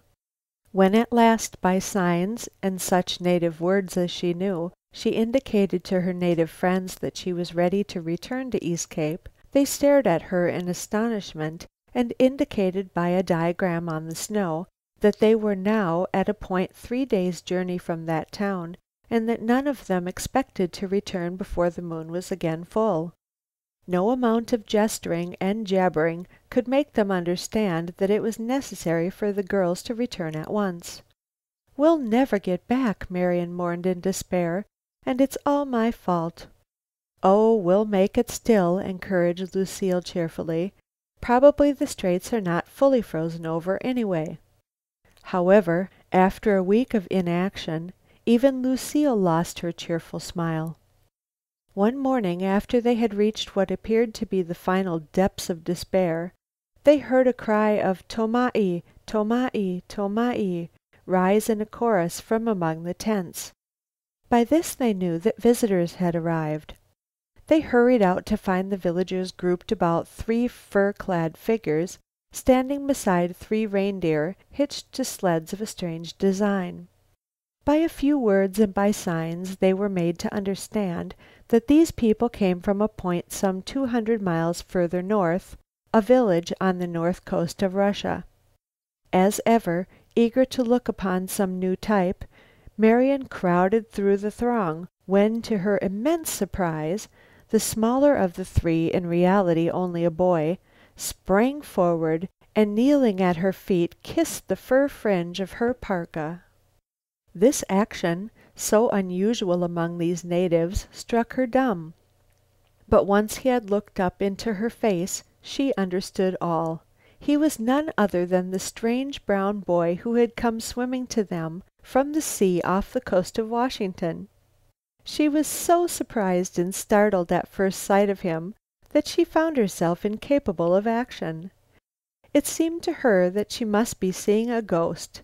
When at last, by signs and such native words as she knew, she indicated to her native friends that she was ready to return to East Cape, they stared at her in astonishment and indicated by a diagram on the snow that they were now at a point 3 days' journey from that town, and that none of them expected to return before the moon was again full. No amount of gesturing and jabbering could make them understand that it was necessary for the girls to return at once. "We'll never get back," Marian mourned in despair, "and it's all my fault." "Oh, we'll make it still," encouraged Lucile cheerfully. "Probably the straits are not fully frozen over, anyway." However, after a week of inaction, even Lucile lost her cheerful smile. One morning, after they had reached what appeared to be the final depths of despair, they heard a cry of "Tomai, Tomai, Tomai" rise in a chorus from among the tents. By this they knew that visitors had arrived. They hurried out to find the villagers grouped about 3 fur-clad figures standing beside 3 reindeer hitched to sleds of a strange design. By a few words and by signs they were made to understand that these people came from a point some 200 miles further north, a village on the north coast of Russia. As ever, eager to look upon some new type, Marian crowded through the throng, when to her immense surprise, the smaller of the 3, in reality only a boy, sprang forward and kneeling at her feet kissed the fur fringe of her parka. This action, so unusual among these natives, struck her dumb. But once he had looked up into her face, she understood all. He was none other than the strange brown boy who had come swimming to them from the sea off the coast of Washington. She was so surprised and startled at first sight of him that she found herself incapable of action. It seemed to her that she must be seeing a ghost.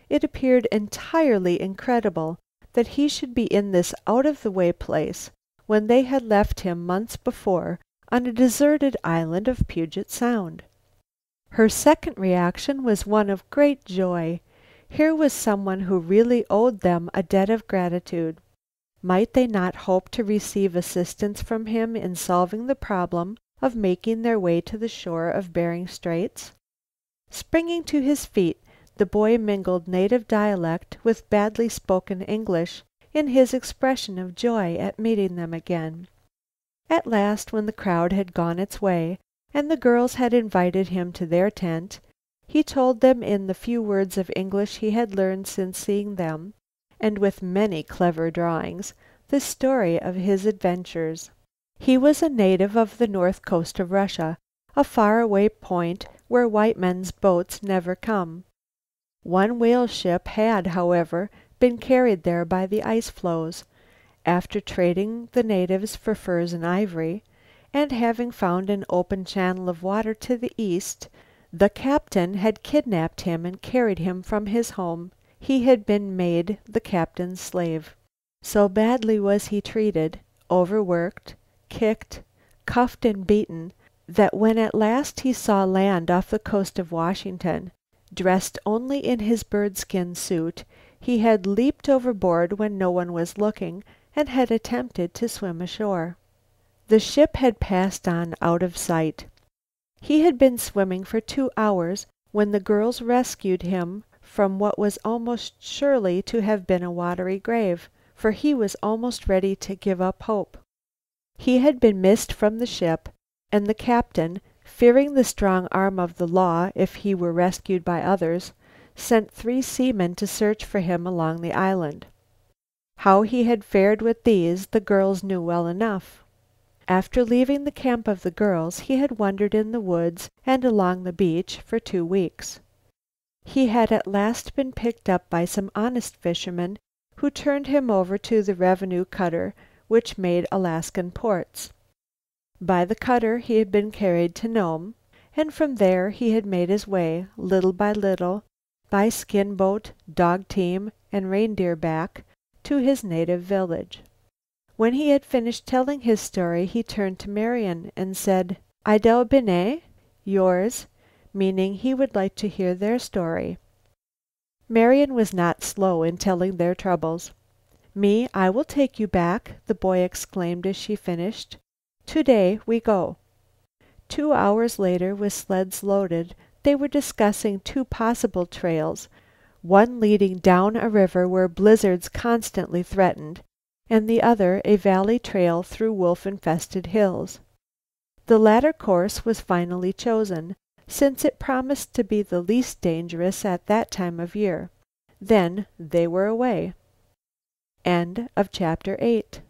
It appeared entirely incredible that he should be in this out-of-the-way place when they had left him months before on a deserted island of Puget Sound. Her second reaction was one of great joy. Here was someone who really owed them a debt of gratitude. Might they not hope to receive assistance from him in solving the problem of making their way to the shore of Bering Straits? Springing to his feet, the boy mingled native dialect with badly spoken English in his expression of joy at meeting them again. At last, when the crowd had gone its way, and the girls had invited him to their tent, he told them in the few words of English he had learned since seeing them, and with many clever drawings, the story of his adventures. He was a native of the north coast of Russia, a far-away point where white men's boats never come. One whale ship had, however, been carried there by the ice floes, after trading the natives for furs and ivory, and having found an open channel of water to the east, the captain had kidnapped him and carried him from his home. He had been made the captain's slave. So badly was he treated, overworked, kicked, cuffed and beaten, that when at last he saw land off the coast of Washington, dressed only in his bird-skin suit, he had leaped overboard when no one was looking and had attempted to swim ashore. The ship had passed on out of sight. He had been swimming for 2 hours when the girls rescued him from what was almost surely to have been a watery grave, for he was almost ready to give up hope. He had been missed from the ship, and the captain, fearing the strong arm of the law if he were rescued by others, sent 3 seamen to search for him along the island. How he had fared with these the girls knew well enough. After leaving the camp of the girls, he had wandered in the woods and along the beach for 2 weeks. He had at last been picked up by some honest fishermen who turned him over to the revenue cutter which made Alaskan ports. By the cutter he had been carried to Nome, and from there he had made his way, little by little, by skin boat, dog team, and reindeer back, to his native village. When he had finished telling his story, he turned to Marian and said, "Idel bene?" yours, meaning he would like to hear their story. Marian was not slow in telling their troubles. "Me, I will take you back," the boy exclaimed as she finished. "To-day we go." 2 hours later, with sleds loaded, they were discussing 2 possible trails, one leading down a river where blizzards constantly threatened, and the other a valley trail through wolf-infested hills. The latter course was finally chosen, since it promised to be the least dangerous at that time of year. Then they were away. End of chapter 8.